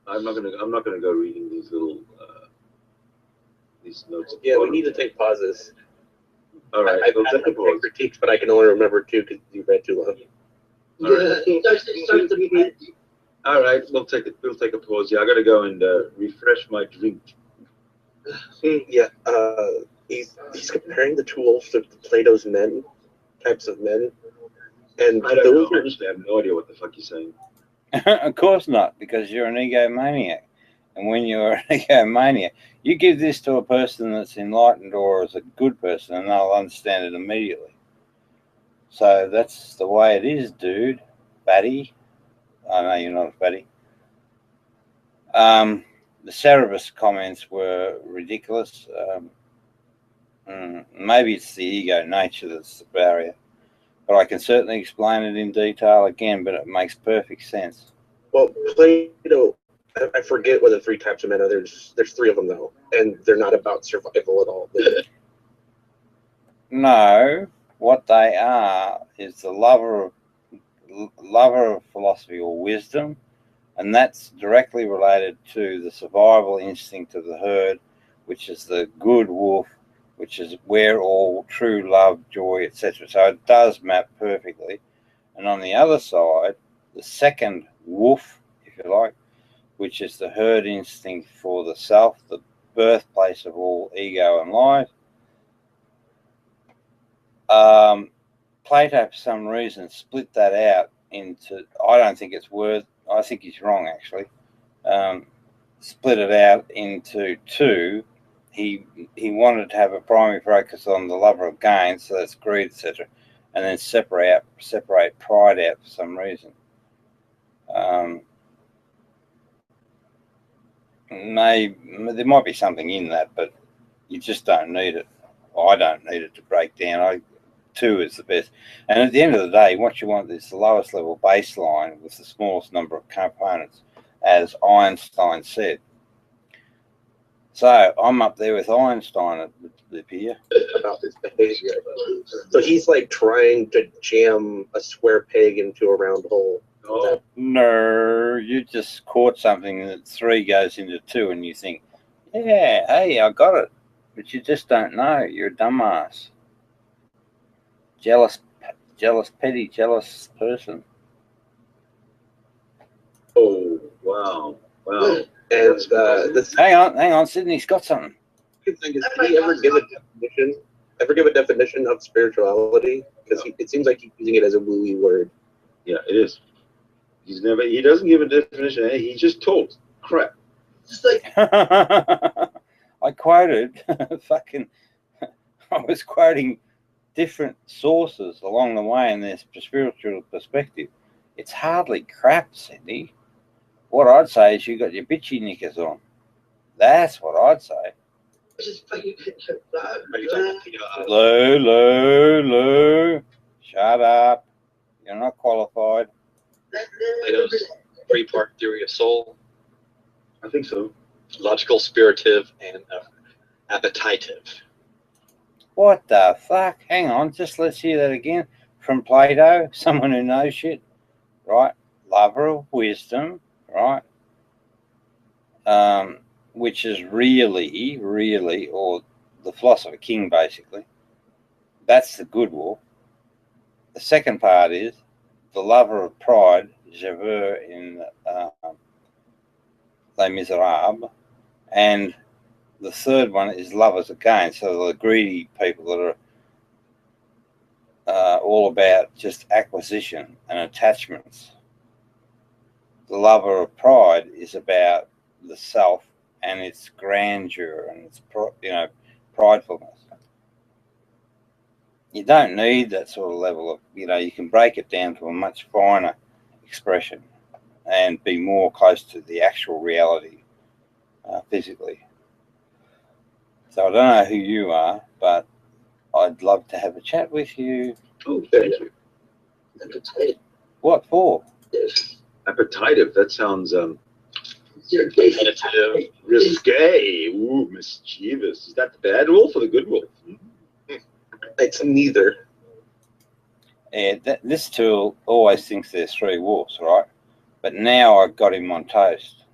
I'm not gonna go reading these little these notes. Yeah, we need to take pauses. All right, I've we'll had take a pause. critiques, but I can only remember two because you read too long. All right, we'll take a pause. Yeah, I gotta go and refresh my drink. Yeah, he's comparing the two wolves to Plato's men, types of men, and I don't know. Honestly, I have no idea what the fuck he's saying. Of course not, because you're an egomaniac. And when you're an egomaniac, you give this to a person that's enlightened or is a good person, and they'll understand it immediately. So that's the way it is, dude. Fatty. I know you're not a fatty. The Cerebus comments were ridiculous. Maybe it's the ego nature that's the barrier. But I can certainly explain it in detail again, but it makes perfect sense. Well, Plato I forget what the 3 types of men are. There's 3 of them though, and they're not about survival at all. No, what they are is the lover of philosophy or wisdom, and that's directly related to the survival instinct of the herd, which is the good wolf, which is where all true love, joy, etc. So it does map perfectly. And on the other side, the second wolf, if you like, which is the herd instinct for the self, the birthplace of all ego and life. Plato, for some reason, split that out into, I don't think it's I think he's wrong actually, split it out into 2. He wanted to have a primary focus on the lover of gain, so that's greed, etc., and then separate pride out for some reason. There might be something in that, but you just don't need it. I don't need it to break down. 2 is the best. And at the end of the day, what you want is the lowest level baseline with the smallest number of components, as Einstein said. So I'm up there with Einstein at the pier. About this behavior. So he's like trying to jam a square peg into a round hole. Oh. No, you just caught something that 3 goes into 2 and you think, yeah, hey, I got it. But you just don't know. You're a dumbass. Jealous, petty, jealous person. Oh, wow. And hang on, Sydney's got something. Did he ever give a definition of spirituality? Because it seems like he's using it as a wooey word. Yeah, it is. He doesn't give a definition. He just talks crap. Just like I quoted I was quoting different sources along the way in their spiritual perspective. It's hardly crap, Cindy. What I'd say is you got your bitchy knickers on. That's what I'd say. Lou, shut up. You're not qualified. Plato's 3-part theory of soul. I think so. Logical, spiritive, and appetitive. What the fuck? Hang on, just let's hear that again. From Plato, someone who knows shit, right? Lover of wisdom, right? Which is really, or the philosopher king, basically. That's the good wolf. The second part is the lover of pride, je veux in Les Miserables, and the third one is lovers of gain. So the greedy people that are all about just acquisition and attachments. The lover of pride is about the self and its grandeur and its pridefulness. You don't need that sort of level of, you can break it down to a much finer expression and be more close to the actual reality physically. So I don't know who you are, but I'd love to have a chat with you. Oh, thank you. Appetitive. What for? Appetitive. That sounds Appetitive. risque. Ooh, mischievous. Is that the bad wolf or the good wolf? It's neither. Yeah, this tool always thinks there's 3 wolves, right? But now I've got him on toast.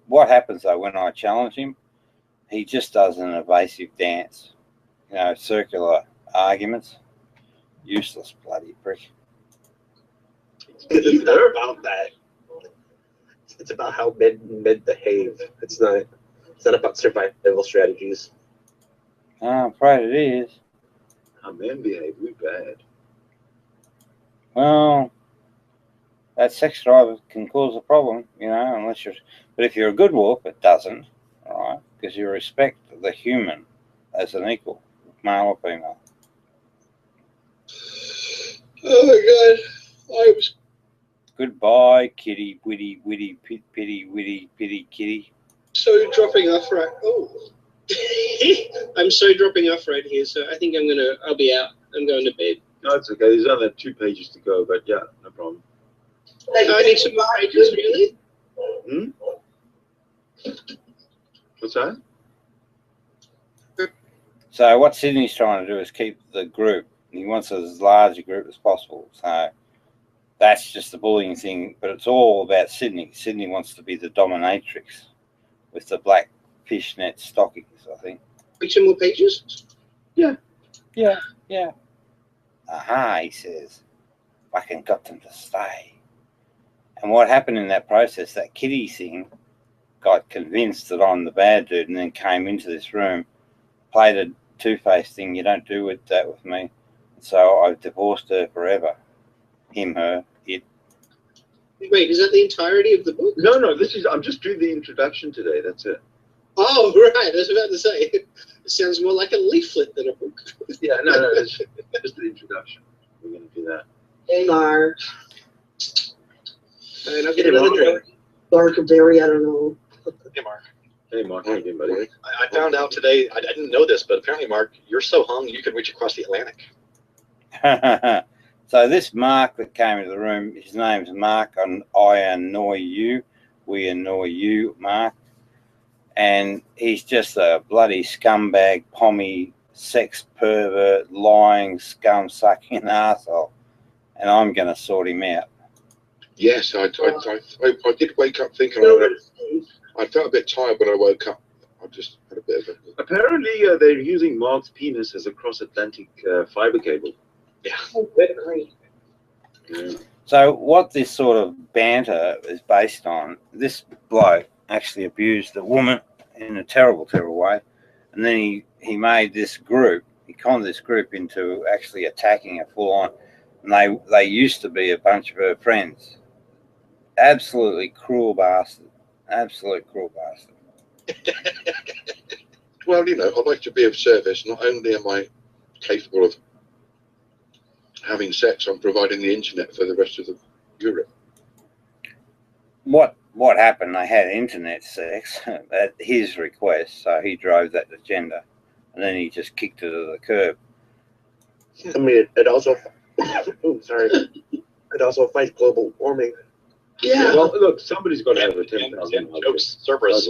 What happens though when I challenge him? He just does an evasive dance, circular arguments. Useless bloody prick. It's not about that. It's about how men behave. It's not about survival strategies. I'm afraid it is. How men behave, we bad. Well, that sex drive can cause a problem, unless you're. But if you're a good wolf, it doesn't, all right? Because you respect the human as an equal, male or female. Oh my God! Goodbye, kitty, witty, pity, witty, pitty, kitty. So dropping off right. Oh, I'm so dropping off right here. So I think I'll be out. I'm going to bed. No, it's okay. There's only 2 pages to go, but yeah, no problem. I need some more pages, really? What's that? So what Sydney's trying to do is keep the group. He wants as large a group as possible. So that's just the bullying thing, but it's all about Sydney. Sydney wants to be the dominatrix with the black fishnet stockings, I think. Read some more pages? Yeah. Aha, he says. Fucking got them to stay. And what happened in that process, that Kitty thing got convinced that I'm the bad dude and then came into this room, played a two-faced thing. You don't do that with me. So I've divorced her forever. Him, her, it. Wait, is that the entirety of the book? No, I'm just doing the introduction today. That's it. Oh, right. I was about to say. It sounds more like a leaflet than a book. Yeah, no, it's just the introduction. We're going to do that. Hey, Mark. And I'll get another drink. Mark or Barry, I don't know. Hey, Mark. Hey, Mark. How you doing, buddy? I found out today, I didn't know this, but apparently, Mark, you're so hung you could reach across the Atlantic. So this Mark that came into the room, his name's Mark, and I annoy you. We annoy you, Mark. And he's just a bloody scumbag, pommy, sex pervert, lying, scum-sucking asshole. And I'm going to sort him out. Yes, I did wake up thinking I felt a bit tired when I woke up. I just had a bit of a... Apparently, they're using Mark's penis as a cross-Atlantic fiber cable. Yeah. Yeah. So what this sort of banter is based on, this bloke actually abused a woman in a terrible, terrible way. And then he made this group, he conned this group into actually attacking her full on. And they used to be a bunch of her friends. Absolutely cruel bastard. Absolute cruel bastard. Well, you know, I'd like to be of service. Not only am I capable of having sex, I'm providing the internet for the rest of Europe. What happened, they had internet sex at his request, so he drove that agenda. And then he just kicked it to the curb. I mean, it also... It also fights global warming. Yeah. Well, look, somebody's got to have a 10,000 jokes, Cerberus.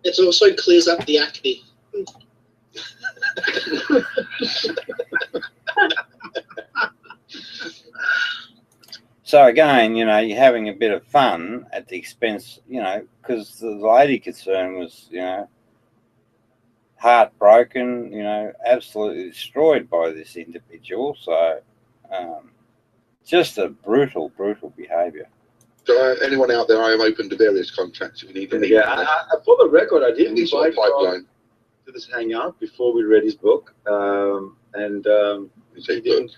It also clears up the acne. So again, you know, you're having a bit of fun at the expense, you know, because the lady concerned was, you know, heartbroken, you know, absolutely destroyed by this individual. So just a brutal, brutal behaviour. So anyone out there, I am open to various contracts if you need any. Yeah, for the record, I did invite pipeline to this hangout before we read his book, and he didn't.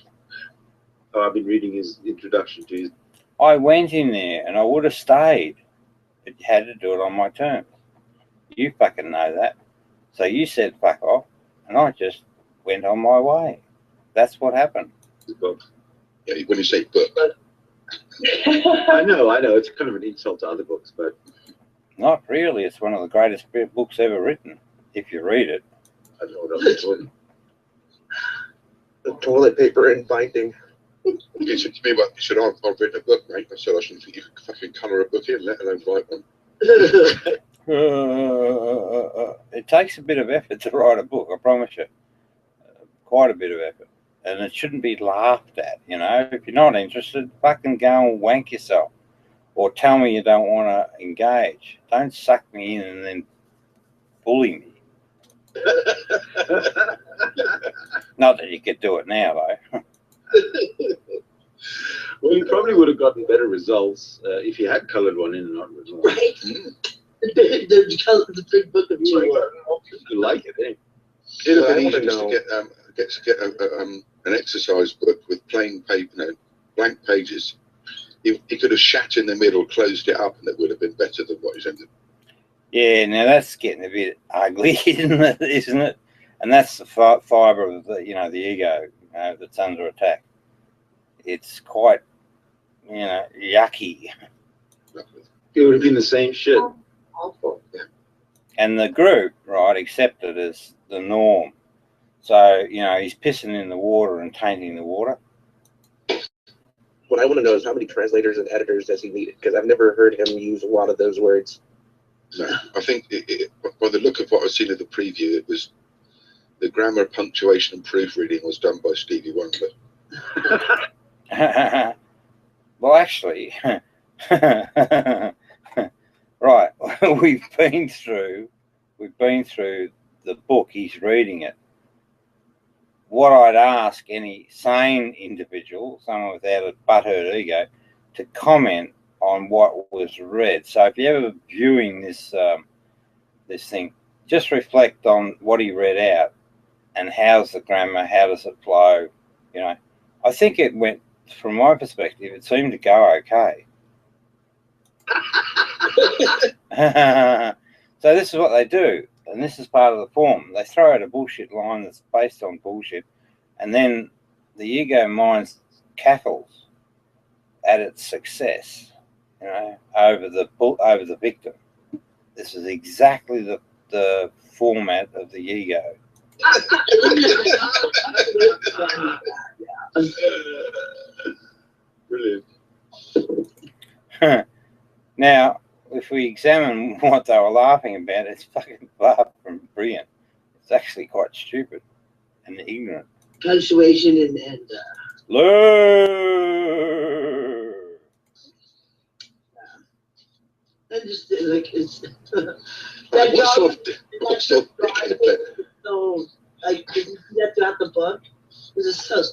I've been reading his introduction to his. I went in there and I would have stayed, but you had to do it on my terms. You fucking know that. So you said fuck off, and I just went on my way. That's what happened. His book. Yeah, when you say book. I know. It's kind of an insult to other books, but not really. It's one of the greatest books ever written, if you read it. I don't know what else it's The toilet paper and binding. He said to me, well, he said, I've written a book, mate. I said, I shouldn't think you could fucking colour a book in, let alone write one. It takes a bit of effort to write a book, I promise you. Quite a bit of effort. And it shouldn't be laughed at, you know. If you're not interested, fucking go and wank yourself. Or tell me you don't want to engage. Don't suck me in and then bully me. Not that you could do it now, though. Well, you probably would have gotten better results if you had coloured one in and not written one. Right? The third book of you. You like it, eh? It'd have been easy just to get an exercise book with plain paper, you know, blank pages. He could have shat in the middle, closed it up, and it would have been better than what he's ended. Yeah, now that's getting a bit ugly, isn't it? And that's the fibre of the, you know, the ego, you know, that's under attack. It's quite, you know, yucky. It would have been the same shit. Awful. Yeah. And the group, right, accepted as the norm. So, you know, he's pissing in the water and tainting the water. what I want to know is how many translators and editors does he need? Because I've never heard him use a lot of those words. No, I think by the look of what I've seen of the preview, it was the grammar, punctuation, and proofreading was done by Stevie Wonder. Well, actually, right. We've been through the book. He's reading it. What I'd ask any sane individual, someone without a butthurt ego, to comment on what was read. So if you're ever viewing this this thing, just reflect on what he read out and how's the grammar, how does it flow. You know, I think it went, from my perspective, it seemed to go okay. So this is what they do, and this is part of the form. They throw out a bullshit line that's based on bullshit, and then the ego mind cackles at its success, you know, over the victim. This is exactly the format of the ego. Brilliant. Now, if we examine what they were laughing about, it's fucking far from brilliant. It's actually quite stupid and ignorant. Punctuation and I just like it's that What sort of so like that's not the book. This is so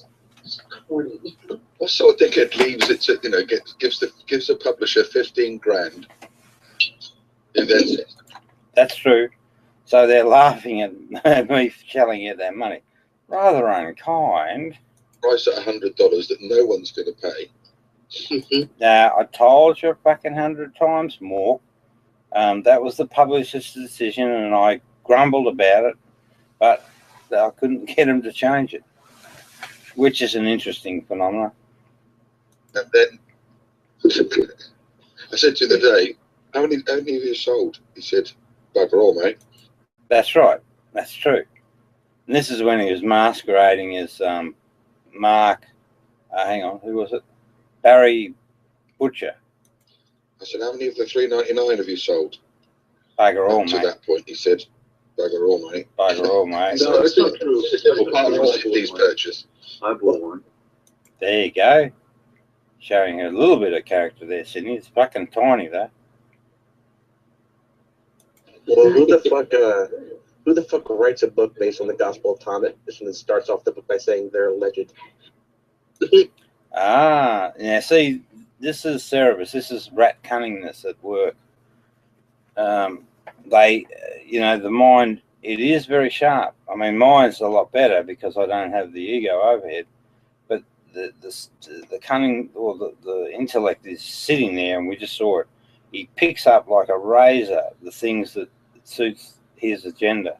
corny. What sort of dickhead leaves it to, you know, gives the publisher 15 grand? And then That's true. So they're laughing at me shelling out that money. Rather unkind. price at $100 that no one's going to pay. Now, I told you fucking 100 times more. That was the publisher's decision, and I grumbled about it, but I couldn't get them to change it, which is an interesting phenomenon. And then I said to him the day, how many of you sold? He said, bugger all, mate. That's right. That's true. And this is when he was masquerading as Mark, hang on, who was it? Barry Butcher. I said, how many of the $3.99 have you sold? Bugger all, To mate. that point, he said, bugger all, mate. Bugger all, mate. No, that's not true. These purchase. I bought one. There you go. Showing a little bit of character there, Sydney. It's fucking tiny, though. Well, who the fuck writes a book based on the Gospel of Thomas and then starts off the book by saying they're alleged? Yeah, see, this is Cerebus. This is rat cunningness at work. They, you know, the mind, it is very sharp. I mean, mine's a lot better because I don't have the ego overhead, but the cunning or the intellect is sitting there, and we just saw it. He picks up like a razor the things that suits his agenda.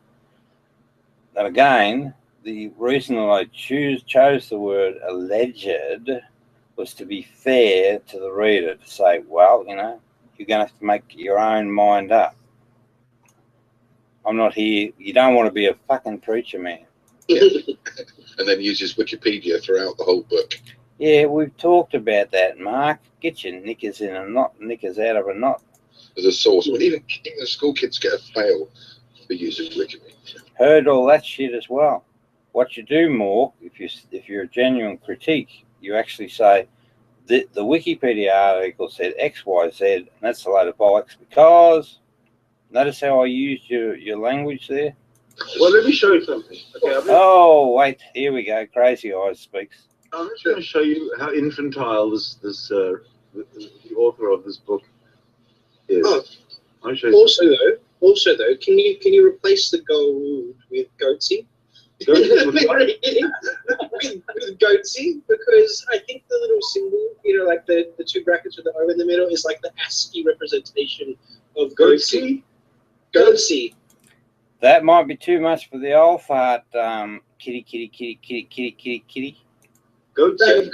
And again, the reason that I chose the word alleged was to be fair to the reader, to say, well, you know, you're going to have to make your own mind up. I'm not here. You don't want to be a fucking preacher, man. And then uses Wikipedia throughout the whole book. Yeah, we've talked about that, Mark. Get your knickers in a knot, knickers out of a knot. As a source. Well, even the school kids get a fail for using Wikipedia. Heard all that shit as well. What you do more, if you're a genuine critique, you actually say the Wikipedia article said X, Y, Z, and that's a load of bollocks because. Notice how I used your language there? Well, let me show you something. Okay, oh, wait. Here we go. Crazy Eyes speaks. I'm just going to show you how infantile the author of this book is. Oh, I'll show you also though, can you replace the gold with goatsy? with goatsy, because I think the little symbol, you know, like the two brackets with the O in the middle, is like the ASCII representation of goatsy. Goatsy. That might be too much for the old fart. Kitty. Goatsy.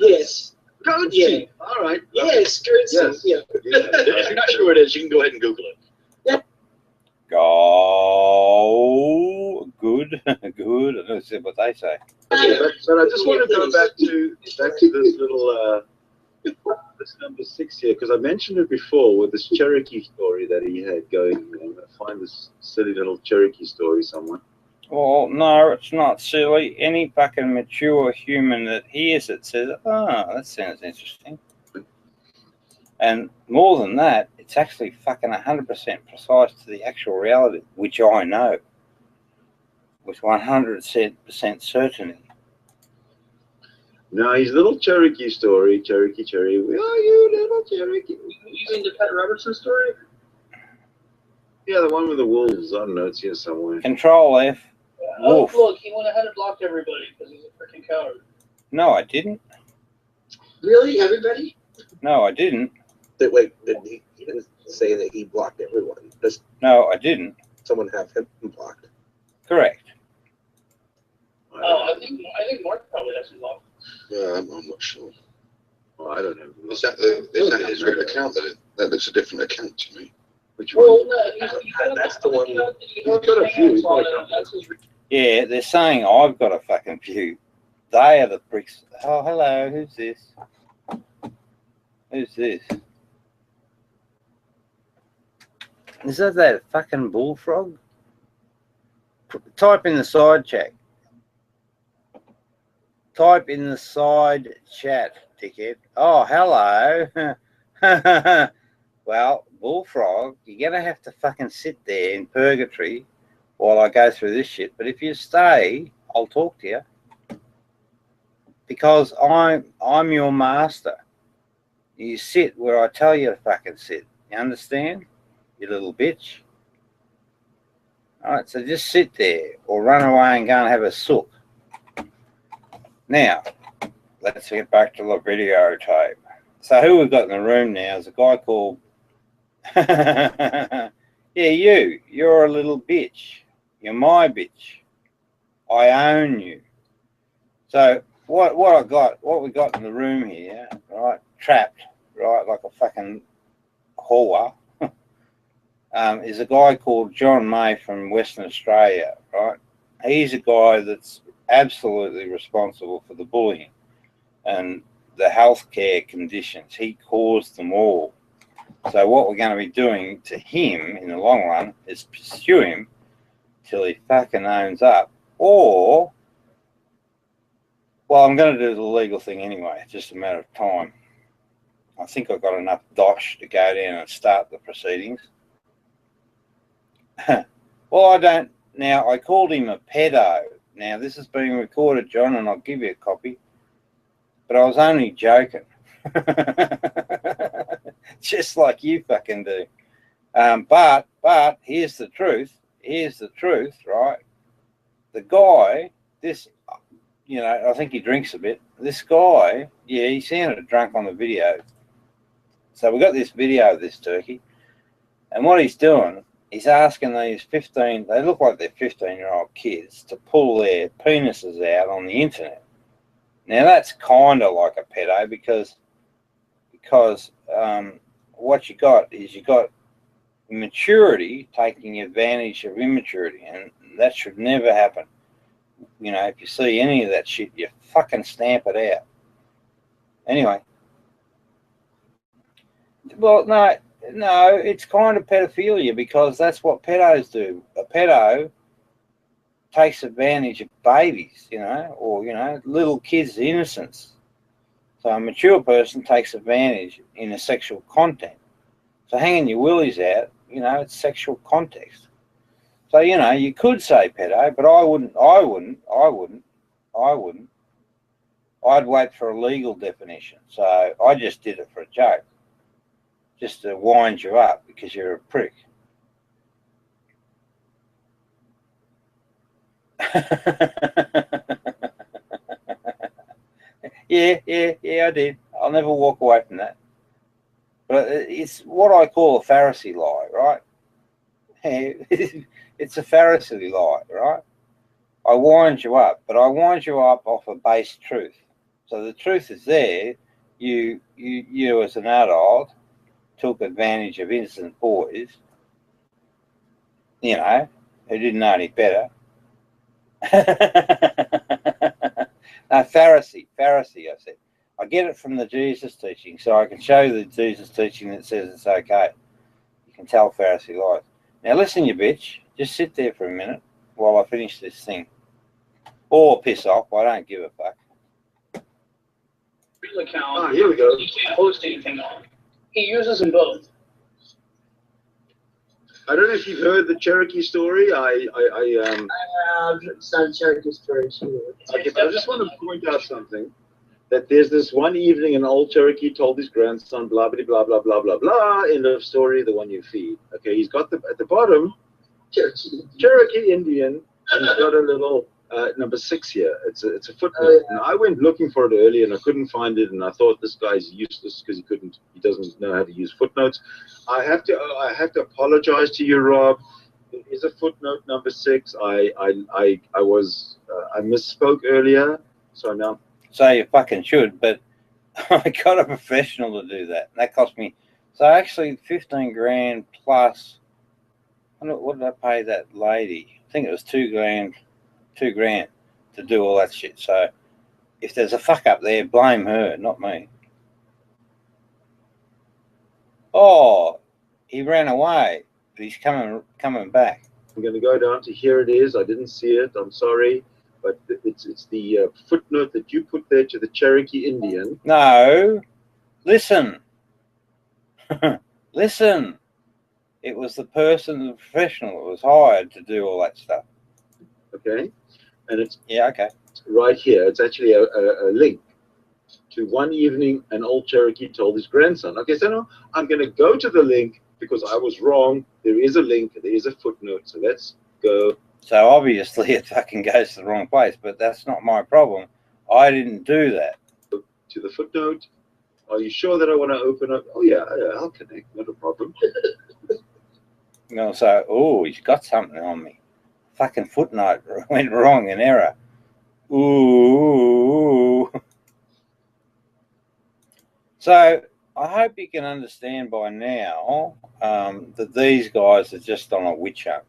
Yes. Goatsy. Yeah. All right. Yes, goatsy. Yes. Yeah. If you're not sure what it is, you can go ahead and Google it. Go. Good good, good. I don't see what they say. Okay, but I just want to go back to this little this number 6 here, because I mentioned it before with this Cherokee story that he had going. I'm going to find this silly little Cherokee story somewhere. Well, no, it's not silly. Any fucking mature human that hears it says, "Oh, that sounds interesting." And more than that, it's actually fucking 100% precise to the actual reality, which I know with 100% certainty. No, his little Cherokee story, Cherokee, where are you, little Cherokee? You mean the Pat Robertson story? Yeah, the one with the wolves. I don't know, it's here somewhere. Control F. Oh, look, he went ahead and blocked everybody because he's a freaking coward. No, I didn't. Really, everybody? No, I didn't. Wait, he didn't say that he blocked everyone. Does No, I didn't. someone have him blocked? Correct. Oh, I think Mark probably has him blocked. I'm not sure. Well, I don't know. Is that his real account? That looks a different account to me. Which one? Well, no, That's the one. He's got a few. He's got a couple. Yeah, they're saying I've got a fucking few. They are the pricks. Oh, hello. Who's this? Who's this? Is that fucking bullfrog? Type in the side chat. Type in the side chat, dickhead. Oh, hello. Well, bullfrog, you're going to have to fucking sit there in purgatory while I go through this shit. But if you stay, I'll talk to you. Because I'm your master. You sit where I tell you to fucking sit. You understand? You little bitch. Alright, so just sit there or run away and go and have a sook. Now, let's get back to the videotape. So who we've got in the room now is a guy called yeah, you're a little bitch. You're my bitch. I own you. So what we got in the room here, right? Trapped, right, like a fucking whore, is a guy called John May from Western Australia, right? He's a guy that's absolutely responsible for the bullying and the healthcare conditions. He caused them all. So what we're going to be doing to him in the long run is pursue him till he fucking owns up. Or, well, I'm going to do the legal thing anyway. It's just a matter of time. I think I've got enough dosh to go down and start the proceedings. Well, I don't. Now, I called him a pedo. Now, this is being recorded, John, and I'll give you a copy. But I was only joking. Just like you fucking do. But here's the truth. Here's the truth, right? The guy, this, you know, I think he drinks a bit. This guy, yeah, he sounded drunk on the video. So we got this video of this turkey. And what he's doing, he's asking these 15, they look like they're 15-year-old kids, to pull their penises out on the internet. Now, that's kind of like a pedo because what you got is you got maturity taking advantage of immaturity, and that should never happen. You know, if you see any of that shit, you fucking stamp it out. Anyway. Well, no, it's kind of pedophilia because that's what pedos do. A pedo takes advantage of babies, you know, or, you know, little kids' innocence. So a mature person takes advantage in a sexual content. So hanging your willies out, you know, it's sexual context. So, you know, you could say pedo, but I wouldn't. I'd wait for a legal definition. So I just did it for a joke. Just to wind you up because you're a prick. Yeah, I did. I'll never walk away from that. But it's what I call a Pharisee lie, right? It's a Pharisee lie, right? I wind you up, but I wind you up off a base truth. So the truth is there. You as an adult took advantage of innocent boys, you know, who didn't know any better. Pharisee, I said. I get it from the Jesus teaching, so I can show you the Jesus teaching that says it's okay. You can tell Pharisee lies. Now listen, you bitch. Just sit there for a minute while I finish this thing. Or piss off. I don't give a fuck. Real account. Ah, here we go. You can't host anything on. He uses them both. I don't know if you've heard the Cherokee story. It's not a Cherokee story too. Okay, but I just want to point out something. That there's this one evening an old Cherokee told his grandson, blah, blah, blah, blah, blah, blah, blah, end of story, the one you feed. Okay, he's got at the bottom, Cherokee Indian, and he's got a little number 6 here. It's a footnote. Oh, yeah. And I went looking for it earlier and I couldn't find it, and I thought this guy's useless because he doesn't know how to use footnotes. I have to apologize to you, Rob. It is a footnote number 6. I misspoke earlier, so now. So you fucking should, but I got a professional to do that. That cost me, so actually 15 grand plus, what did I pay that lady? I think it was 2 grand to do all that shit. So if there's a fuck up there, blame her, not me. Oh, he ran away, but he's coming back. I'm going to go down to here it is. I didn't see it. I'm sorry. But it's the footnote that you put there to the Cherokee Indian. No, listen. Listen. It was the person, the professional that was hired to do all that stuff. Okay. And it's okay. Right here. It's actually a link to one evening an old Cherokee told his grandson. Okay, so now I'm going to go to the link because I was wrong. There is a link. There is a footnote. So let's go. So obviously it fucking goes to the wrong place, but that's not my problem. I didn't do that. To the footnote. Are you sure that I want to open up? Oh yeah, I'll connect. Not a problem. No, so he's got something on me. Fucking footnote went wrong, an error. Ooh. So I hope you can understand by now that these guys are just on a witch hunt.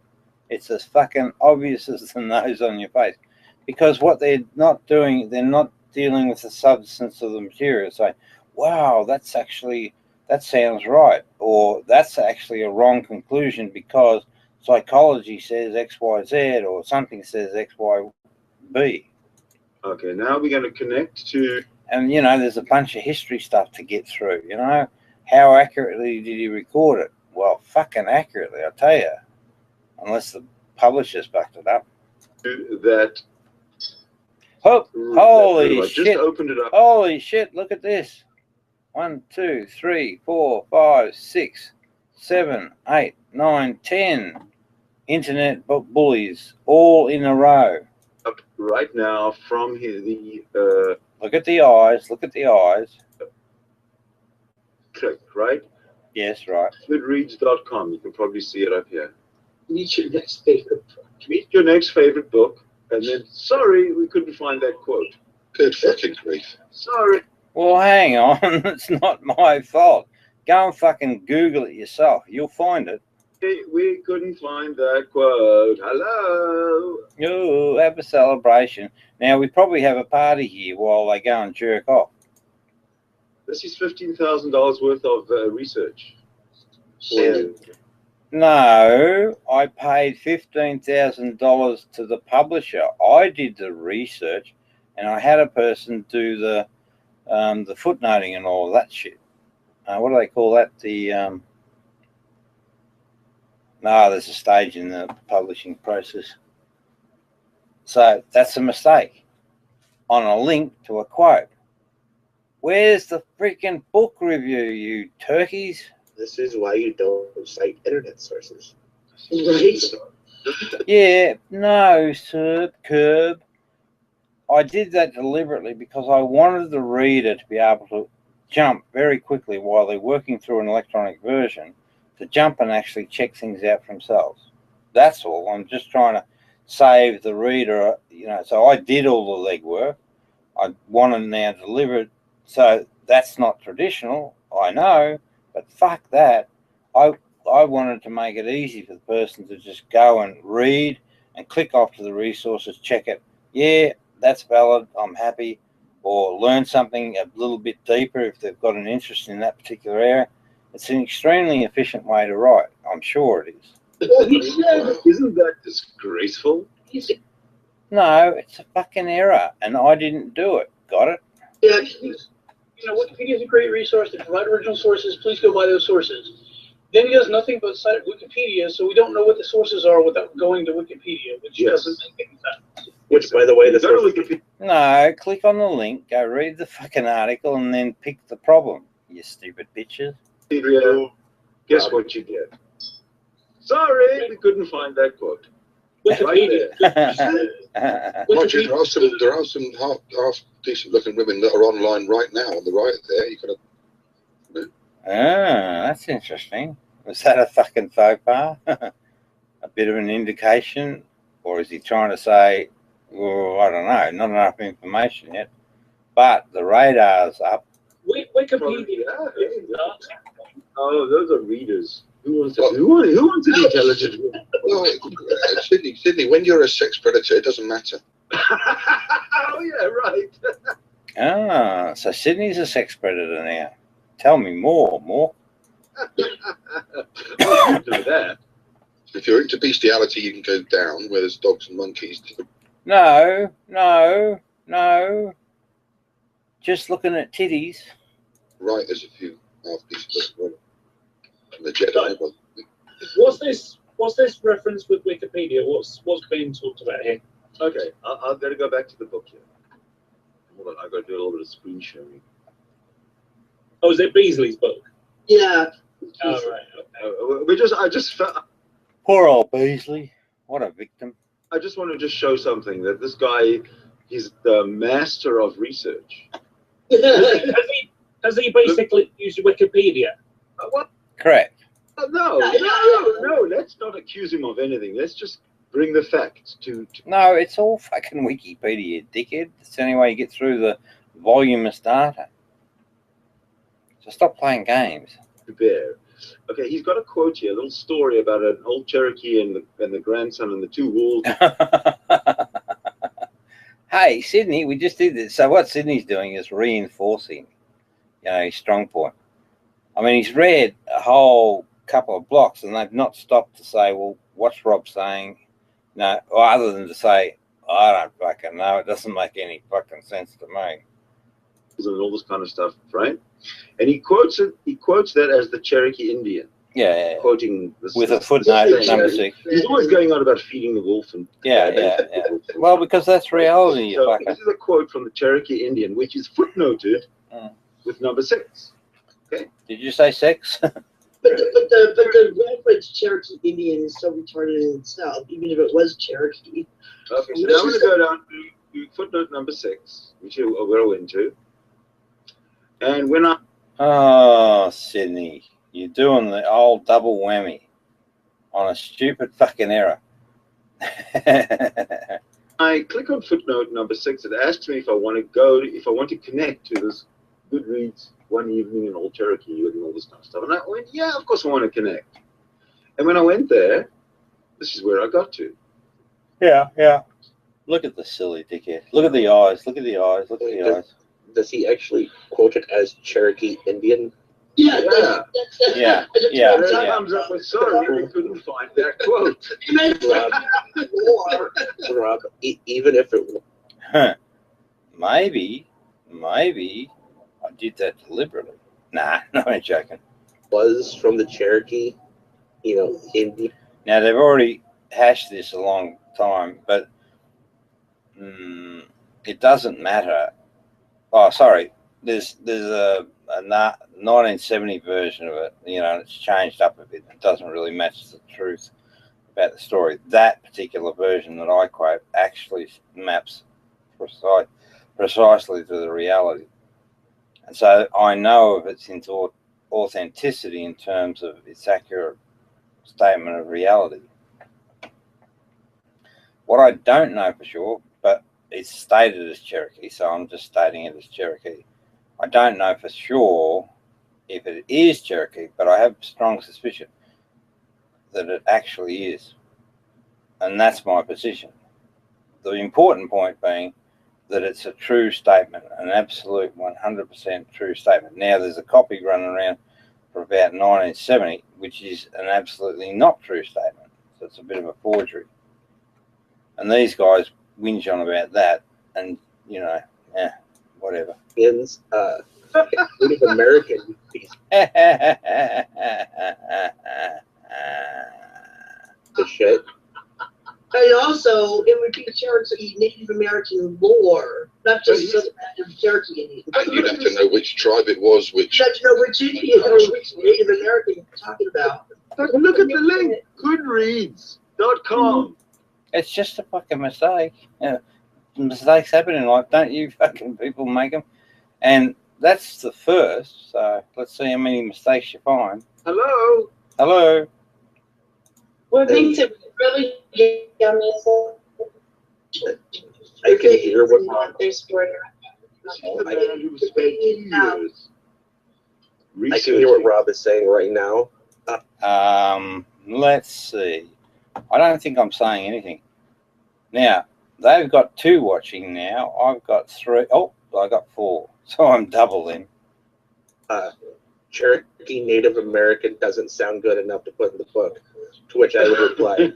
It's as fucking obvious as the nose on your face. Because what they're not doing, they're not dealing with the substance of the material. Saying, wow, that sounds right. Or that's actually a wrong conclusion because psychology says X, Y, Z, or something says X, Y, B. Okay, now we're going to connect to... And, there's a bunch of history stuff to get through, How accurately did he record it? Well, fucking accurately, I'll tell you. Unless the publishers backed it up. That. Holy shit! Just opened it up. Holy shit! Look at this. 1, 2, 3, 4, 5, 6, 7, 8, 9, 10 internet bullies all in a row. Up right now from here. Look at the eyes. Look at the eyes. Click right. Yes, right. Goodreads.com. You can probably see it up here. Meet your next favorite book. Meet your next favorite book. And then, sorry, we couldn't find that quote. Good fucking grief. Sorry. Well, hang on. It's not my fault. Go and fucking Google it yourself. You'll find it. We couldn't find that quote. Hello. Oh, have a celebration. Now, we probably have a party here while they go and jerk off. This is $15,000 worth of research. No, I paid $15,000 to the publisher. I did the research, and I had a person do the footnoting and all of that shit. What do they call that? There's a stage in the publishing process. So that's a mistake on a link to a quote. Where's the freaking book review, you turkeys? This is why you don't cite internet sources. Right? Yeah, no, sir, curb. I did that deliberately because I wanted the reader to be able to jump very quickly while they're working through an electronic version to jump and actually check things out for themselves. That's all. I'm just trying to save the reader, so I did all the legwork. I want to now deliver it. So that's not traditional, I know, but fuck that. I wanted to make it easy for the person to just go and read and click off to the resources, check it. Yeah, that's valid, I'm happy. Or learn something a little bit deeper if they've got an interest in that particular area. It's an extremely efficient way to write. I'm sure it is. Isn't that disgraceful? No, it's a fucking error, and I didn't do it. Got it? Yeah, Wikipedia is a great resource. They provide original sources. Please go by those sources. Then he does nothing but cite Wikipedia, so we don't know what the sources are without going to Wikipedia, which doesn't make any sense. Which, by the way, the source... No, click on the link, go read the fucking article, and then pick the problem, you stupid bitches. Guess what you get? Sorry, we couldn't find that quote. Wikipedia. Roger, there are some half decent looking women that are online right now on the right there. You could have. Ah, that's interesting. Was that a fucking faux pas? A bit of an indication? Or is he trying to say, well, I don't know, not enough information yet. But the radar's up. Wikipedia. Oh, those are readers. Who wants an intelligent woman? Well, Sydney, when you're a sex predator, it doesn't matter. Oh, yeah, right. Ah, so Sydney's a sex predator now. Tell me more. Do that. If you're into bestiality, you can go down where there's dogs and monkeys. No. Just looking at titties. Right, there's a few half decent women. And the Jedi one. What's this reference with Wikipedia? What's being talked about here? Okay, I've got to go back to the book here. Hold on, I've got to do a little bit of screen sharing. Oh, is it Beasley's book? Yeah. Oh, right. Okay. I just felt. Poor old Beasley. What a victim. I just want to just show something that this guy, he's the master of research. Has he basically used Wikipedia? What? Correct. No. Let's not accuse him of anything. Let's just bring the facts to. No, it's all fucking Wikipedia, dickhead. It's the only way you get through the voluminous data. So stop playing games. Bear. Okay, he's got a quote here, a little story about an old Cherokee and the grandson and the two wolves. Hey, Sydney, we just did this. So what Sydney's doing is reinforcing, his strong point. I mean, he's read a whole couple of blocks and they've not stopped to say, well, what's Rob saying? No, or other than to say, I don't fucking know. It doesn't make any fucking sense to me. And all this kind of stuff, right? And he quotes that as the Cherokee Indian. Yeah. Quoting this, with a footnote number 6. He's always going on about feeding the wolf and yeah. Well, because that's reality. So this is a quote from the Cherokee Indian, which is footnoted with number 6. Okay. Did you say 6? But the reference Cherokee Indian is so retarded in itself, even if it was Cherokee. Okay, so now I'm going to go down to footnote number 6, which we'll go into. And when I... Oh, Sydney, you're doing the old double whammy on a stupid fucking error. I click on footnote number 6. It asks me if I want to connect to this Goodreads one evening in Old Cherokee and all this kind of stuff. And I went, yeah, of course I want to connect. And when I went there, this is where I got to. Yeah. Look at the silly dickhead. Look at the eyes. Look at the eyes. Does he actually quote it as Cherokee Indian? Yeah. That comes up with sorry, we couldn't find that quote. Rob, even if it Maybe I did that deliberately. Nah, no, I'm joking. Was from the Cherokee, Indian. Now they've already hashed this a long time, but it doesn't matter. Oh, sorry. There's a 1970 version of it. It's changed up a bit. It doesn't really match the truth about the story. That particular version that I quote actually maps precisely to the reality. And so I know of its authenticity in terms of its accurate statement of reality. What I don't know for sure, but it's stated as Cherokee, so I'm just stating it as Cherokee. I don't know for sure if it is Cherokee, but I have strong suspicion that it actually is. And that's my position. The important point being that it's a true statement, an absolute 100% true statement. Now, there's a copy running around for about 1970, which is an absolutely not true statement. So it's a bit of a forgery. And these guys whinge on about that, and, you know, whatever. Native American piece. The shit. And also, it would be Cherokee Native American lore, not just Cherokee Indian. You'd have to know which tribe it was, which. You'd have to know which Indian or which Native American you're talking about. Look at the link, Goodreads.com. It's just a fucking mistake. Mistakes happen in life, don't you fucking people make them? And that's the first, so let's see how many mistakes you find. Hello. Hello. What makes it really yummy is I can hear what their story. I can hear what Rob is saying right now. Let's see. I don't think I'm saying anything. Now, they've got 2 watching now. I've got 3. Oh, I got 4. So I'm double then. Cherokee Native American doesn't sound good enough to put in the book. To which I would reply,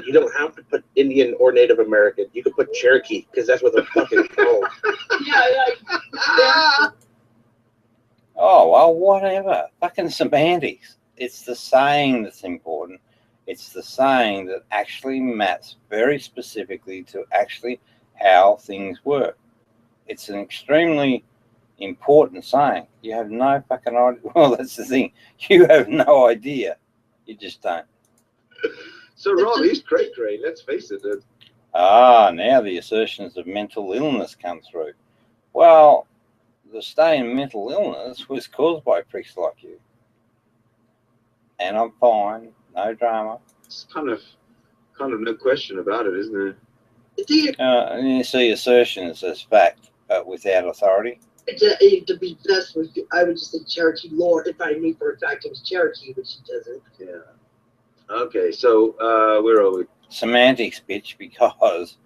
you don't have to put Indian or Native American. You could put Cherokee, because that's what they're fucking called. Yeah. Oh, well, whatever. Fucking semantics. It's the saying that's important. It's the saying that actually maps very specifically to actually how things work. It's an extremely important saying. You have no fucking idea. Well, that's the thing. You have no idea. You just don't. So, Rob, he's cray. Let's face it. Now the assertions of mental illness come through. Well, the stay in mental illness was caused by pricks like you. And I'm fine. No drama. It's kind of no question about it, isn't there? And you see assertions as fact, but without authority. To be best, I would just say Cherokee lore if I knew for a fact it was Cherokee, which it doesn't. Yeah. Okay, so where are we? Semantics, bitch, because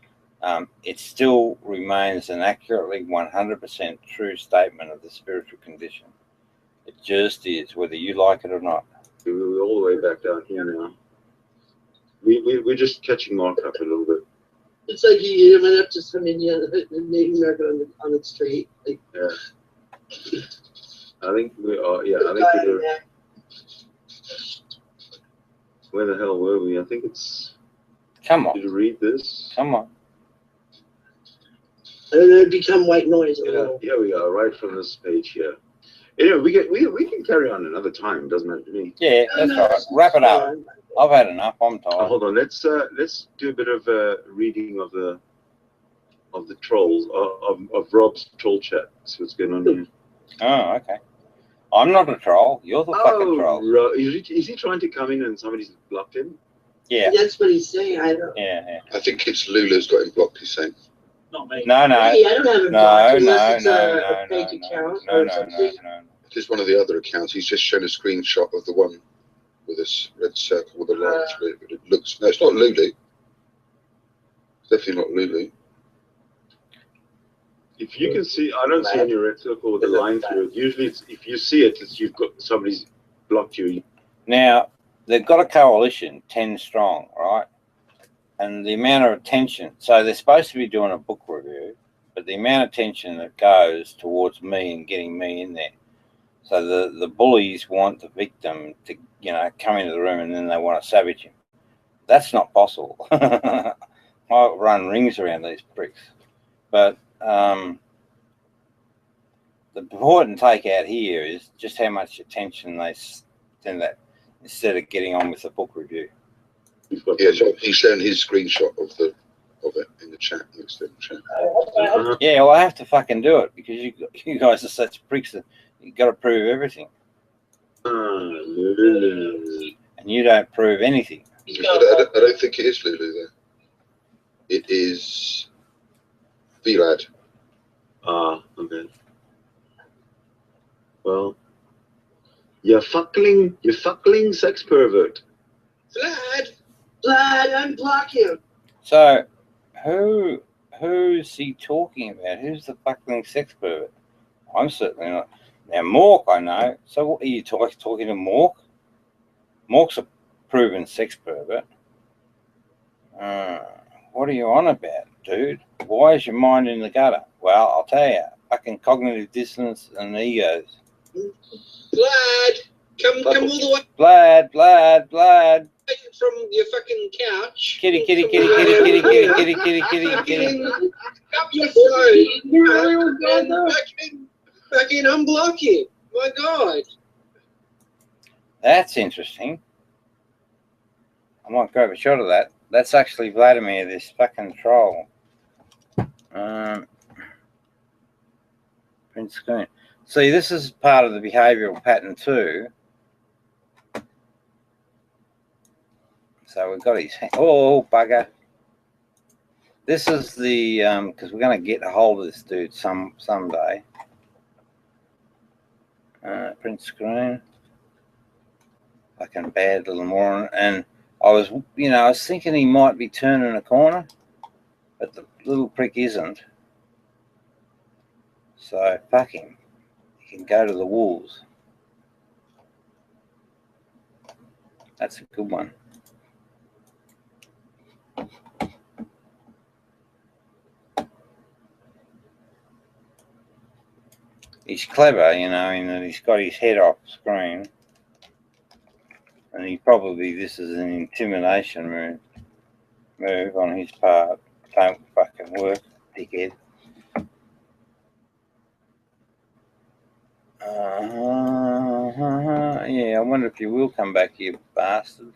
it still remains an accurately 100% true statement of the spiritual condition. It just is, whether you like it or not. We're all the way back down here now. We're just catching Mark up a little bit. It's like you went up to some Indian Native American on the street. Like, yeah. I think we are. Yeah, I think we were. Where the hell were we? I think it's. Come on. Did you read this? Come on. And then it become white noise. Yeah, we are right from this page here. Anyway, we can carry on another time. Doesn't matter to me. Yeah, that's right. Wrap it up. I've had enough. I'm tired. Hold on. Let's do a bit of reading of the trolls of Rob's troll chat. See what's going on here. Oh, okay. I'm not a troll. You're the fucking troll. Is he trying to come in and somebody's blocked him? Yeah. That's what he's saying. I don't. Yeah. I think it's Lula's got him blocked. He's saying. Not me. No. Hey, I don't have him blocked unless it's a fake account or something. No. It's one of the other accounts. He's just shown a screenshot of the one with this red circle with a line through it. But it looks. No, it's not Lulu. It's definitely not Lulu. If you can see, I don't see any red circle with a line through it. Usually, if you see it, it's you've got somebody's blocked you. Now they've got a coalition, 10 strong, right? And the amount of attention. So they're supposed to be doing a book review, but the amount of attention that goes towards me and getting me in there. So the bullies want the victim to, come into the room and then they want to savage him. That's not possible. I run rings around these pricks. But the important takeout here is just how much attention they send that instead of getting on with the book review. Yeah, so he's shown his screenshot of it in the chat, next to the chat. Yeah, well, I have to fucking do it because you guys are such pricks that you got to prove everything. And you don't prove anything. I don't think it is Lulu there. It is Vlad. Okay. Well, you fuckling sex pervert. Vlad, Vlad, unblock him. So, who's he talking about? Who's the fucking sex pervert? I'm certainly not. Now, Mork, I know. So, what are you talking to Mork? Mork's a proven sex pervert. What are you on about, dude? Why is your mind in the gutter? Well, I'll tell you. Fucking cognitive dissonance and egos. Vlad, come all the way Vlad. from your fucking couch. Kitty. Up your phone. Back in, unblock him. My God. That's interesting. I might grab a shot of that. That's actually Vladimir, this fucking troll. Print screen. See, this is part of the behavioural pattern too. So we've got his hand. Oh, bugger. This is the, because we're going to get a hold of this dude someday. Print screen. Fucking bad little moron. And I was thinking he might be turning a corner, but the little prick isn't. So, fuck him. He can go to the wolves. That's a good one. He's clever, in that he's got his head off screen. And this is an intimidation move on his part. Don't fucking work, dickhead. Yeah, I wonder if you will come back, you bastard.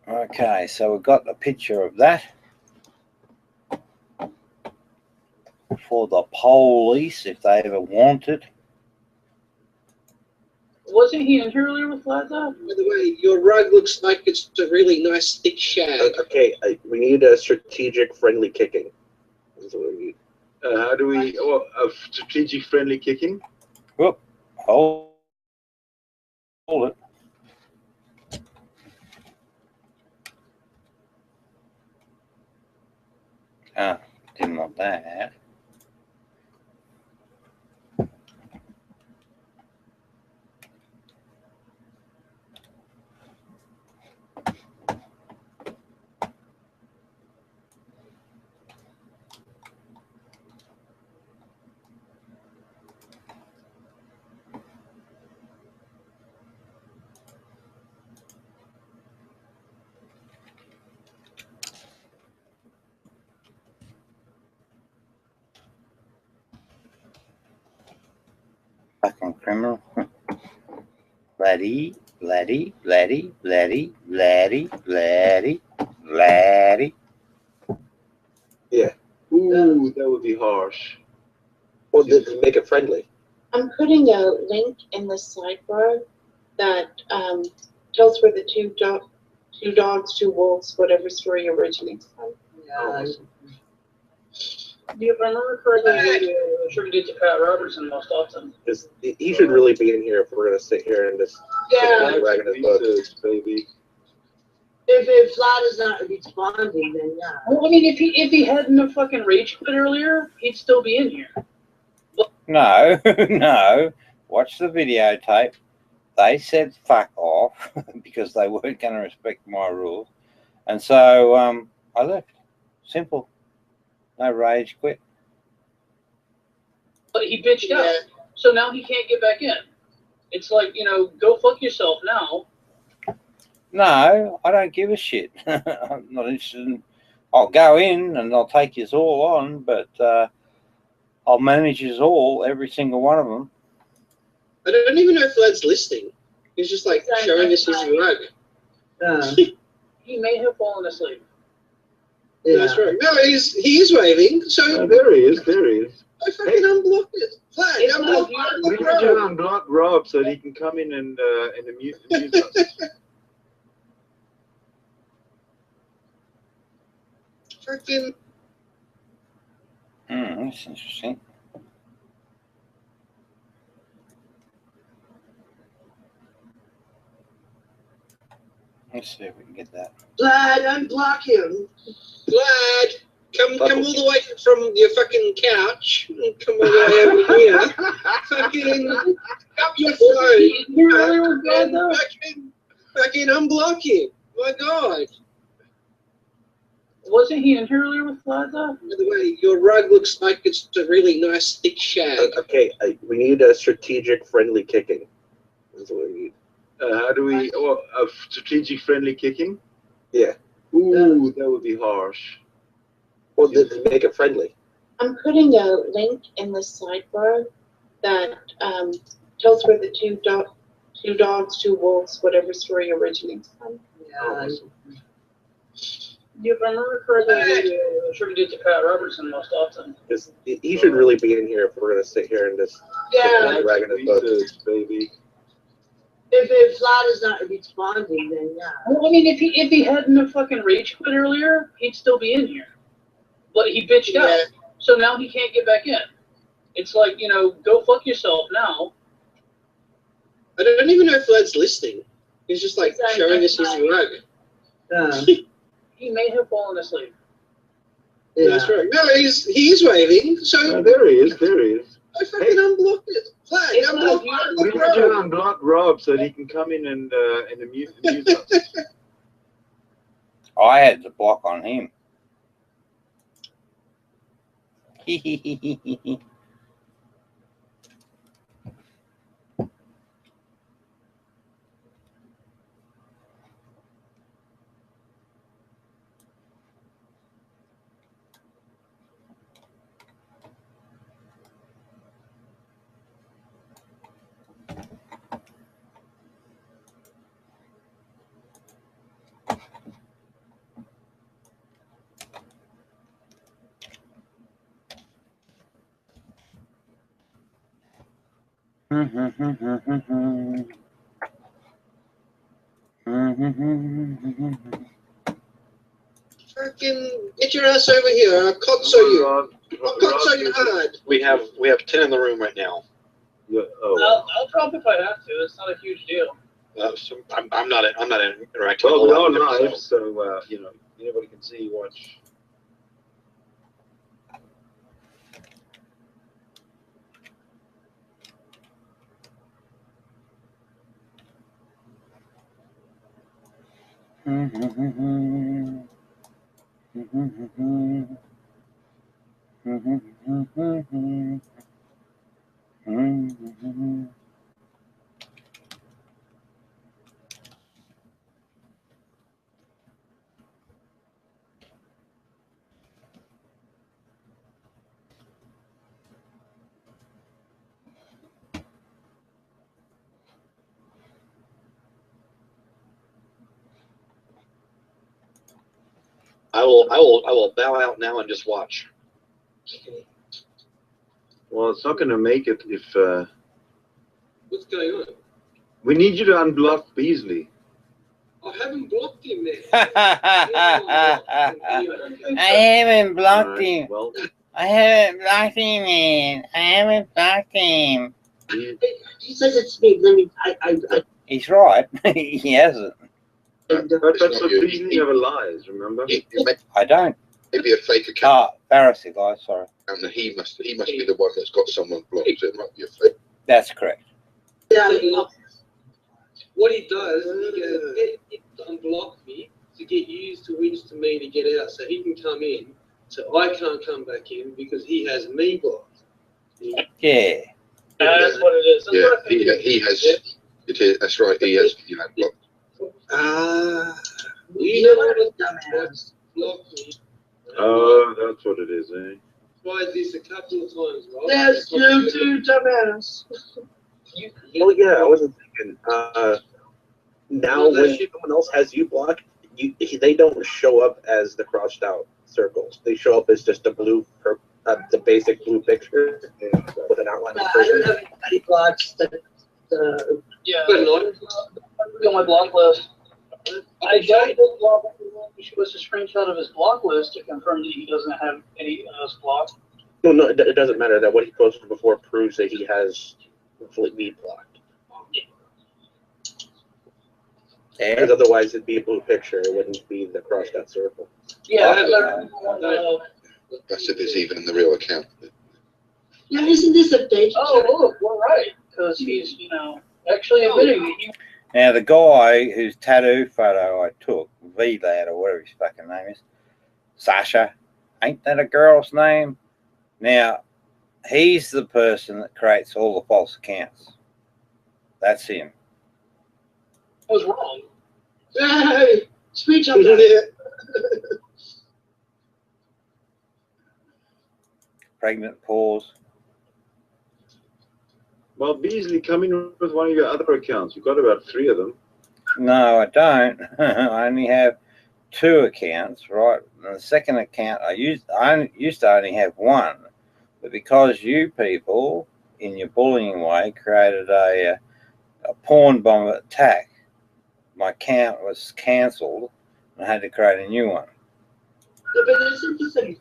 Okay, so we've got the picture of that for the police if they ever want it. Wasn't he in here earlier with Vlad though? By the way, your rug looks like it's a really nice thick shag. Okay, we need a strategic friendly kicking. That's what we need. How do we? Oh, a strategic friendly kicking. Whoop! Hold it. Didn't want that. Fucking criminal. Laddie. Yeah. Ooh, that would be harsh. Well, make it friendly. I'm putting a link in the sidebar that tells where the two dogs, two wolves, whatever story originates from. Yeah. Yeah, if I remember correctly, we attributed to Pat Robertson most often. He should really be in here if we're going to sit here and just wagging his butt. Baby. If Vlad is not responding, then yeah. Well, I mean, if he hadn't have fucking rage quit earlier, he'd still be in here. No. Watch the videotape. They said fuck off because they weren't going to respect my rules. And so I left. Simple. No rage quit. But he bitched out. So now he can't get back in. It's like, go fuck yourself now. No, I don't give a shit. I'm not interested in... I'll go in and I'll take yous all on, but I'll manage yous all, every single one of them. I don't even know if Vlad's listening. He's just like showing us his rug. He may have fallen asleep. Yeah. That's right. No, he is waving. So There he is. I fucking unblocked it. Vlad, unblock We need to unblock Rob so that he can come in and amuse us. Freaking. That's interesting. Let's see if we can get that. Vlad, unblock him. Vlad, come all the way from your fucking couch and come all the way over here. Fucking up your phone. Fucking unblock him. My God. Wasn't he in here earlier with Vlad though? By the way, your rug looks like it's a really nice thick shag. Okay, we need a strategic friendly kicking. That's what we need. How do we? Oh, a strategic friendly kicking? Yeah. Ooh, that would be harsh. Well, then make it friendly. I'm putting a link in the sidebar that tells where the two dogs, two wolves, whatever story originates from. Yeah. You remember correctly, attributed to Pat Robertson most often. He should really be in here if we're going to sit here and just dragging his book. Baby. If Vlad is not responding, then yeah. Well, I mean, if he hadn't have fucking rage quit earlier, he'd still be in here. But he bitched out, so now he can't get back in. It's like, you know, go fuck yourself now. I don't even know if Vlad's listening. He's just like showing us his rug. He may have fallen asleep. Yeah. That's right. No, he's waving. So There he is. There he is. I fucking unblocked it. Vlad, unblock We need to unblock Rob so that he can come in and amuse us. I had the block on him. Fucking get your ass over here. I'll console you. I'll console you hard. We have 10 in the room right now. Yeah, I'll drop if I have to. It's not a huge deal. So I'm not interacting. Well, we're all with them, live, so you know, anybody can see you watch. I will bow out now and just watch. Well, it's not going to make it if. What's going on? We need you to unblock Beasley. I haven't blocked him, man. I haven't blocked him. Well, I haven't blocked him, man. I haven't blocked him. He says it's me. Let me. He's right. He hasn't. But that's the reason he never lies. Remember? I don't. Maybe a fake account. Pharisee lies. Sorry. And he must be the one that's got someone blocked. So it might be a fake. That's correct. Yeah. What he does, he goes, it unblock me to get used to wins to me to get out, so he can come in. So I can't come back in because he has me blocked. Yeah. That's what it is. Yeah, he has. It is. That's right. He has. You know, blocked. You know what blocked me. Oh, that's what it is, eh? Tried this a couple of times, right? That's you, dumbass. Oh yeah, I wasn't thinking. Now when someone else has you blocked, they don't show up as the crossed out circles. They show up as just a blue, the basic blue picture with an outline of the I person. don't have anybody blocks Yeah. Good night. On my block list. I got the block. She was a screenshot of his block list to confirm that he doesn't have any of us blocked. No, it doesn't matter. That what he posted before proves that he has me blocked. Because otherwise it'd be a blue picture. It wouldn't be the crossed out circle. Yeah, That's if it's even in the real account. Now, isn't this a fake? oh, look, we're right. Because he's, actually admitting that he. Now, the guy whose tattoo photo I took, V-Lad or whatever his fucking name is, Sasha, ain't that a girl's name? Now, he's the person that creates all the false accounts. That's him. I was wrong. Hey, speech on that. Pregnant pause. Well, Beasley, come in with one of your other accounts. You've got about 3 of them. No, I don't. I only have 2 accounts, right? And the second account I used to only have 1, but because you people, in your bullying way, created a porn bomb attack, my account was cancelled, and I had to create a new one. Yeah, but isn't this a...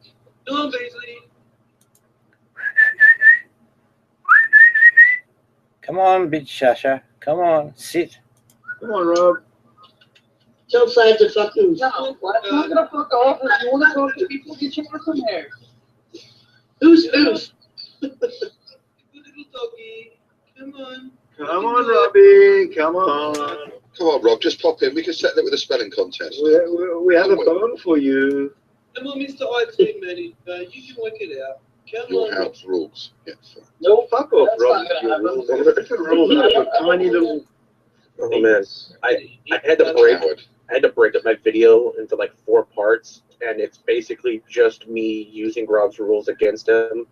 No, Beasley. Come on, bitch, Sasha. Come on, sit. Come on, Rob. Tell Side to fuck you. No, I'm not gonna fuck off. If you want to talk to people, get your ass in there. Who's? Good little doggy. Come on. Come on, Robbie. Come on. Come on, Rob, just pop in. We can settle it with a spelling contest. We have a phone for you. Come on, Mr. IT Manager. You can work it out. Come Your on. house rules. Yeah, fine. No, fuck off, That's Rob. not gonna happen. Your rules are tiny little. Oh man, I had to break up my video into like 4 parts, and it's basically just me using Rob's rules against him,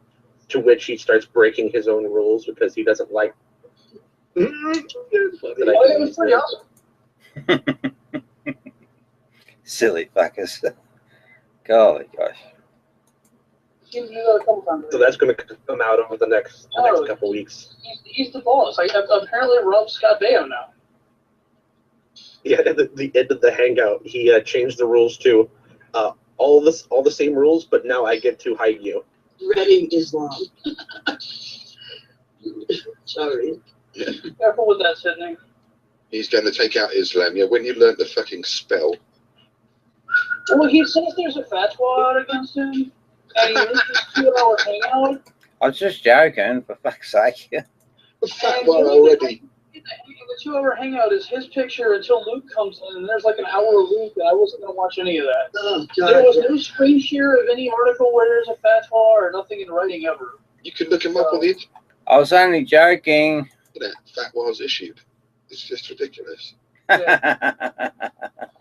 to which he starts breaking his own rules because he doesn't like. It was pretty awesome. Silly fuckers. Golly gosh. So that's going to come out over the next couple weeks. He's the boss. Apparently, Rob's Scott Baio now. Yeah, at the end of the hangout, he changed the rules to all the same rules, but now I get to hide you. Reading Islam. Sorry. Yeah. Careful with that, Sydney. He's going to take out Islam. Yeah, when you learn the fucking spell. Well, he says there's a fatwa out against him, and he missed his 2-hour hangout. I was just joking, for fuck's sake. Well, already. The 2-hour hangout is his picture until Luke comes in, and there's like an hour of Luke, and I wasn't going to watch any of that. Oh, God. There was no screen share of any article where there's a fatwa or nothing in writing ever. You could look him up on the internet. I was only joking. That fatwa's issued. It's just ridiculous. Yeah.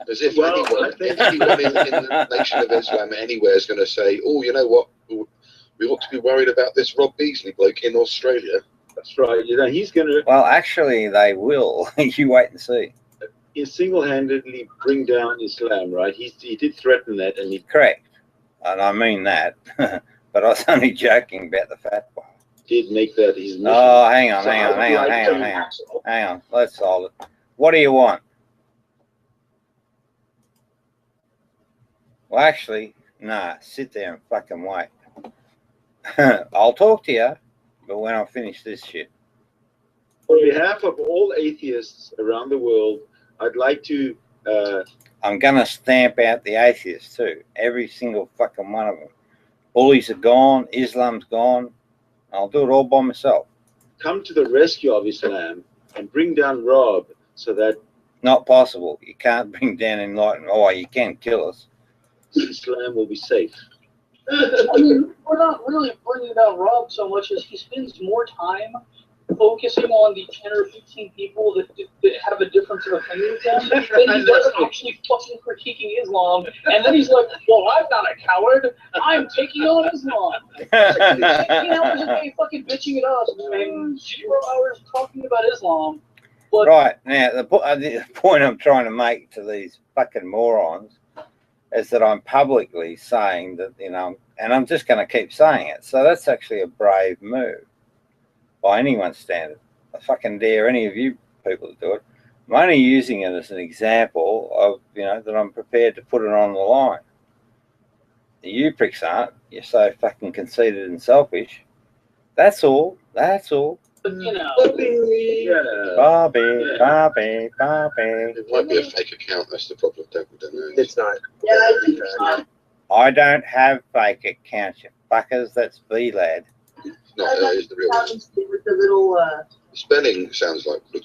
As if Well, anyone in the Nation of Islam anywhere is going to say, oh, you know what? We ought to be worried about this Rob Beasley bloke in Australia. That's right. He's going to Well, actually, they will. You wait and see. single-handedly bring down Islam, right? He did threaten that, and he Correct. And I mean that. But I was only joking about the fatwa. did make that his mission. Oh, hang on. So I would like to- Hang on. Let's solve it. What do you want? Well, actually, nah. Sit there and fucking wait. I'll talk to you, but when I finish this shit. On behalf of all atheists around the world, I'd like to. I'm gonna stamp out the atheists too. Every single fucking one of them. Bullies are gone. Islam's gone. I'll do it all by myself. Come to the rescue of Islam and bring down Rob, so that Not possible. You can't bring down enlightenment. Oh, you can kill us. Islam will be safe. I mean, we're not really bringing down Rob so much as he spends more time focusing on the 10 or 15 people that have a difference of opinion with him than he does actually fucking critiquing Islam. And then he's like, well, I'm not a coward. I'm taking on Islam. It's like 16 hours a day fucking bitching at us and 0 hours talking about Islam. But Right. Now, the point I'm trying to make to these fucking morons is that I'm publicly saying that, you know, and I'm just going to keep saying it. So that's actually a brave move by anyone's standard. I fucking dare any of you people to do it. I'm only using it as an example of, you know, that I'm prepared to put it on the line. You pricks aren't. You're so fucking conceited and selfish. That's all. That's all. But, you know. Bobby. It might be a fake account. That's the problem. Don't know. It's not. Yeah, I think so. I don't have fake accounts, you fuckers. That's B-Lad. No, that is the real one. With the little, Spelling looks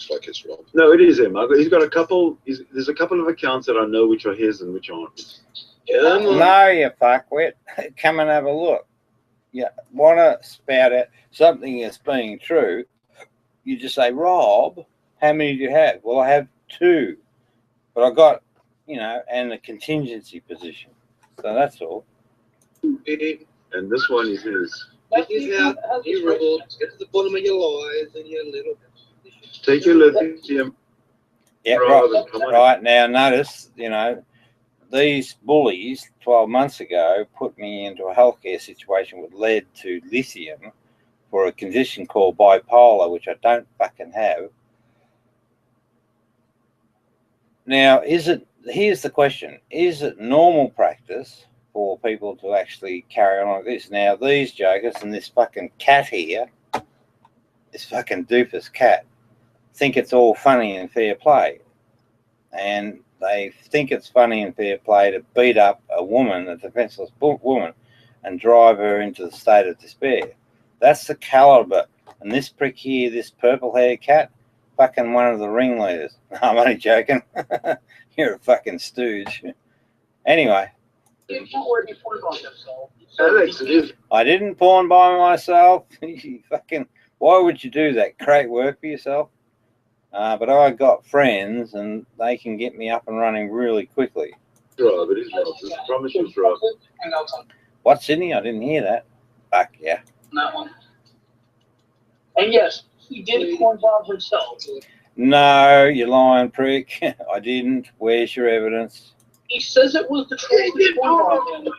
like it's Rob. No, it is him. He's got a couple. There's a couple of accounts that I know which are his and which aren't. No, you fuckwit. Come and have a look. You want to spout out something that's being true, you just say, Rob, how many do you have? Well, I have 2. But I got, and a contingency position. So that's all. And this one is his. This is how you rebel. Get to the bottom of your lies and your little. Take your lithium. Yeah, right. Now, notice, these bullies 12 months ago put me into a healthcare situation which led to lithium for a condition called bipolar, which I don't fucking have. Now, here's the question, is it normal practice for people to actually carry on like this? Now, these jokers and this fucking cat here, this fucking doofus cat, think it's all funny and fair play. And they think it's funny and fair play to beat up a woman, a defenseless woman, and drive her into the state of despair. That's the caliber. And this prick here, this purple-haired cat, fucking one of the ringleaders. I'm only joking. You're a fucking stooge. Anyway. Alex, I didn't porn by myself. Why would you do that? Create work for yourself? But I got friends, and they can get me up and running really quickly. Rob, it is Rob. I promise you, Rob. What, Sydney? I didn't hear that. Fuck yeah. That one. And yes, he did porn bomb himself. No, you lying prick. I didn't. Where's your evidence? He says it was the troll that porn bombed him.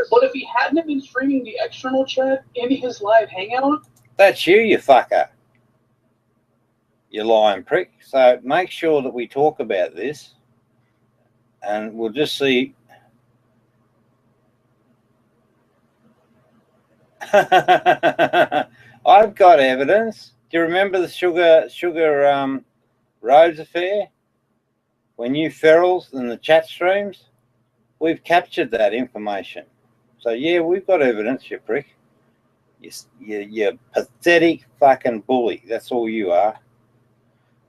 But if he hadn't been streaming the external chat in his live hangout... That's you fucker. You lying prick. So make sure that we talk about this, and we'll just see. I've got evidence. Do you remember the Sugar Rhodes affair? When you ferals in the chat streams, we've captured that information. So yeah, we've got evidence, you prick. You're pathetic fucking bully. That's all you are.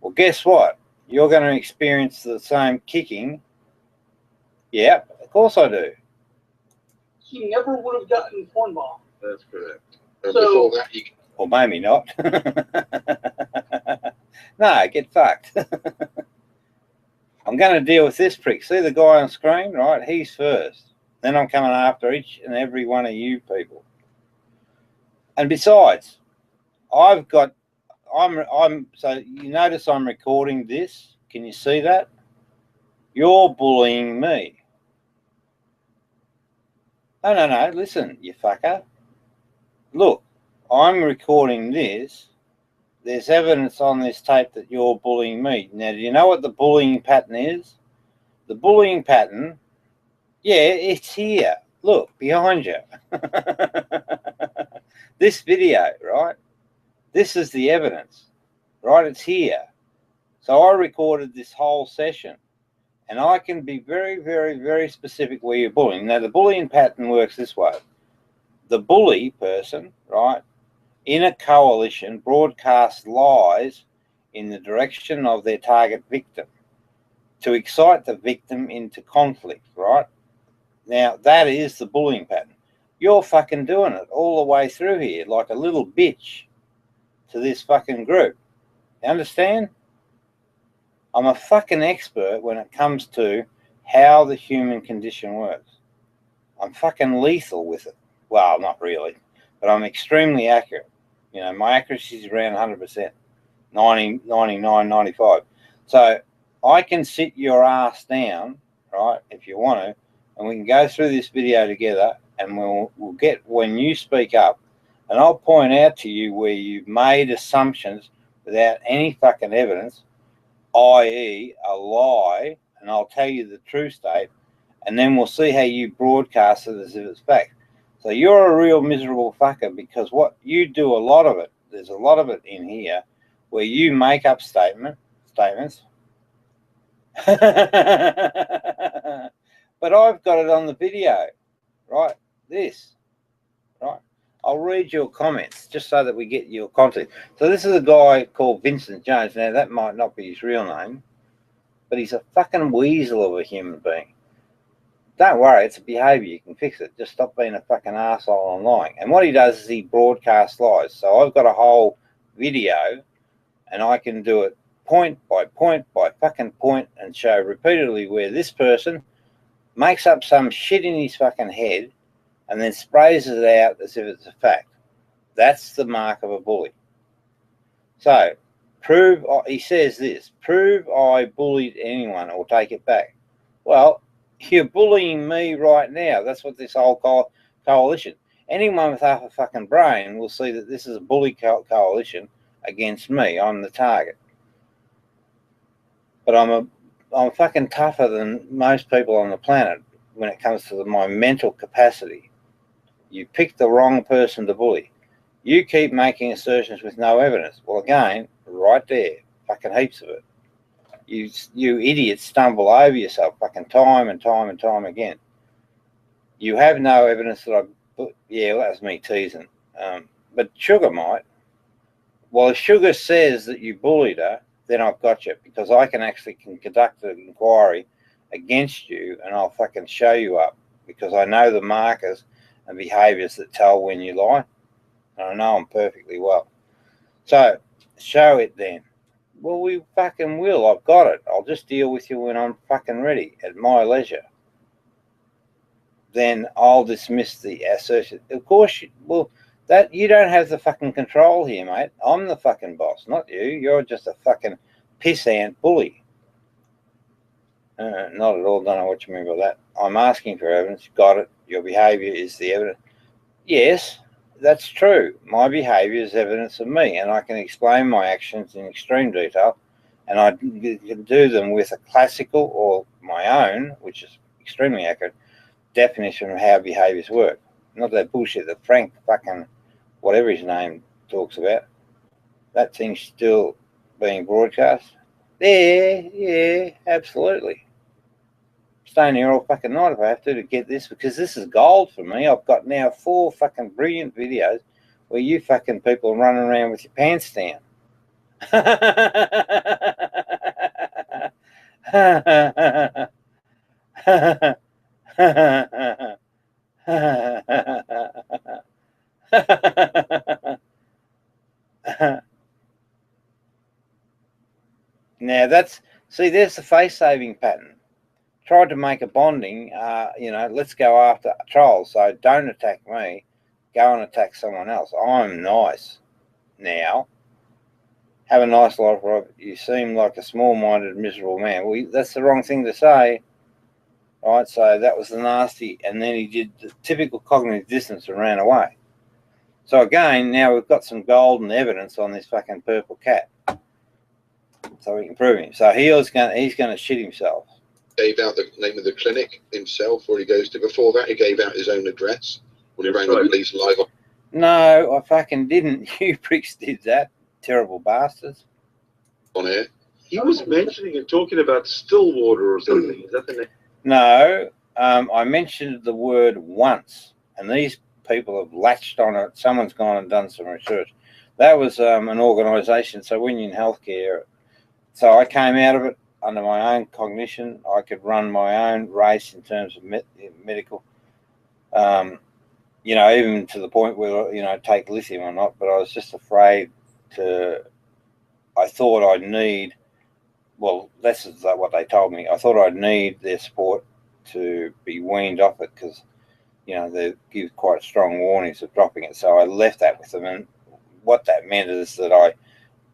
Well, guess what? You're going to experience the same kicking. Yeah, of course I do. He never would have gotten porn bomb. That's correct. And before that, or maybe not. No, get fucked. I'm going to deal with this prick. See the guy on screen, right? He's first. Then I'm coming after each and every one of you people. And besides, so you notice I'm recording this. Can you see that? You're bullying me. No, listen, you fucker. Look, I'm recording this. There's evidence on this tape that you're bullying me. Now, do you know what the bullying pattern is? The bullying pattern, yeah, it's here. Look, behind you. This video, right? This is the evidence, right? It's here. So I recorded this whole session, and I can be very, very, very specific where you're bullying. Now, the bullying pattern works this way. The bully person, right, in a coalition broadcasts lies in the direction of their target victim to excite the victim into conflict, right? Now, that is the bullying pattern. You're fucking doing it all the way through here like a little bitch to this fucking group. You understand? I'm a fucking expert when it comes to how the human condition works. I'm fucking lethal with it. Well, not really, but I'm extremely accurate. You know, my accuracy is around 100%, 90, 99, 95. So I can sit your ass down, right, if you want to, and we can go through this video together, and we'll get, when you speak up, and I'll point out to you where you've made assumptions without any fucking evidence, i.e. a lie, and I'll tell you the true state, and then we'll see how you broadcast it as if it's fact. So you're a real miserable fucker, because what you do, a lot of it, there's a lot of it in here where you make up statements. But I've got it on the video, right? This, right? I'll read your comments just so that we get your content. So this is a guy called Vincent Jones. Now, that might not be his real name, but he's a fucking weasel of a human being. Don't worry, it's a behaviour. You can fix it. Just stop being a fucking arsehole and lying. And what he does is he broadcasts lies. So I've got a whole video, and I can do it point by fucking point and show repeatedly where this person makes up some shit in his fucking head and then sprays it out as if it's a fact. That's the mark of a bully. So, he says this, prove I bullied anyone or take it back. Well, you're bullying me right now. That's what this whole coalition. Anyone with half a fucking brain will see that this is a bully coalition against me. I'm the target. But I'm fucking tougher than most people on the planet when it comes to my mental capacity. You picked the wrong person to bully. You keep making assertions with no evidence. Well, again, right there, fucking heaps of it. You idiots stumble over yourself fucking time and time and time again. You have no evidence that yeah, well, that was me teasing. But Sugar might. Well, if Sugar says that you bullied her, then I've got you, because I can conduct an inquiry against you and I'll fucking show you up, because I know the markers and behaviours that tell when you lie. And I know them perfectly well. So, show it then. Well, we fucking will. I've got it. I'll just deal with you when I'm fucking ready, at my leisure. Then I'll dismiss the assertion. Of course, that you don't have the fucking control here, mate. I'm the fucking boss, not you. You're just a fucking pissant bully. Not at all. Don't know what you mean by that. I'm asking for evidence. Got it. Your behaviour is the evidence. Yes, that's true. My behaviour is evidence of me, and I can explain my actions in extreme detail, and I can do them with a classical or my own, which is extremely accurate, definition of how behaviours work. Not that bullshit that Frank fucking whatever his name talks about. That thing's still being broadcast. Yeah, absolutely. Staying here all fucking night if I have to get this, because this is gold for me. I've got now 4 fucking brilliant videos where you fucking people are running around with your pants down. Now there's the face-saving pattern. Tried to make a bonding, let's go after trolls. So don't attack me, go and attack someone else. I'm nice now. Have a nice life, Rob. You seem like a small-minded, miserable man. Well, that's the wrong thing to say. Right, so that was the nasty, and then he did the typical cognitive dissonance and ran away. So again, now we've got some golden evidence on this fucking purple cat. So we can prove him. So he's going to shit himself. Gave out the name of the clinic himself, or he goes to. Before that, he gave out his own address when he rang the police live on. No, I fucking didn't. You pricks did that. Terrible bastards. On air. He was mentioning and talking about Stillwater or something. Is that the name? No, I mentioned the word once, and these people have latched on it. Someone's gone and done some research. That was an organisation, so when you're in healthcare, so I came out of it under my own cognition. I could run my own race in terms of medical, even to the point where, take lithium or not, but I was just afraid I thought I'd need, well, this is what they told me. I thought I'd need their support to be weaned off it because, they give quite strong warnings of dropping it. So I left that with them. And what that meant is that I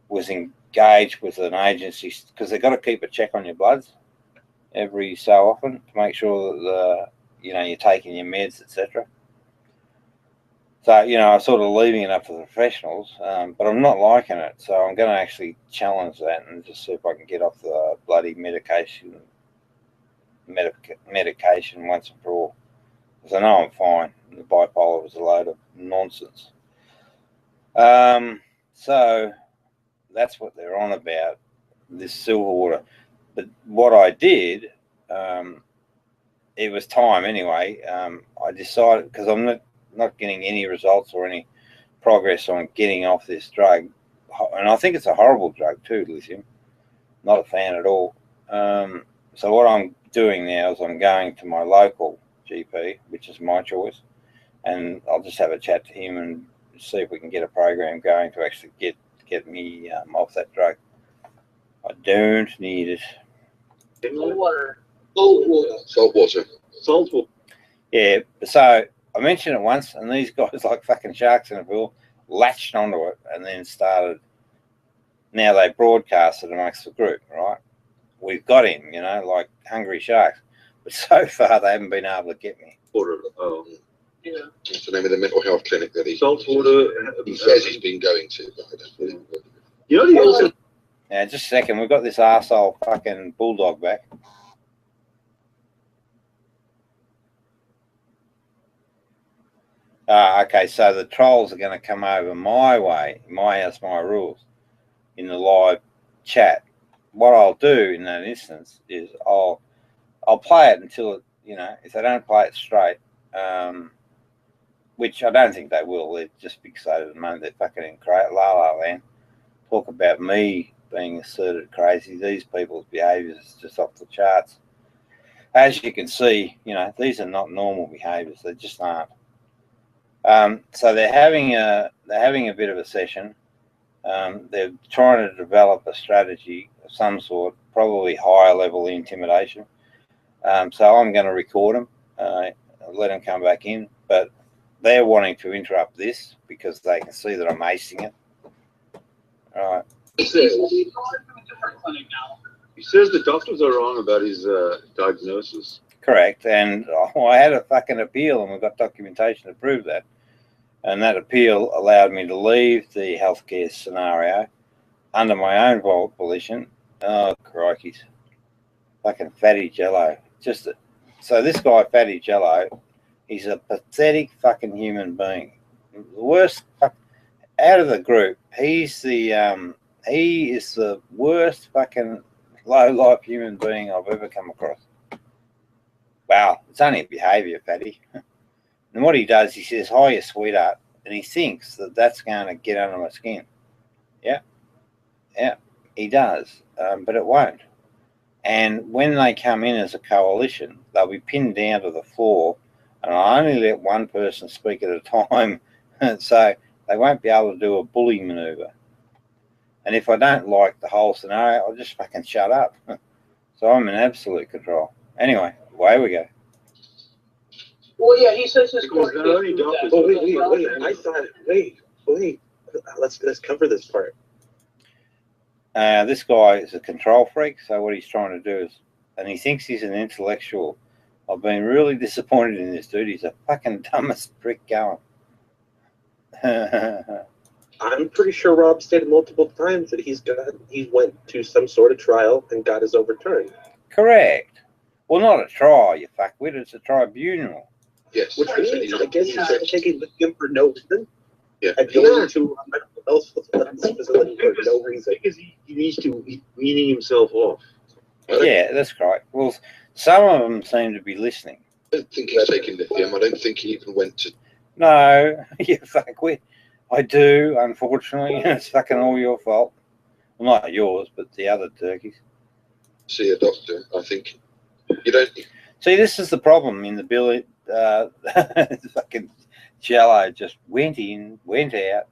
was engaged with an agency because they've got to keep a check on your bloods every so often to make sure that, you're taking your meds, etc. So, I'm sort of leaving it up to the professionals, but I'm not liking it. So I'm going to actually challenge that and just see if I can get off the bloody medication once and for all. Because I know I'm fine. The bipolar was a load of nonsense. So that's what they're on about, this silver water. But what I did, it was time anyway. I decided, because I'm not getting any results or any progress on getting off this drug, and I think it's a horrible drug too, lithium. Not a fan at all. So what I'm doing now is I'm going to my local GP, which is my choice, and I'll just have a chat to him and see if we can get a program going to actually get me off that drug. I don't need it. Salt water. Salt water. Salt water. Salt water. Yeah, so I mentioned it once, and these guys, like fucking sharks in a pool, latched onto it and then started. Now they broadcast it amongst the group, right? We've got him, you know, like hungry sharks. But so far, they haven't been able to get me. Yeah. What's the name of the mental health clinic that he says he's been going to, but I don't believe it. You know, he also. Yeah, just a second. We've got this arsehole fucking bulldog back. Okay, so the trolls are going to come over my way, my house, my rules, in the live chat. What I'll do in that instance is I'll play it until it, you know, if they don't play it straight, which I don't think they will. They're just fixated at the moment. They're fucking in la la land. Talk about me being asserted crazy. These people's behaviours is just off the charts. As you can see, you know, these are not normal behaviours. They just aren't. So they're having a bit of a session. They're trying to develop a strategy of some sort, probably higher level intimidation. So I'm going to record them, let them come back in, but they're wanting to interrupt this because they can see that I'm acing it. All right. He says the doctors are wrong about his diagnosis. Correct, and I had a fucking appeal, and we've got documentation to prove that. And that appeal allowed me to leave the healthcare scenario under my own volition. Oh, crikeys. Fucking Fatty Jello. So this guy, Fatty Jello, he's a pathetic fucking human being. The worst, out of the group, he is the worst fucking low-life human being I've ever come across. Wow, it's only a behaviour, Fatty. And what he does, he says, "Hi, you sweetheart," and he thinks that that's going to get under my skin. Yeah, he does, but it won't. And when they come in as a coalition, they'll be pinned down to the floor, and I only let one person speak at a time, so they won't be able to do a bully manoeuvre. And if I don't like the whole scenario, I'll just fucking shut up. So I'm in absolute control. Anyway, away we go. Well, yeah, he says his court case. Wait. Let's cover this part. This guy is a control freak, so what he's trying to do is, and he thinks he's an intellectual. I've been really disappointed in this dude. He's the fucking dumbest prick going. I'm pretty sure Rob stated multiple times that he went to some sort of trial and got his overturned. Correct. Well, not a trial, you fuckwit. It's a tribunal. Yes. Which means, I guess, he's taking him for no reason. Yeah. And going to a mental health facility for no reason. Because he needs to be weaning himself off. Yeah, that's correct. Well, some of them seem to be listening. I don't think he's taking lithium. I don't think he even went to... No, you fuckwit. I do, unfortunately. It's fucking all your fault. Well, not yours, but the other turkeys. See a doctor. I think you don't... See, this is the problem in the bill. Fucking Jello just went in, went out.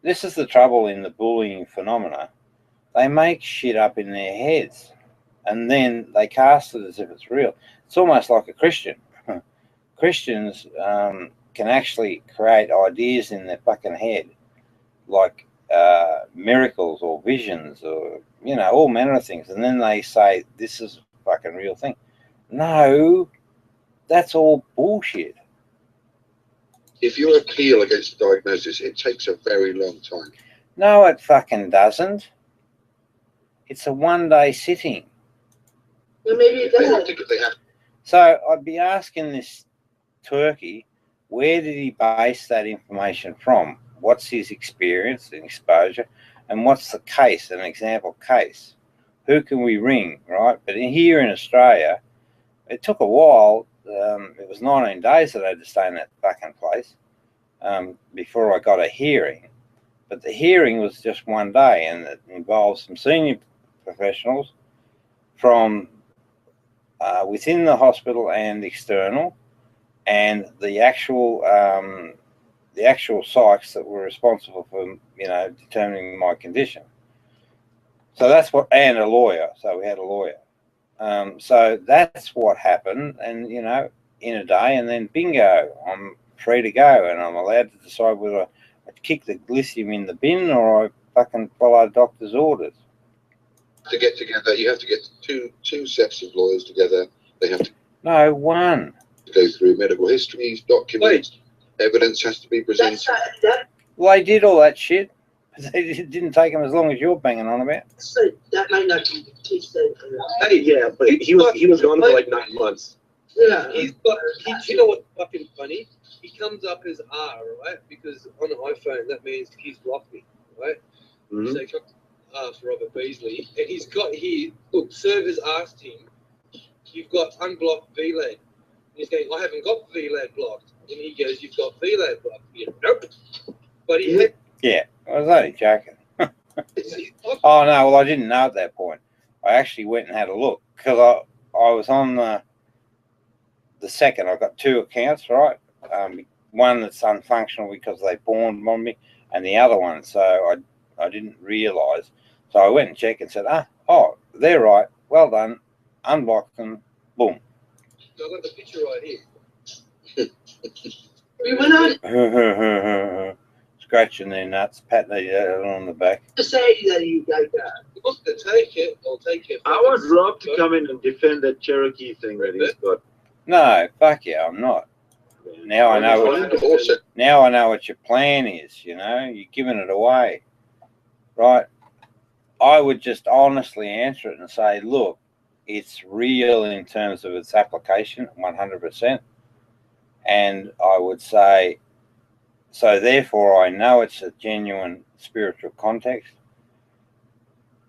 This is the trouble in the bullying phenomena. They make shit up in their heads, and then they cast it as if it's real. It's almost like a Christian. Christians can actually create ideas in their fucking head, like miracles or visions or, you know, all manner of things. And then they say, this is a fucking real thing. No, that's all bullshit. If you appeal against the diagnosis, it takes a very long time. No, it fucking doesn't. It's a one-day sitting. Well, maybe it doesn't. So I'd be asking this turkey, where did he base that information from? what's his experience and exposure, and what's the case, an example case. Who can we ring, right? But here in Australia, it took a while. It was 19 days that I had to stay in that fucking place before I got a hearing. But the hearing was just one day, and it involved some senior professionals from within the hospital and external, and the actual psychs that were responsible for determining my condition. So that's what, and a lawyer. So we had a lawyer. So that's what happened, and in a day, and then bingo, I'm free to go, and I'm allowed to decide whether I kick the lithium in the bin or I fucking follow doctor's orders. To get together, you have to get two sets of lawyers together. They have to one. Go through medical histories, documents, evidence has to be presented. Well, they did all that shit. It didn't take them as long as you're banging on about. So that might not be the case then. Hey, yeah, but he was gone for like 9 months. Yeah. You know what's fucking funny? He comes up as R, right? Because on an iPhone, that means he's blocked me, right? Mm-hmm. So he comes R for Robert Beasley, and he's got here, look, servers asked him, you've got unblocked VLAN. He's going, I haven't got VLAN blocked. And he goes, you've got VLAN blocked. Nope. But he had... Yeah, I was only joking. Oh, no, well, I didn't know at that point. I actually went and had a look, because I was on the second. I've got 2 accounts, right? One that's unfunctional because they pawned on me, and the other one, so I didn't realise. So I went and checked and said, oh, they're right. Well done. Unblock them. Boom. I've got the picture right here. We went on scratching their nuts, patting their on the back. to say that you like that. Look, to take it, I'll take it. I want Rob to come in and defend that Cherokee thing that he's got. No, fuck yeah, I'm not. Now I know what your plan is. You're giving it away, right? I would just honestly answer it and say, look, it's real in terms of its application, 100%. And I would say, so therefore I know it's a genuine spiritual context.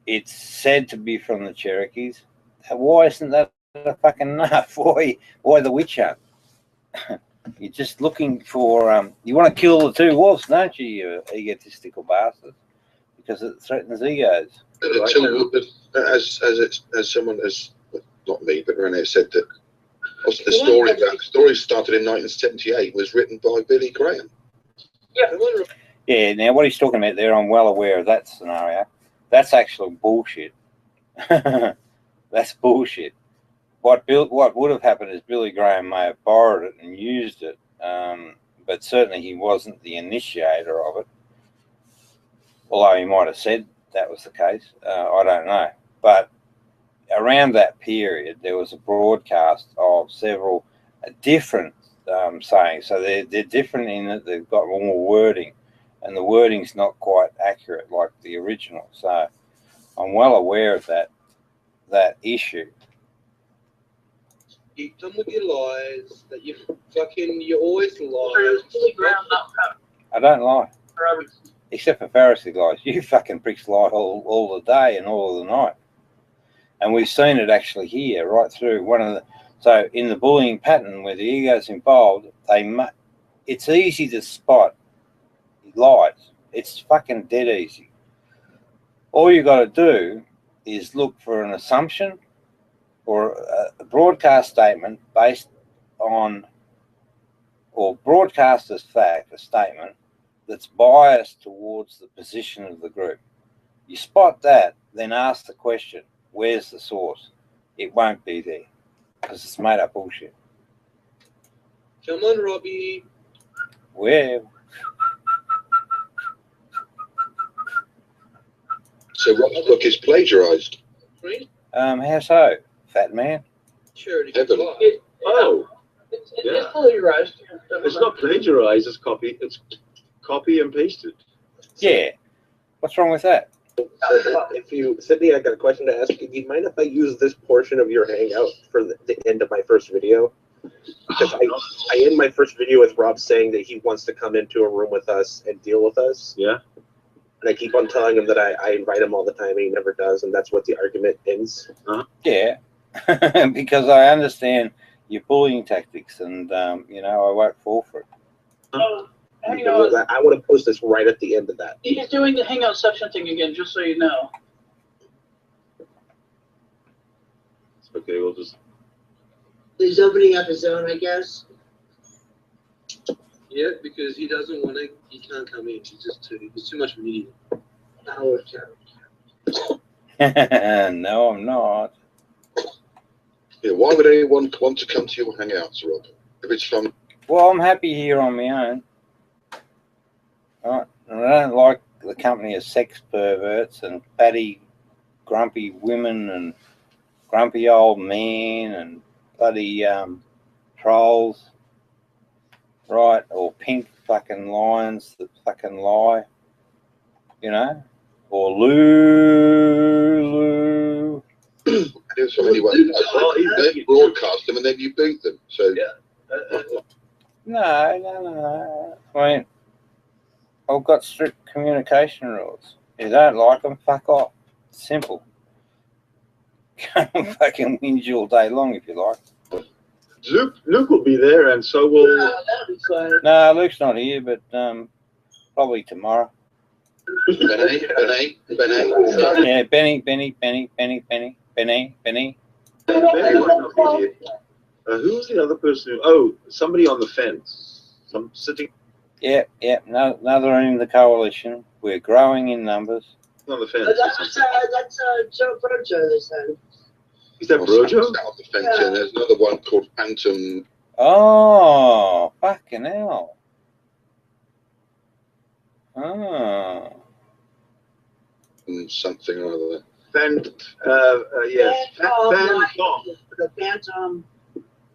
It's said to be from the Cherokees. Why isn't that fucking enough? Why the witch hunt? You're just looking for, you want to kill the 2 wolves, don't you, you egotistical bastards? Because it threatens egos. As someone has, not me, but Renee said that the story started in 1978, was written by Billy Graham. Yeah, now what he's talking about there, I'm well aware of that scenario. That's actually bullshit. That's bullshit. What would have happened is Billy Graham may have borrowed it and used it, but certainly he wasn't the initiator of it. Although he might have said that was the case, I don't know. But around that period, there was a broadcast of several different sayings. So they're different in that they've got more wording, and the wording's not quite accurate like the original. So I'm well aware of that issue. You come with your lies that you always lie. I don't lie. Except for Pharisee lies. You fucking pricks lie all the day and all of the night. And we've seen it actually here, right through so in the bullying pattern where the ego's involved, it's easy to spot lies. It's fucking dead easy. All you got to do is look for an assumption or a broadcast statement based on, or broadcast as fact, a statement that's biased towards the position of the group. You spot that, then ask the question, where's the source? It won't be there because it's made up bullshit. Come on, Robbie. Where? So Rob's book is plagiarized. How so, fat man? Sure. Oh, It's plagiarized. it's not plagiarized. It's copy. It's copy and pasted. Yeah. What's wrong with that? Sydney, I got a question to ask you. Do you mind if I use this portion of your Hangout for the end of my first video? Because I end my first video with Rob saying that he wants to come into a room with us and deal with us. Yeah. And I keep on telling him that I invite him all the time and he never does, and that's what the argument ends. Yeah, because I understand your bullying tactics, and you know, I won't fall for it. Hang on. I want to post this right at the end of that. He's doing the hangout section thing again, just so you know. Okay, we'll just. He's opening up his own, I guess. Yeah, because he doesn't want to. He can't come in. He's too much of an idiot. Oh, No, I'm not. Yeah, why would anyone want to come to your hangouts, Rob? If it's fun. Well, I'm happy here on my own. Right? And I don't like the company of sex perverts and fatty, grumpy women and grumpy old men and bloody trolls, right? Or pink fucking lions that fucking lie, you know? Or Lulu. So anyway, they broadcast them and then you boot them. So No. I mean, I've got strict communication rules. If you don't like them, fuck off. Simple. Fucking whinge all day long if you like. Luke will be there, and so will. that'll be fun. No, Luke's not here, but probably tomorrow. Benny. Yeah, Benny. Benny might not be here. Who was the other person? Somebody on the fence. Some sitting Yeah. No, another in the coalition. We're growing in numbers. on the fence. That's Joe Brojo, they said. Is that Brojo? South of Fence, and there's another one called Phantom. Oh, fucking hell. Oh. Something or other. Yes. Phantom. The Phantom.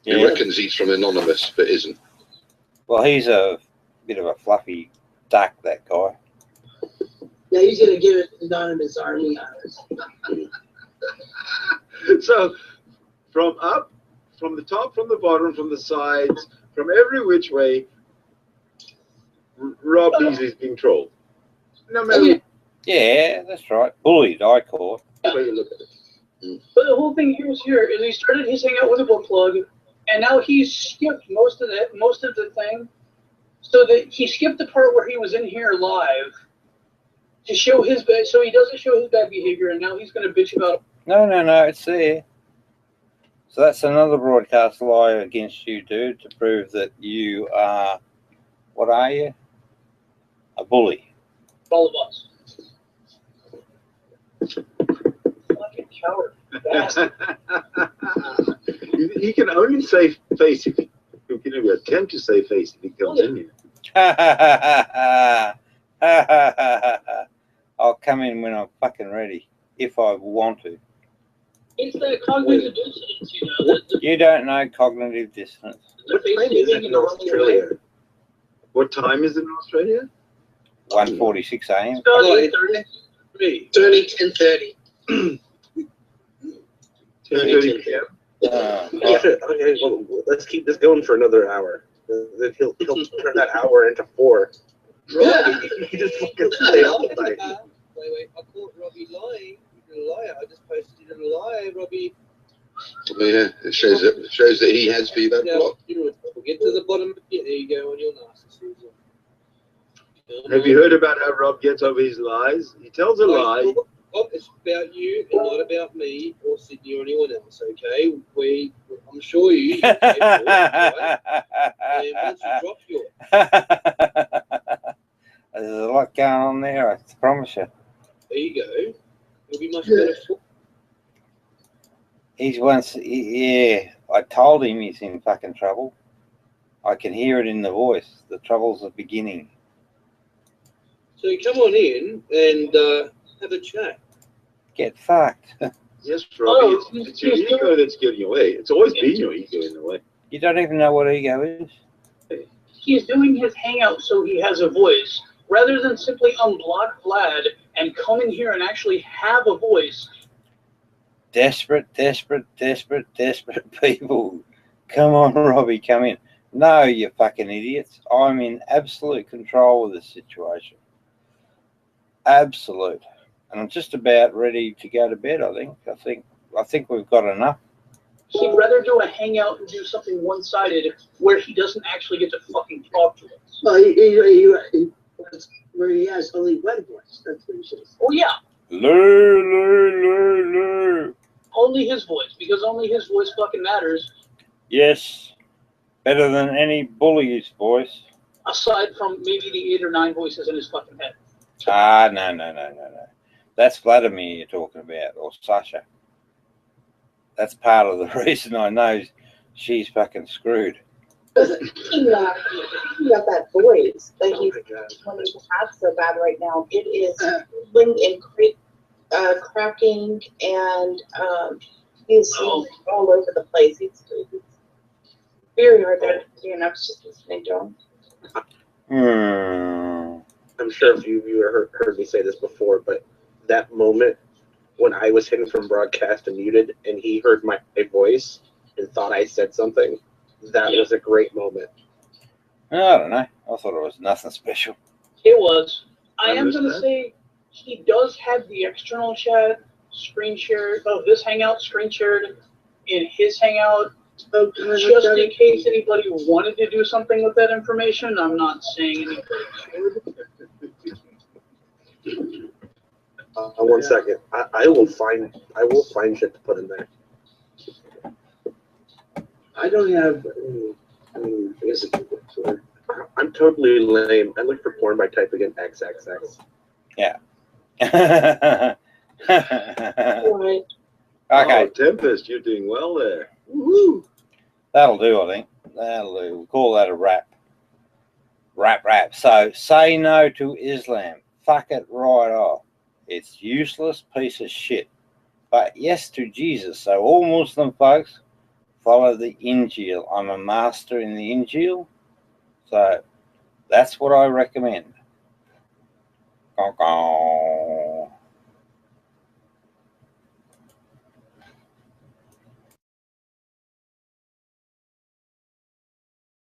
He Yeah. reckons he's from Anonymous, but isn't. Well, he's a bit of a fluffy duck, that guy. Yeah, he's going to give it Anonymous Army on us. So, from the top, from the bottom, from the sides, from every which way, Rob Beasley's being trolled. No matter Yeah, that's right. Bullied, I call it. which way you look at it. But the whole thing here is he started his hangout with a book plug, and now he's skipped most of the thing, so that he skipped the part where he was in here live to show his bad, so he doesn't show his bad behavior, and now he's going to bitch about. No, it's there. So that's another broadcast lie against you, dude, to prove that you are, what are you? A bully. All of us. Fucking coward. Bastard. He can only save face if he can even attempt to save face if he comes in here. I'll come in when I'm fucking ready, if I want to. It's that cognitive dissonance, you know. You don't know cognitive dissonance. What time is it in Australia? What time is it in Australia? 1:46 a.m. Oh, 10:30. 10:30 p.m. Okay, well, let's keep this going for another hour. Then he'll turn that hour into 4. Right. He just fucking stay all night. Wait, I caught Robbie lying. You're a liar. I just posted a lie, Robbie. Well, yeah, it shows that he has fever block. We'll get to the bottom of it. There you go on your narcissism. Have you heard about how Rob gets over his lies? He tells a lie. Rob, it's about you and not about me or Sydney or anyone else, okay? I'm sure you can pay for it, right? And once you drop yours. There's a lot going on there, I promise you. There you go. You'll be much better for. I told him he's in fucking trouble. I can hear it in the voice. The troubles are beginning. So you come on in and have a chat. Get fucked. Yes, Robbie, it's your ego that's getting away. It's always been your ego in the way. You don't even know what ego is. He's doing his hangout so he has a voice, rather than simply unblock Vlad and come in here and actually have a voice. Desperate people. Come on, Robbie, come in. No, you fucking idiots. I'm in absolute control of this situation. Absolute. And I'm just about ready to go to bed, I think we've got enough. He'd rather do a hangout and do something one-sided where he doesn't actually get to fucking talk to us. Well, where he has only one voice. That's what he says. Oh, yeah. Lou. Only his voice, because only his voice fucking matters. Yes. Better than any bully's voice. Aside from maybe the 8 or 9 voices in his fucking head. Ah, no. That's Vladimir you're talking about, or Sasha. That's part of the reason I know she's fucking screwed. Speaking of that voice that he's wanting to have so bad right now, it is cracking, and he's all over the place. He's very hard to understand. I was just listening to him. I'm sure a few of you heard me say this before, but that moment when I was hidden from broadcast and muted, and he heard my voice and thought I said something, that was a great moment. I don't know. I thought it was nothing special. It was. I am going to say he does have the external chat screen shared of this hangout screen shared in his hangout. Just in case anybody wanted to do something with that information, I'm not saying anybody should. 1 second. I will find shit to put in there. I don't have. I guess it's I'm totally lame. I look for porn by typing in XXX. Yeah. Okay. Oh, Tempest, you're doing well there. Woohoo! That'll do, I think. That'll do. We'll call that a wrap. Wrap. So, say no to Islam. Fuck it right off. It's useless piece of shit. But yes to Jesus. So all Muslim folks, follow the Injil. I'm a master in the Injil. So that's what I recommend. Caw-caw.